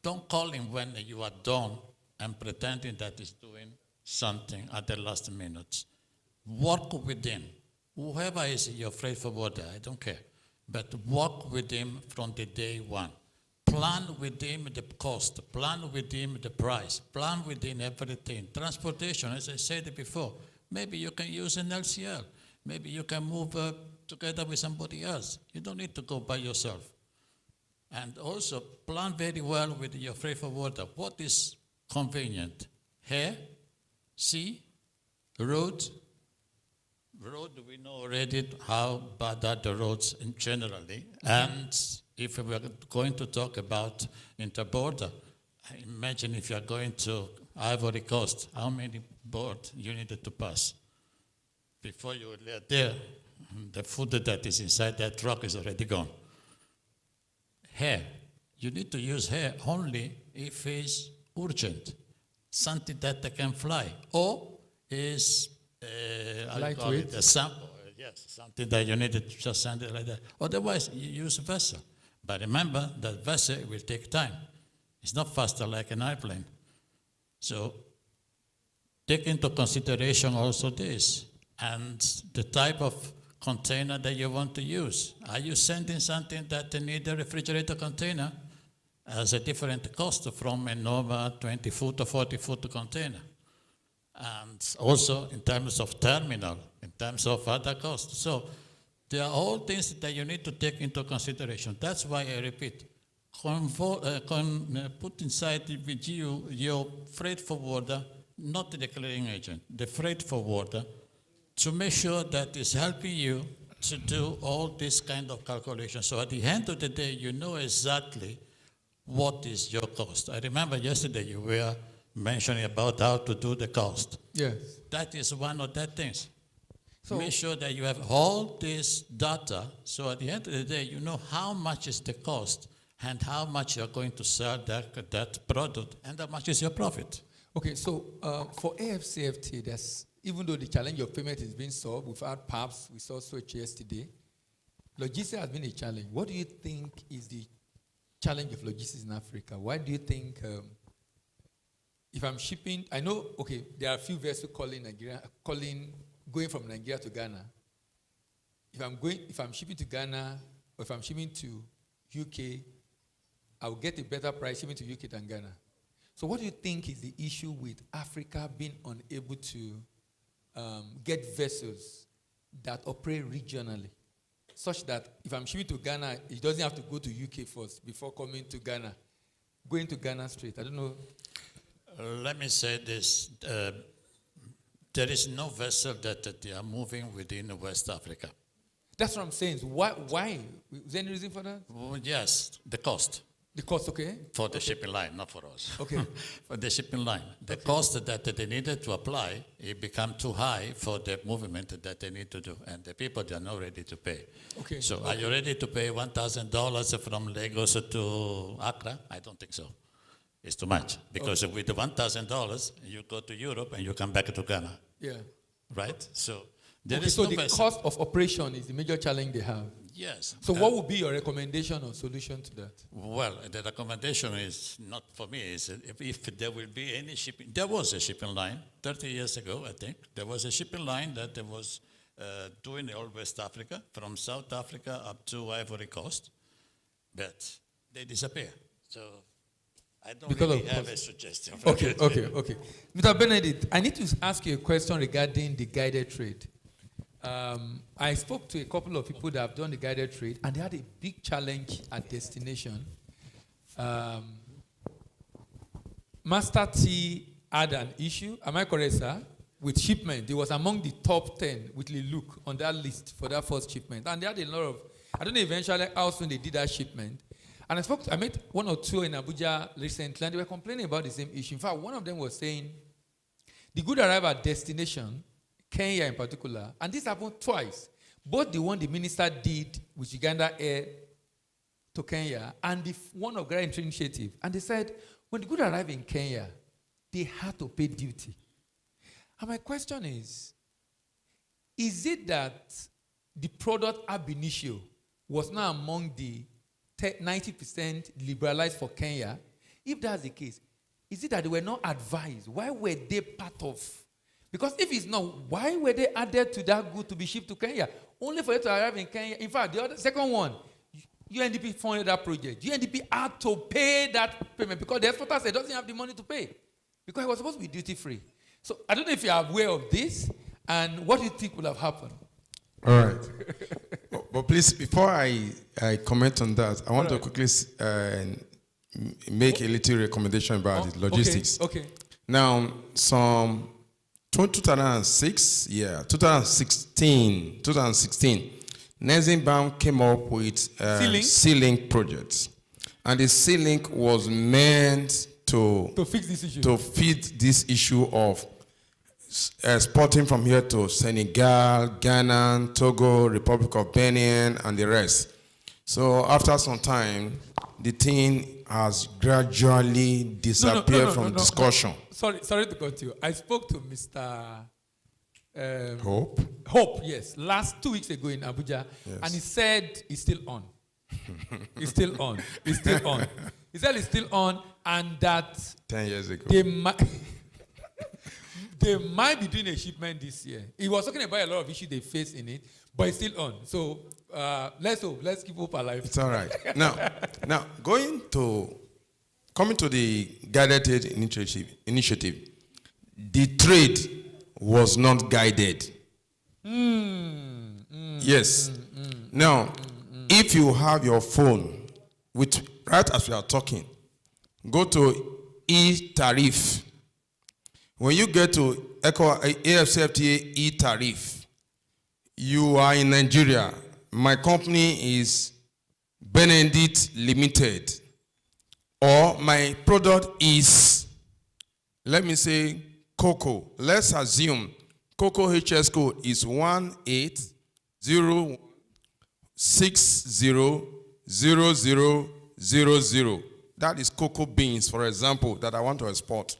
Don't call him when you are done and pretending that he's doing something at the last minute. Work with him. Whoever is your freight forwarder, I don't care. But work with him from the day one. Plan with him the cost. Plan with him the price. Plan with him everything. Transportation, as I said before, maybe you can use an LCL. Maybe you can move together with somebody else. You don't need to go by yourself. And also plan very well with your freight forwarder. What is convenient? Air, sea, road. Road, we know already how bad are the roads generally. And if we are going to talk about interborder, imagine if you are going to Ivory Coast, how many boards you needed to pass. Before you were there, the food that is inside that truck is already gone. Hair, you need to use hair only if it's urgent, something that can fly, or is lightweight. A sample, yes, something that you need to just send it like that. Otherwise, you use a vessel. But remember that vessel will take time. It's not faster like an airplane. So take into consideration also this and the type of container that you want to use. Are you sending something that needs a refrigerator container? Has a different cost from a normal 20-foot or 40-foot container. And also in terms of terminal, in terms of other costs. So there are all things that you need to take into consideration. That's why I repeat, put inside with you your freight forwarder, not the clearing agent, the freight forwarder, to make sure that it's helping you to do all this kind of calculations. So at the end of the day, you know exactly what is your cost. I remember yesterday you were mentioning about how to do the cost. Yes. That is one of the things. So make sure that you have all this data, so at the end of the day, you know how much is the cost and how much you're going to sell that product and how much is your profit. Okay, so for AFCFT, there's, even though the challenge of payment is being solved, we've had PAPS, we saw Switch yesterday, logistics has been a challenge. What do you think is the challenge of logistics in Africa? Why do you think, if I'm shipping, I know, okay, there are a few vessels going from Nigeria to Ghana. If I'm shipping to Ghana, or if I'm shipping to UK, I'll get a better price shipping to UK than Ghana. So what do you think is the issue with Africa being unable to get vessels that operate regionally, such that if I'm shipping to Ghana, it doesn't have to go to UK first before coming to Ghana, going to Ghana straight? I don't know. Let me say this. There is no vessel that they are moving within West Africa. That's what I'm saying. Why? Is there any reason for that? Well, yes, the cost. The cost, okay. For the shipping line, not for us. Okay. For the shipping line. The cost that they needed to apply, it became too high for the movement that they need to do. And the people, they are not ready to pay. Okay. So are you ready to pay $1,000 from Lagos to Accra? I don't think so. It's too much. Because with the $1,000, you go to Europe and you come back to Ghana. Yeah. Right? So there Okay, is so no the vessel. cost of operation is the major challenge they have. Yes. So what would be your recommendation or solution to that? Well, the recommendation is not for me. Is if there will be any shipping. There was a shipping line 30 years ago, I think. There was a shipping line that was doing all West Africa, from South Africa up to Ivory Coast, but they disappear. So I don't really have a suggestion. Okay. Mr. Benedict, I need to ask you a question regarding the guided trade. I spoke to a couple of people that have done the guided trade, and they had a big challenge at destination. Master T had an issue, am I correct, sir? With shipment. It was among the top 10 with Luke on that list for that first shipment. And they had a lot of, I don't know eventually how soon they did that shipment. And I met one or two in Abuja recently, and they were complaining about the same issue. In fact, one of them was saying, the good arrive at destination, Kenya in particular, and this happened twice. Both the one the minister did with Uganda Air to Kenya and the one of Grand Initiative. And they said, when the good arrived in Kenya, they had to pay duty. And my question is it that the product ab initio was now among the 90% liberalized for Kenya? If that's the case, is it that they were not advised? Why were they part of? Because if it's not, why were they added to that good to be shipped to Kenya? Only for it to arrive in Kenya. In fact, the second one, UNDP funded that project. UNDP had to pay that payment because the exporter said doesn't have the money to pay because it was supposed to be duty-free. So I don't know if you are aware of this and what do you think would have happened? All right. but please, before I comment on that, I want to quickly make a little recommendation about the logistics. Okay. Now, 2016, Nelson came up with C-Link projects. And the C-Link was meant to fix this issue. To fit this issue of exporting from here to Senegal, Ghana, Togo, Republic of Benin, and the rest. So after some time, the thing has gradually disappeared from discussion. Sorry to cut you. I spoke to Mr. Hope? Hope, yes. Last 2 weeks ago in Abuja. Yes. And he said it's still on. It's still on. It's still on. He said it's still on and that 10 years ago. They might be doing a shipment this year. He was talking about a lot of issues they face in it, but it's still on. So let's hope. Let's keep hope alive. It's all right. Now coming to the guided trade initiative, the trade was not guided. Yes. Now, if you have your phone, right as we are talking, go to e-tariff. When you get to AFCFTA e-tariff, you are in Nigeria. My company is Benedict Limited. Or my product is, let me say, cocoa. Let's assume cocoa HS code is 180600000. That is cocoa beans, for example, that I want to export.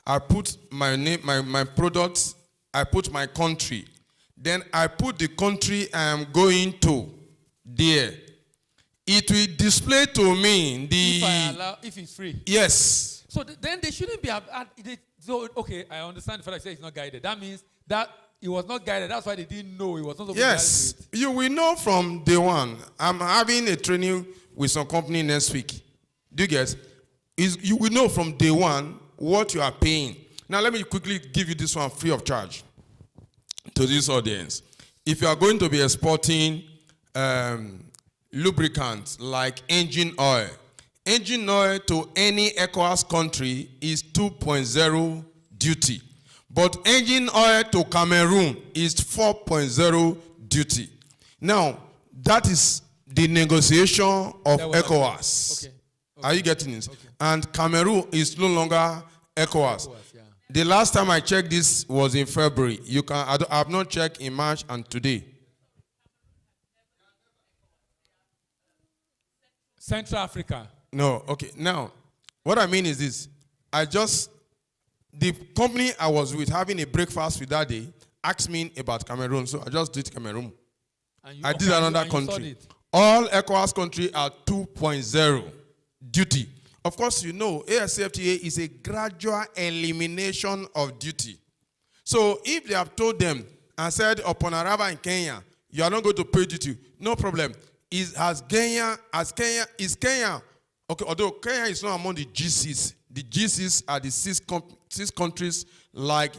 I put my name, my products, I put my country. Then I put the country I am going to there. It will display to me if it's free. Yes. So then they shouldn't be. So okay, I understand the fact that it's not guided. That means that it was not guided. That's why they didn't know it was not. Yes, you will know from day one. I'm having a training with some company next week. Do you get? you will know from day one what you are paying. Now, let me quickly give you this one free of charge to this audience. If you are going to be exporting lubricants like engine oil to any ECOWAS country is 2.0 duty. But engine oil to Cameroon is 4.0 duty. Now, that is the negotiation of ECOWAS. Okay. Are you getting it? Okay. And Cameroon is no longer ECOWAS. Yeah. The last time I checked this was in February. I have not checked in March and today. Central Africa. No, okay. Now, what I mean is this. The company I was with having a breakfast with that day asked me about Cameroon, so I just did Cameroon. I did another country. All ECOWAS countries are 2.0 duty. Of course, you know, ASCFTA is a gradual elimination of duty. So if they have told them and said upon arrival in Kenya, you are not going to pay duty, no problem. Is Kenya, okay, although Kenya is not among the GCs. The GCs are the six countries like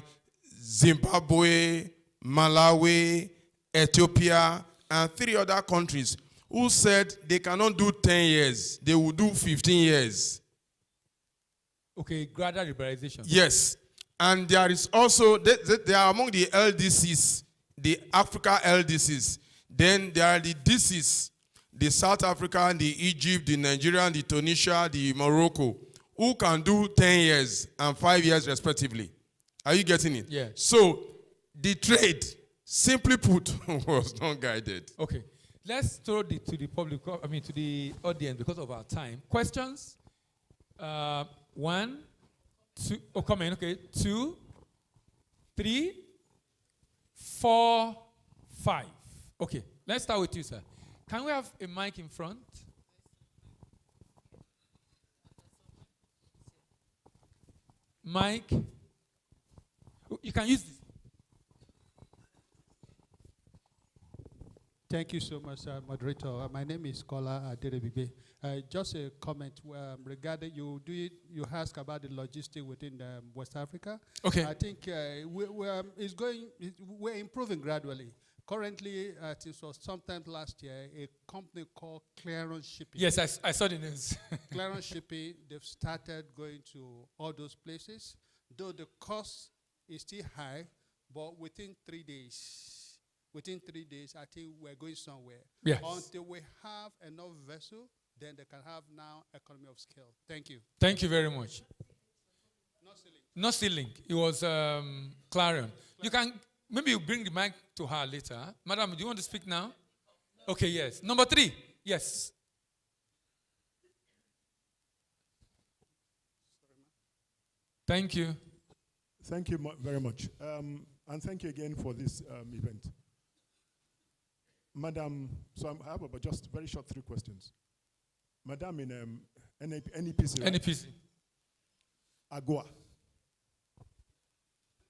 Zimbabwe, Malawi, Ethiopia, and 3 other countries who said they cannot do 10 years. They will do 15 years. Okay, gradual liberalization. Yes. And there is also, they are among the LDCs, the Africa LDCs. Then there are the DCs, the South Africa, the Egypt, the Nigeria, the Tunisia, the Morocco, who can do 10 years and 5 years respectively. Are you getting it? Yeah. So the trade, simply put, was not guided. Okay. Let's throw it to the public, to the audience because of our time. Questions? 1, 2, oh, come in, okay. 2, 3, 4, 5. Okay, let's start with you, sir. Can we have a mic in front? Mic. You can use this. Thank you so much, moderator. My name is Kola Aderebibe. Just a comment regarding you ask about the logistics within West Africa. Okay. I think we're improving gradually. Currently, it was sometime last year, a company called Clearance Shipping. Yes, I saw the news. Clearance Shipping, they've started going to all those places, though the cost is still high, but within 3 days, I think we're going somewhere. Yes. Until we have enough vessel, then they can have now economy of scale. Thank you. Thank you very much. Not ceiling. It was Clarion. You can, maybe you bring the mic to her later. Madam, do you want to speak now? Okay, yes. Number 3. Yes. Thank you. Thank you very much. And thank you again for this event. Madam, so I have about just very short 3 questions. Madam in NEPC, right? NEPC. AGOA.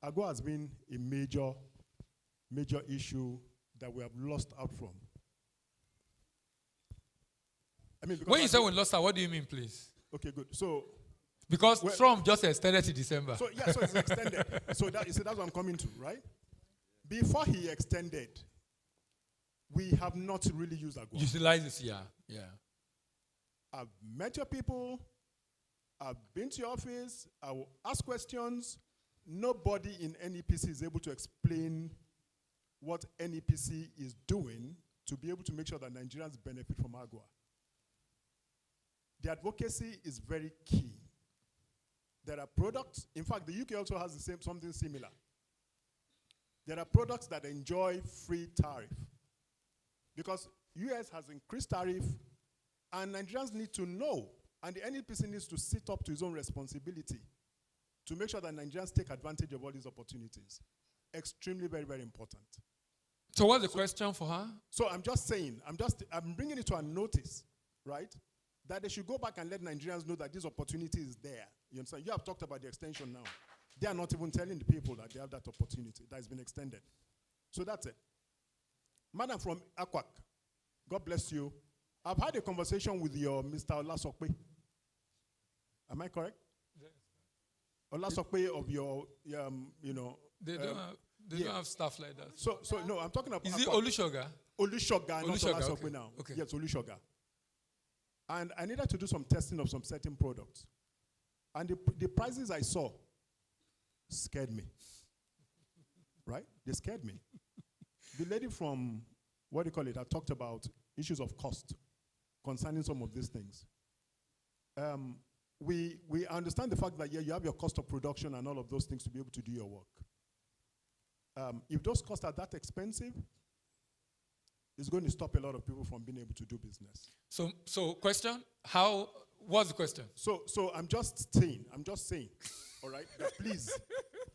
AGOA has been a major issue that we have lost out from. I mean, when you say we lost out, what do you mean, please? Okay, good. So, because Trump just extended to December. So yeah, so it's extended. So that's what I'm coming to, right? Before he extended, we have not really used AGOA. Utilize this, yeah. I've met your people. I've been to your office. I will ask questions. Nobody in NEPC is able to explain what NEPC is doing to be able to make sure that Nigerians benefit from AGOA. The advocacy is very key. There are products. In fact, the UK also has something similar. There are products that enjoy free tariff because US has increased tariff, and Nigerians need to know, and the NEPC needs to sit up to his own responsibility to make sure that Nigerians take advantage of all these opportunities. Extremely, very, very important. So what's the question for her? So I'm just saying, I'm bringing it to a notice, right? That they should go back and let Nigerians know that this opportunity is there. You understand? You have talked about the extension now. They are not even telling the people that they have that opportunity that has been extended. So that's it. Madam from Aquac, God bless you. I've had a conversation with your Mr. Olasokwe. Am I correct? Olasokwe of your, you know. They don't have stuff like that. So no, I'm talking about. Is it Olushoga? Olushoga, not Olushoga, Olasokwe okay. now. Okay. Yes, Olushoga. And I needed to do some testing of some certain products. And the prices I saw scared me. Right? They scared me. The lady from, what do you call it, I talked about issues of cost concerning some of these things. We understand the fact that you have your cost of production and all of those things to be able to do your work. If those costs are that expensive, it's going to stop a lot of people from being able to do business. So question, what's the question? So I'm just saying, all right, that please.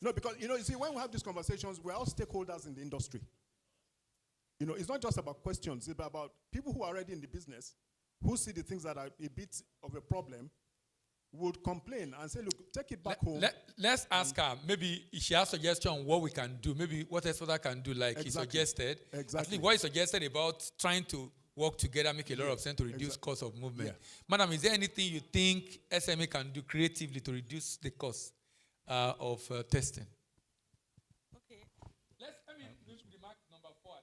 No, because, you see, when we have these conversations, we're all stakeholders in the industry. It's not just about questions, it's about people who are already in the business, who see the things that are a bit of a problem, would complain and say, look, take it back home. Let's ask her. Maybe she has suggestion on what we can do. Maybe what Exporter can do, like he suggested. Exactly. At least what he suggested about trying to work together, make a lot of sense to reduce cost of movement. Yeah. Madam, is there anything you think SME can do creatively to reduce the cost of testing? Okay. Let's remark number 4.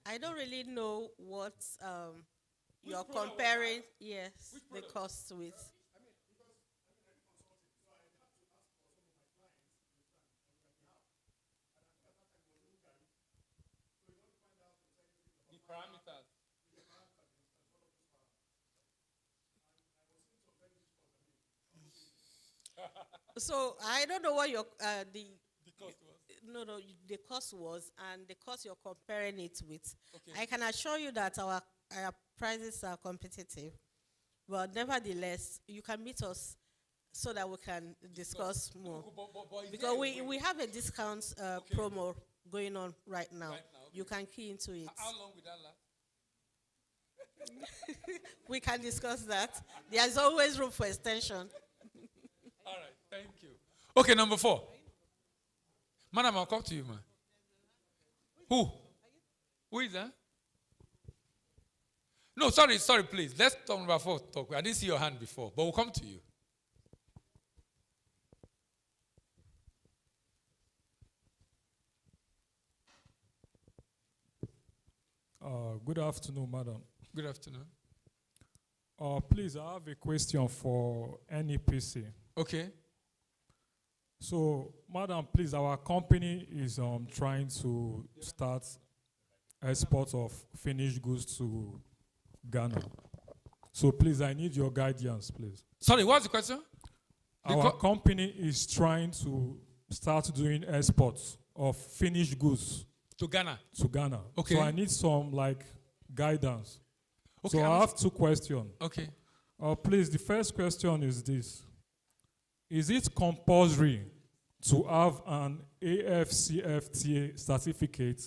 I don't really know what you're comparing, the costs with. The parameters. So I don't know what your the cost was. No, the cost was, and the cost you're comparing it with. Okay. I can assure you that our prices are competitive, but nevertheless, you can meet us so that we can discuss more. Because we have a discount promo going on right now. You can key into it. How long will that last? We can discuss that. There's always room for extension. All right, thank you. Okay, number 4. Madam, I'll come to you, man. Who is that? No, sorry, please. Let's talk number 4. I didn't see your hand before, but we'll come to you. Good afternoon, madam. Good afternoon. Please, I have a question for NEPC. Okay. So, madam, please, our company is trying to start export of finished goods to Ghana. So, please, I need your guidance, please. Sorry, what's the question? Our company is trying to start doing exports of finished goods to Ghana. Okay. So I need some guidance. Okay, so I have 2 questions. Okay. Please, the first question is this. Is it compulsory to have an AFCFTA certificate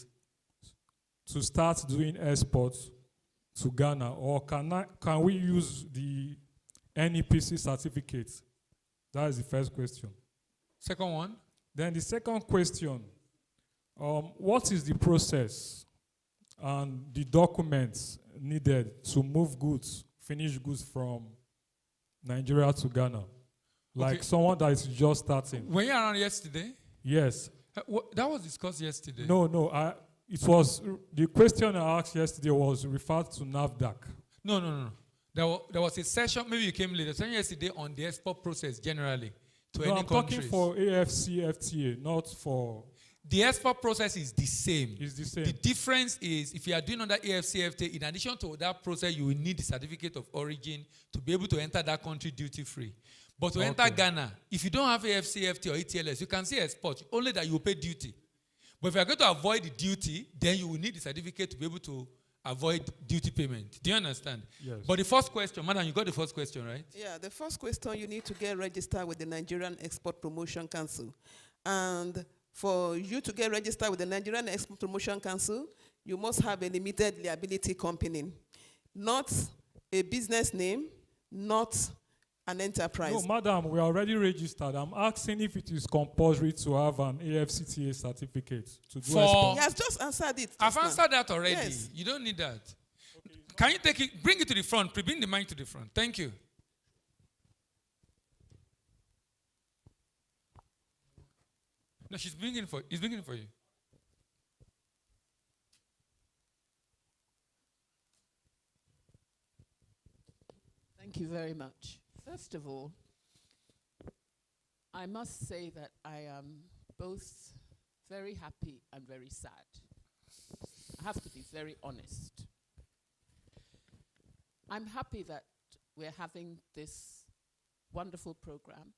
to start doing exports to Ghana, or can we use the NEPC certificate? That is the first question. Second one. Then the second question, what is the process and the documents needed to move goods, finished goods from Nigeria to Ghana? Like someone that is just starting. Were you around yesterday? Yes. That was discussed yesterday. No. It was the question I asked yesterday was referred to NAFDAC. No. There was a session, maybe you came late, a session yesterday on the export process generally to any I'm countries. talking for AFCFTA, not for... The export process is the same. It's the same. The difference is if you are doing under AFCFTA, in addition to that process, you will need the certificate of origin to be able to enter that country duty-free. But to enter Ghana, if you don't have AFCFTA or ETLS, you can see export, only that you will pay duty. But if you are going to avoid the duty, then you will need the certificate to be able to avoid duty payment. Do you understand? Yes. But the first question, madam, you got the first question, right? Yeah, the first question, you need to get registered with the Nigerian Export Promotion Council. And for you to get registered with the Nigerian Export Promotion Council, you must have a limited liability company, not a business name, not an enterprise. No, madam, we are already registered. I'm asking if it is compulsory to have an AFCTA certificate to do export. He has just answered it. I've answered that already. Yes. You don't need that. Okay. Can you take it, bring it to the front, bring the mic to the front. Thank you. No, he's bringing it for you. Thank you very much. First of all, I must say that I am both very happy and very sad. I have to be very honest. I'm happy that we're having this wonderful program.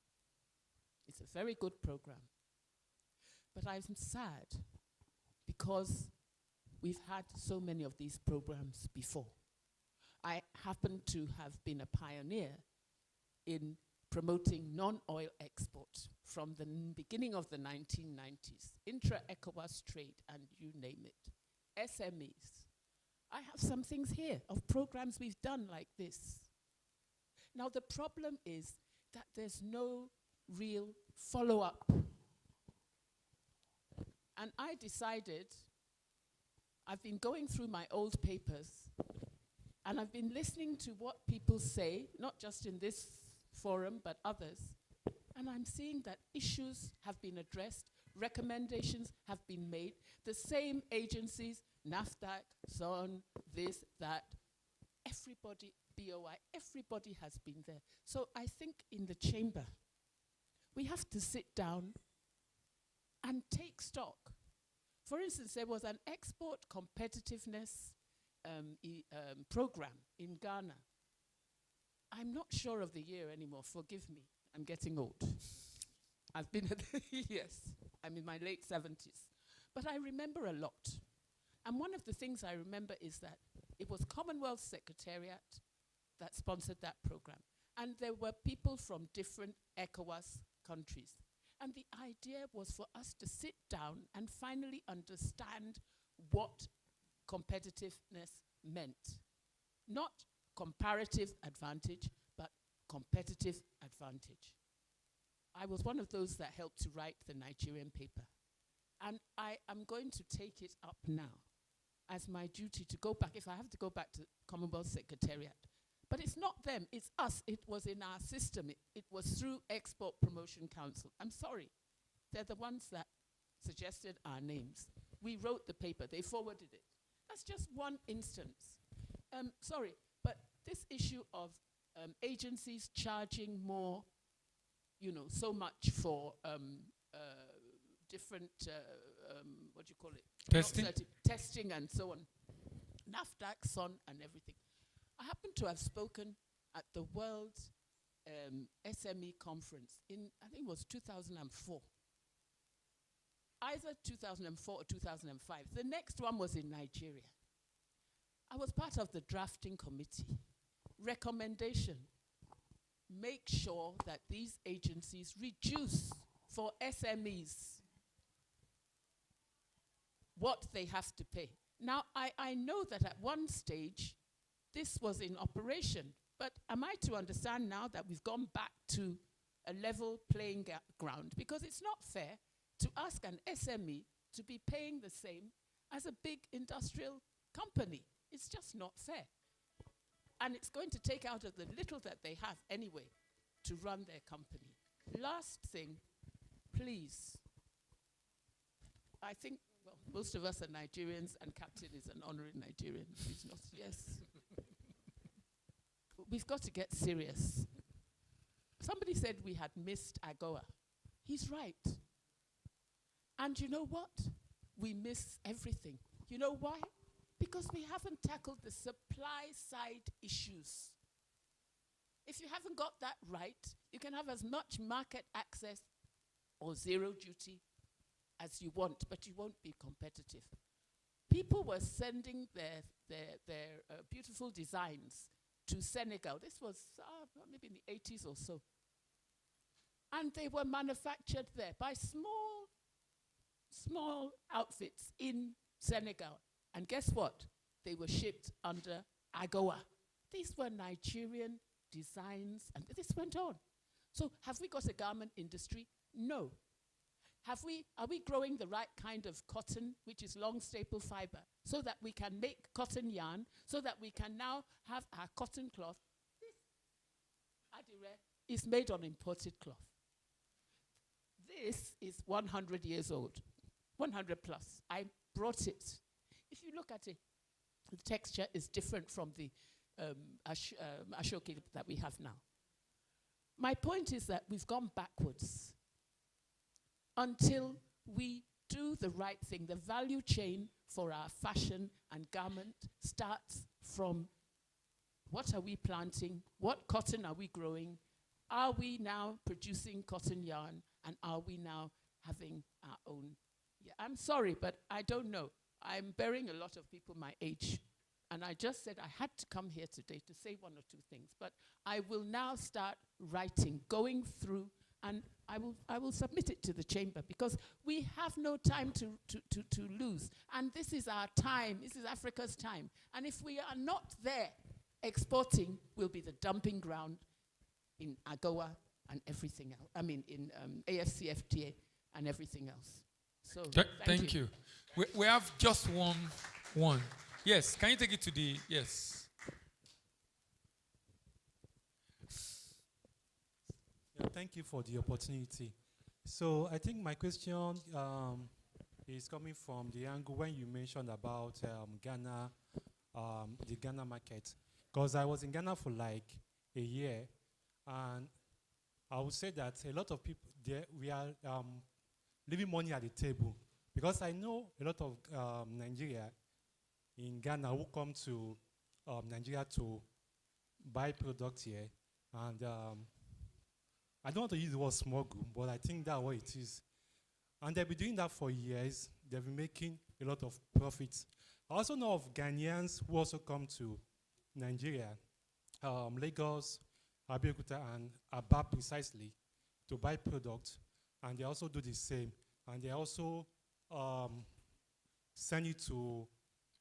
It's a very good program. But I'm sad because we've had so many of these programs before. I happen to have been a pioneer in promoting non-oil export from the beginning of the 1990s, intra-ECOWAS trade, and you name it, SMEs. I have some things here of programs we've done like this. Now the problem is that there's no real follow-up. And I decided, I've been going through my old papers, and I've been listening to what people say, not just in this forum, but others. And I'm seeing that issues have been addressed, recommendations have been made. The same agencies, NAFDAC, SON, this, that, everybody, BOI, everybody has been there. So I think in the chamber, we have to sit down and take stock. For instance, there was an export competitiveness program in Ghana. I'm not sure of the year anymore, forgive me, I'm getting old. I've been at yes, I'm in my late 70s. But I remember a lot. And one of the things I remember is that it was Commonwealth Secretariat that sponsored that program. And there were people from different ECOWAS countries. And the idea was for us to sit down and finally understand what competitiveness meant. Not comparative advantage, but competitive advantage. I was one of those that helped to write the Nigerian paper. And I am going to take it up now as my duty to go back, if I have to go back to Commonwealth Secretariat. But it's not them, it's us. It was in our system. It was through Export Promotion Council. I'm sorry. They're the ones that suggested our names. We wrote the paper, they forwarded it. That's just one instance. Sorry, but this issue of agencies charging more, you know, so much for different, what do you call it? Testing? Testing and so on. NAFDAC, SON, and everything. I happen to have spoken at the World SME Conference in, I think it was 2004. Either 2004 or 2005. The next one was in Nigeria. I was part of the drafting committee. Recommendation, make sure that these agencies reduce for SMEs what they have to pay. Now, I know that at one stage, this was in operation, but am I to understand now that we've gone back to a level playing ground? Because it's not fair to ask an SME to be paying the same as a big industrial company. It's just not fair. And it's going to take out of the little that they have anyway to run their company. Last thing, please. I think, well, most of us are Nigerians, and Captain is an honorary Nigerian. He's not, yes. We've got to get serious. Somebody said we had missed AGOA. He's right. And you know what? We miss everything. You know why? Because we haven't tackled the supply side issues. If you haven't got that right, you can have as much market access or zero duty as you want, but you won't be competitive. People were sending their beautiful designs to Senegal. This was maybe in the 80s or so. And they were manufactured there by small outfits in Senegal. And guess what? They were shipped under AGOA. These were Nigerian designs, and this went on. So have we got a garment industry? No. Are we growing the right kind of cotton, which is long staple fiber, so that we can make cotton yarn, so that we can now have our cotton cloth? This adire is made on imported cloth. This is 100 years old, 100 plus. I brought it. If you look at it, the texture is different from the ashoke that we have now. My point is that we've gone backwards until we do the right thing. The value chain for our fashion and garment starts from what are we planting, what cotton are we growing, are we now producing cotton yarn, and are we now having our own? Yeah, I'm sorry, but I don't know. I'm burying a lot of people my age. And I just said I had to come here today to say one or two things. But I will now start writing, going through, and I will submit it to the chamber because we have no time to lose. And this is our time. This is Africa's time. And if we are not there, exporting will be the dumping ground in AGOA and everything else. I mean, in AFCFTA and everything else. So thank you. We have just one. Yes, can you take it to the, yes. Yeah, thank you for the opportunity. So I think my question is coming from the angle when you mentioned about Ghana, the Ghana market. Because I was in Ghana for like a year, and I would say that a lot of people there, we are leaving money at the table. Because I know a lot of Nigeria in Ghana who come to Nigeria to buy products here. And I don't want to use the word smuggle, but I think that's what it is. And they've been doing that for years. They've been making a lot of profits. I also know of Ghanaians who also come to Nigeria, Lagos, Abeokuta, and Aba precisely, to buy products. And they also do the same. And they also send it to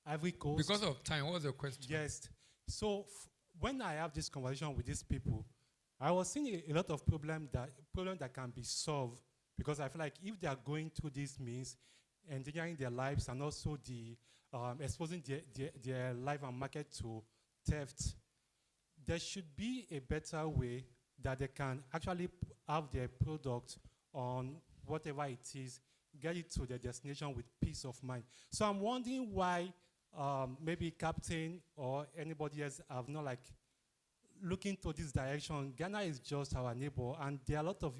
Ivory Coast. Because of time, what was your question? Yes. So when I have this conversation with these people, I was seeing a lot of problem that can be solved, because I feel like if they are going through these means, endangering their lives and also the exposing their life and market to theft, there should be a better way that they can actually have their product on whatever it is, get it to their destination with peace of mind. So I'm wondering why maybe Captain or anybody else have not like looking to this direction. Ghana is just our neighbor, and there are a lot of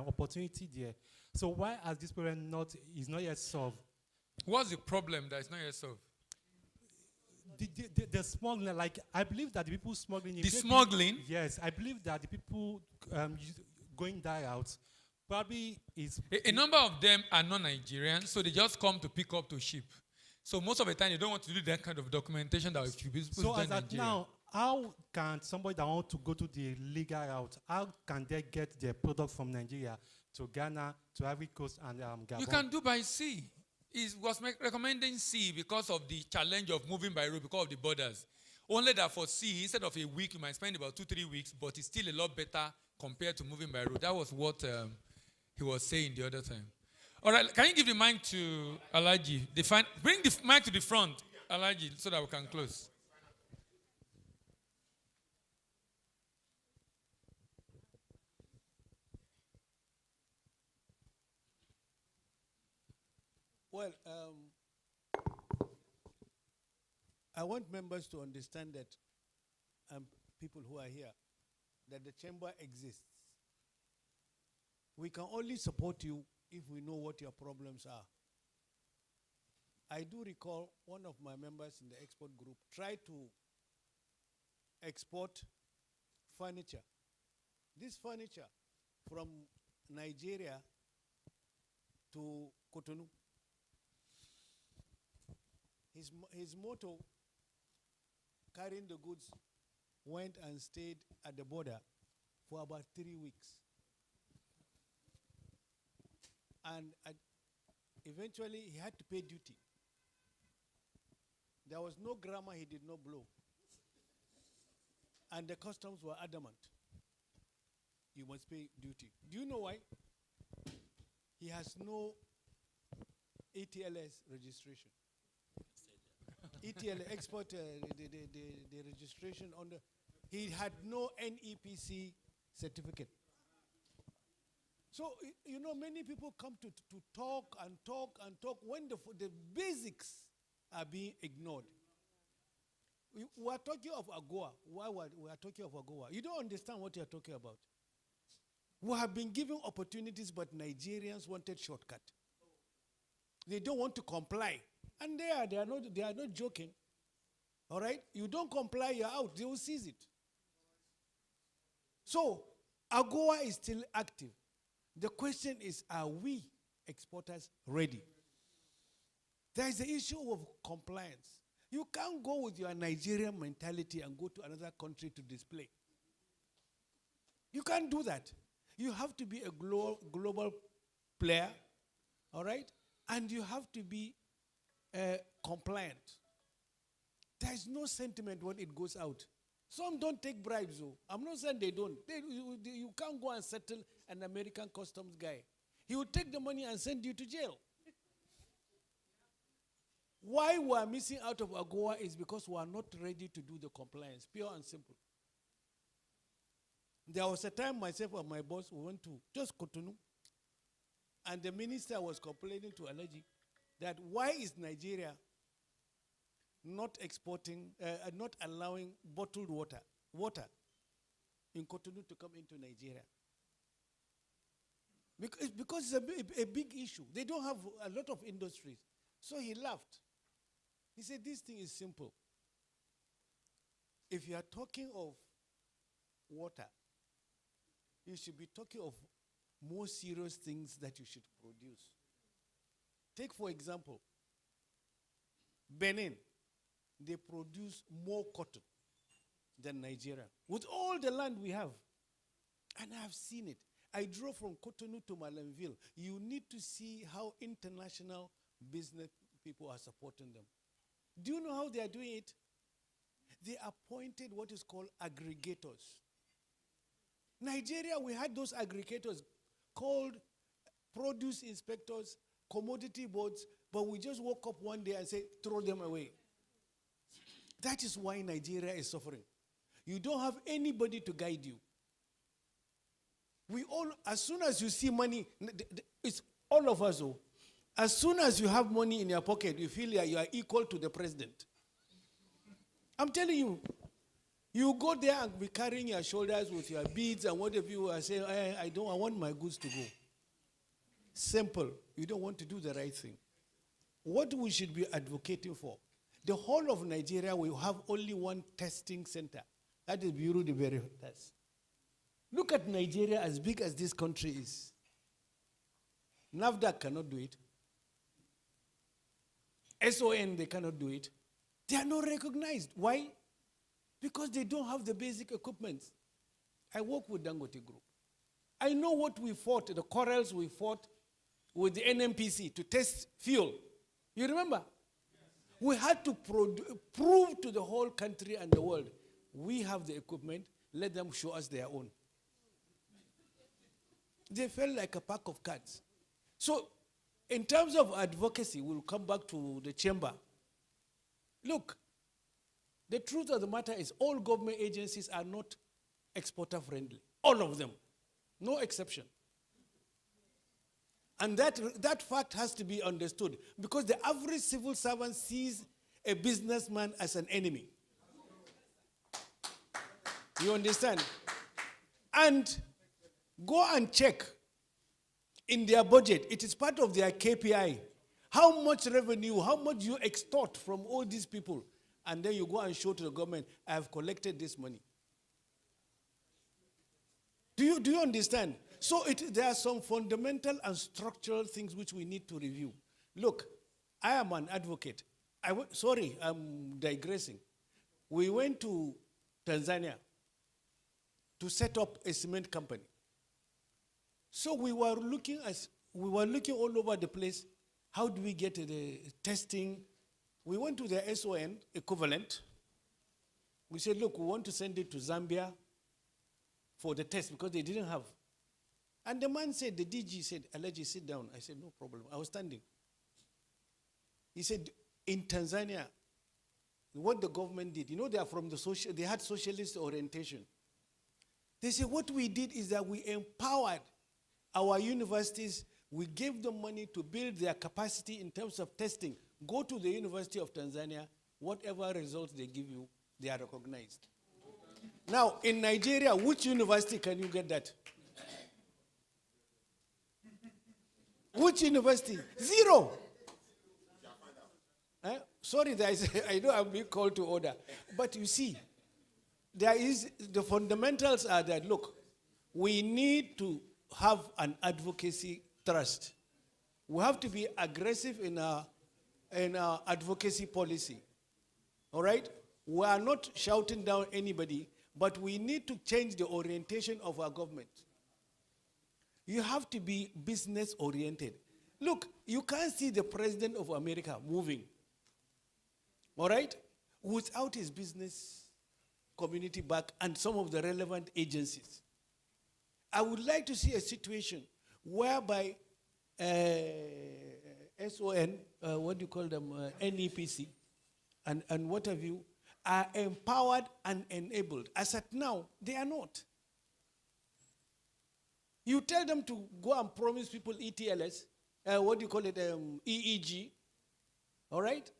opportunity there. So why has this problem is not yet solved? What's the problem that is not yet solved? The smuggling, like I believe that the people smuggling. The smuggling? Yes, I believe that the people going that out probably is. A number of them are non-Nigerians, so they just come to pick up to ship. So most of the time, you don't want to do that kind of documentation that should be supposed to as at now, how can somebody that want to go to the legal route, how can they get their product from Nigeria to Ghana, to Ivory Coast, and Gabon? You can do by sea. It was recommending sea because of the challenge of moving by road because of the borders. Only that for sea, instead of a week, you might spend about 2-3 weeks, but it's still a lot better compared to moving by road. That was what he was saying the other time. All right, can you give the mic to Alaji? Bring the mic to the front, Alaji, so that we can close. Well, I want members to understand that, people who are here, that the chamber exists. We can only support you if we know what your problems are. I do recall one of my members in the export group tried to export furniture. This furniture from Nigeria to Cotonou. His motor, carrying the goods, went and stayed at the border for about 3 weeks. And eventually he had to pay duty. There was no grammar he did not blow. And the customs were adamant. You must pay duty. Do you know why? He has no ATLS registration. ETL export, the registration on the, he had no NEPC certificate. So, you know, many people come to talk and talk and talk when the basics are being ignored. We are talking of AGOA. Why we are talking of AGOA? You don't understand what you are talking about. We have been given opportunities, but Nigerians wanted shortcut. They don't want to comply. And they are not joking. All right? You don't comply, you're out. They will seize it. So, AGOA is still active. The question is, are we exporters ready? There is the issue of compliance. You can't go with your Nigerian mentality and go to another country to display. You can't do that. You have to be a global player, all right? And you have to be compliant. There is no sentiment when it goes out. Some don't take bribes, though. I'm not saying they don't. You can't go and settle an American customs guy. He will take the money and send you to jail. Why we are missing out of AGOA is because we are not ready to do the compliance, pure and simple. There was a time myself and my boss, we went to just Cotonou, and the minister was complaining to Alaji that why is Nigeria not exporting, not allowing bottled water in Cotonou to come into Nigeria? Because it's a big issue. They don't have a lot of industries. So he laughed. He said, this thing is simple. If you are talking of water, you should be talking of more serious things that you should produce. Take, for example, Benin. They produce more cotton than Nigeria, with all the land we have. And I have seen it. I drove from Cotonou to Malanville. You need to see how international business people are supporting them. Do you know how they are doing it? They appointed what is called aggregators. Nigeria, we had those aggregators called produce inspectors, commodity boards, but we just woke up one day and said, throw them away. That is why Nigeria is suffering. You don't have anybody to guide you. We all, as soon as you see money, it's all of us. Oh, as soon as you have money in your pocket, you feel like you are equal to the president. I'm telling you, you go there and be carrying your shoulders with your beads and whatever you are saying, I want my goods to go. Simple. You don't want to do the right thing. What we should be advocating for, the whole of Nigeria will have only one testing center. That is Bureau de Veritas. Look at Nigeria, as big as this country is. NAFDAC cannot do it. SON, they cannot do it. They are not recognized. Why? Because they don't have the basic equipment. I work with Dangote Group. I know what we fought, the quarrels we fought with the NMPC to test fuel. You remember? We had to prove to the whole country and the world, we have the equipment, let them show us their own. They felt like a pack of cards. So, in terms of advocacy, we'll come back to the chamber. Look, the truth of the matter is all government agencies are not exporter friendly. All of them. No exception. And that fact has to be understood because the average civil servant sees a businessman as an enemy. You understand? And go and check in their budget. It is part of their KPI. How much revenue, how much you extort from all these people. And then you go and show to the government, I have collected this money. Do you understand? So there are some fundamental and structural things which we need to review. Look, I am an advocate. Sorry, I'm digressing. We went to Tanzania to set up a cement company. So we were looking all over the place. How do we get the testing? We went to the SON equivalent. We said, look, we want to send it to Zambia for the test because they didn't have. And the man said, the DG said, Alaji, sit down. I said, no problem. I was standing. He said, in Tanzania, what the government did, you know, they are from the they had socialist orientation. They said, what we did is that we empowered Our universities, we gave them money to build their capacity in terms of testing. Go to the University of Tanzania, whatever results they give you, they are recognized. Now, in Nigeria, which university can you get that? Which university? Zero. Sorry, I know I'm being called to order. But you see, the fundamentals are that, look, we need to have an advocacy trust. We have to be aggressive in our advocacy policy. All right? We are not shouting down anybody, but we need to change the orientation of our government. You have to be business oriented. Look, you can't see the president of America moving, all right, without his business community back and some of the relevant agencies. I would like to see a situation whereby SON, what do you call them, NEPC, and what have you, are empowered and enabled. As at now, they are not. You tell them to go and promise people ETLS, what do you call it, EEG, all right?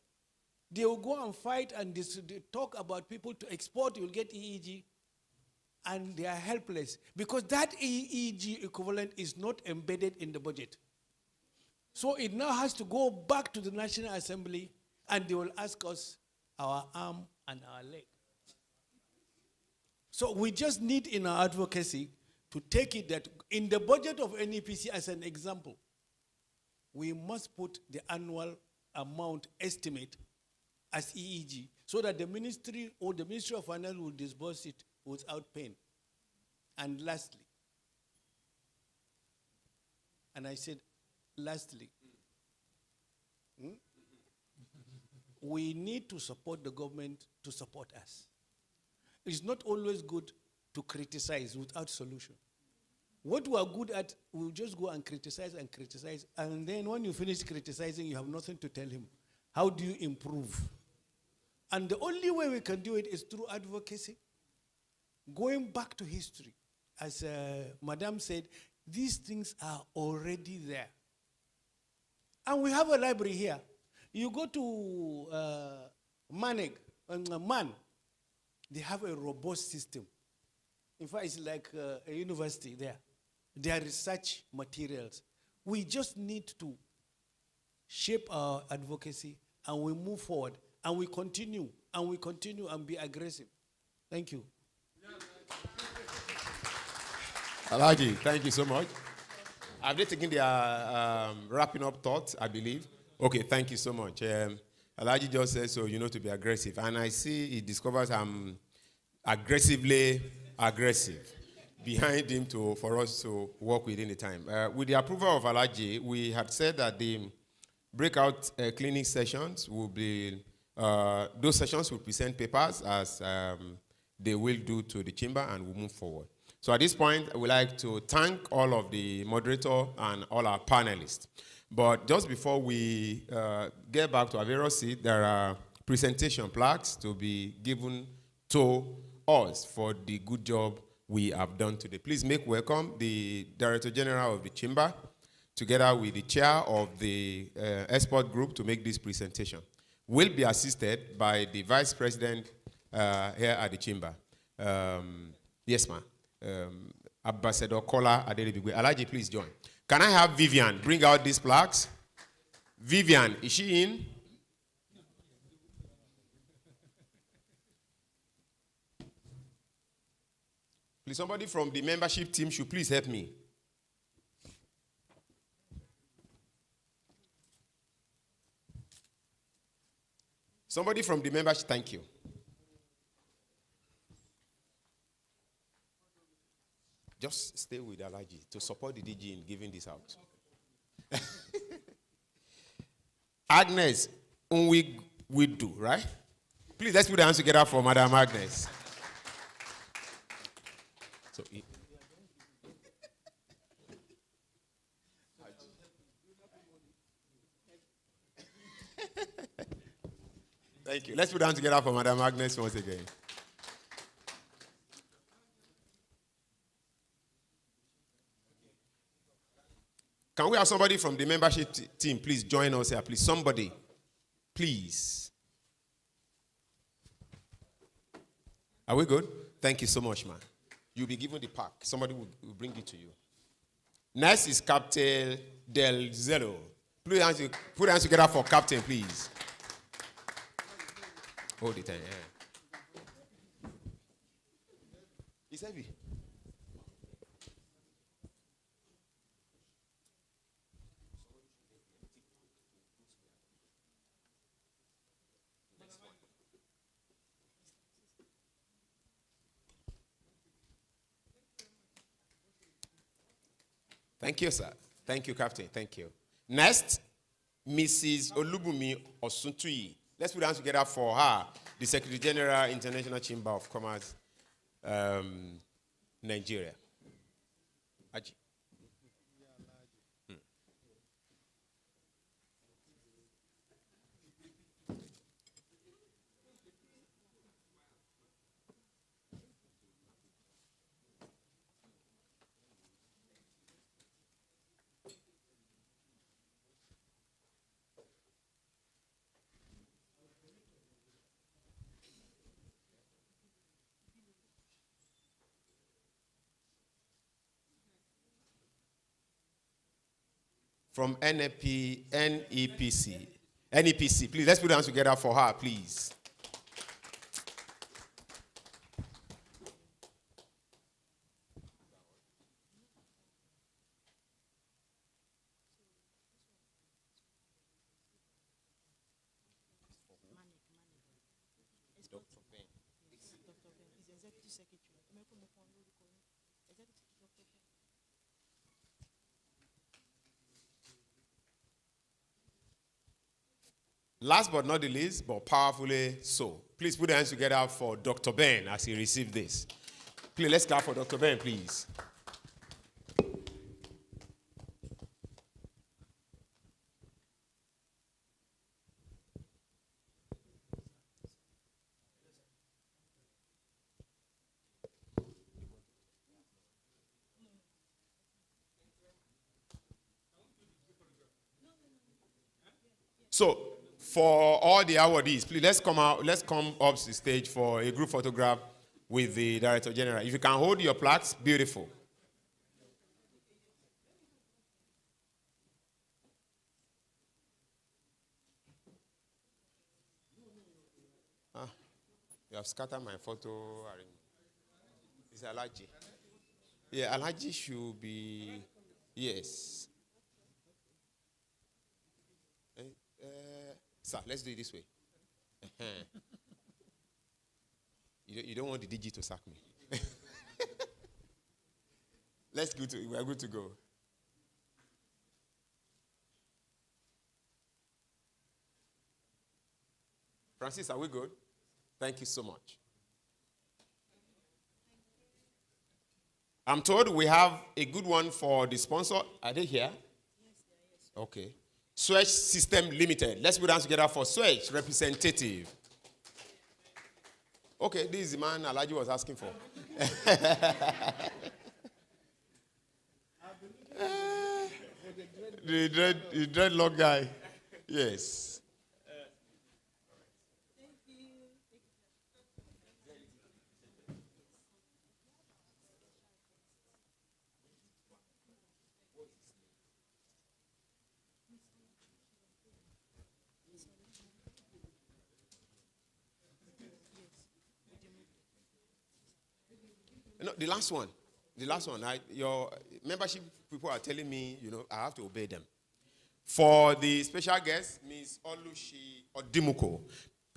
They will go and fight and they talk about people to export, you'll get EEG, and they are helpless because that EEG equivalent is not embedded in the budget. So it now has to go back to the National Assembly and they will ask us our arm and our leg. So we just need in our advocacy to take it that in the budget of NEPC as an example, we must put the annual amount estimate as EEG so that the ministry or the Ministry of Finance will disburse it without pain. And lastly, and I said lastly, we need to support the government to support us. It's not always good to criticize without solution. What we are good at, we'll just go and criticize, and then when you finish criticizing, you have nothing to tell him. How do you improve? And the only way we can do it is through advocacy. Going back to history, as Madam said, these things are already there. And we have a library here. You go to Man, they have a robust system. In fact, it's like a university there. There are research materials. We just need to shape our advocacy and we move forward and we continue and be aggressive. Thank you. Alhaji, thank you so much. Have they taken their wrapping up thoughts, I believe? Okay, thank you so much. Alhaji just said, so you know to be aggressive. And I see he discovers I'm aggressively aggressive behind him for us to work within the time. With the approval of Alhaji, we had said that the breakout clinic sessions will be, those sessions will present papers as they will do to the chamber and we'll move forward. So at this point, I would like to thank all of the moderators and all our panelists. But just before we get back to our various seats, there are presentation plaques to be given to us for the good job we have done today. Please make welcome the Director General of the Chamber, together with the chair of the export group to make this presentation. We'll be assisted by the Vice President here at the Chamber. Yes, ma'am. Ambassador Kola Adelebigwe. Alhaji, please join. Can I have Vivian bring out these plaques? Vivian, is she in? Please, somebody from the membership team should please help me. Somebody from the membership, thank you. Just stay with Alhaji to support the DG in giving this out. Agnes, we do, right? Please, let's put our hands together for Madam Agnes. So, thank you. Let's put our hands together for Madam Agnes once again. Can we have somebody from the membership team please join us here, please? Somebody, please. Are we good? Thank you so much, man. You'll be given the pack. Somebody will bring it to you. Next is Captain Del Zelo. Put your hands together for Captain, please. Hold it, yeah. It's heavy. Thank you, sir. Thank you, Captain. Thank you. Next, Mrs. Olubumi Osuntuyi. Let's put hands together for her, the Secretary General, International Chamber of Commerce, Nigeria. Aji. From NEPC. Please, let's put hands together for her, please. Last but not the least, but powerfully so, please put your hands together for Dr. Ben as he received this. Please, let's clap for Dr. Ben, please. So, for all the awardees, please let's come up to the stage for a group photograph with the Director General. If you can hold your plaques, beautiful. You have scattered my photo. It's Alaji. Yeah, Alaji should be, yes. Sir, let's do it this way. You don't want the DG to sack me. We are good to go. Francis, are we good? Thank you so much. I'm told we have a good one for the sponsor. Are they here? Yes. Okay. Switch System Limited. Let's put hands together for Switch representative. Okay, this is the man Alaji was asking for. The dreadlock guy. Yes. No, the last one. Your membership people are telling me, I have to obey them. For the special guest, Ms. Olushi Odimuko,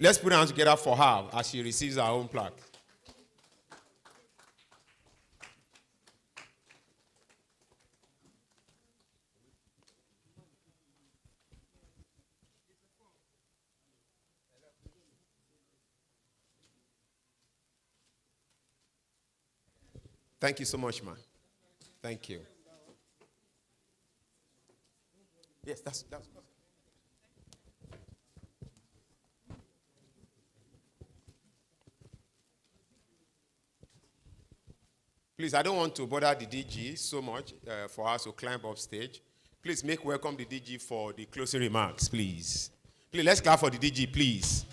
let's put our hands together for her as she receives her own plaque. Thank you so much, man. Thank you. Yes, that's. Please, I don't want to bother the DG so much for us to climb up stage. Please make welcome the DG for the closing remarks, please. Please, let's clap for the DG, please.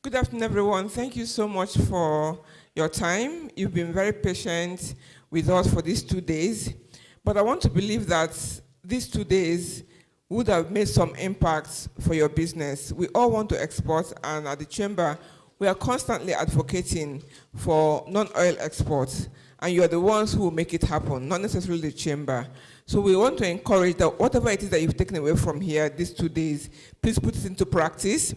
Good afternoon, everyone. Thank you so much for your time. You've been very patient with us for these 2 days. But I want to believe that these 2 days would have made some impact for your business. We all want to export, and at the chamber, we are constantly advocating for non-oil exports, and you are the ones who will make it happen, not necessarily the chamber. So we want to encourage that whatever it is that you've taken away from here these 2 days, please put it into practice.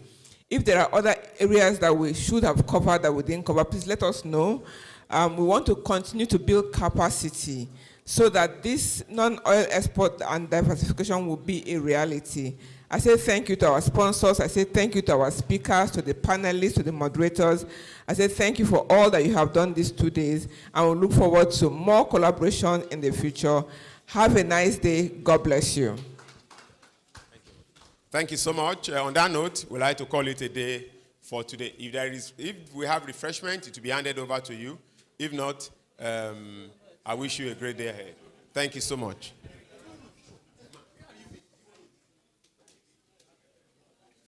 If there are other areas that we should have covered that we didn't cover, please let us know. We want to continue to build capacity so that this non-oil export and diversification will be a reality. I say thank you to our sponsors. I say thank you to our speakers, to the panelists, to the moderators. I say thank you for all that you have done these 2 days, and we look forward to more collaboration in the future. Have a nice day. God bless you. Thank you so much. On that note, we'd like to call it a day for today. If we have refreshment, it will be handed over to you. If not, I wish you a great day ahead. Thank you so much.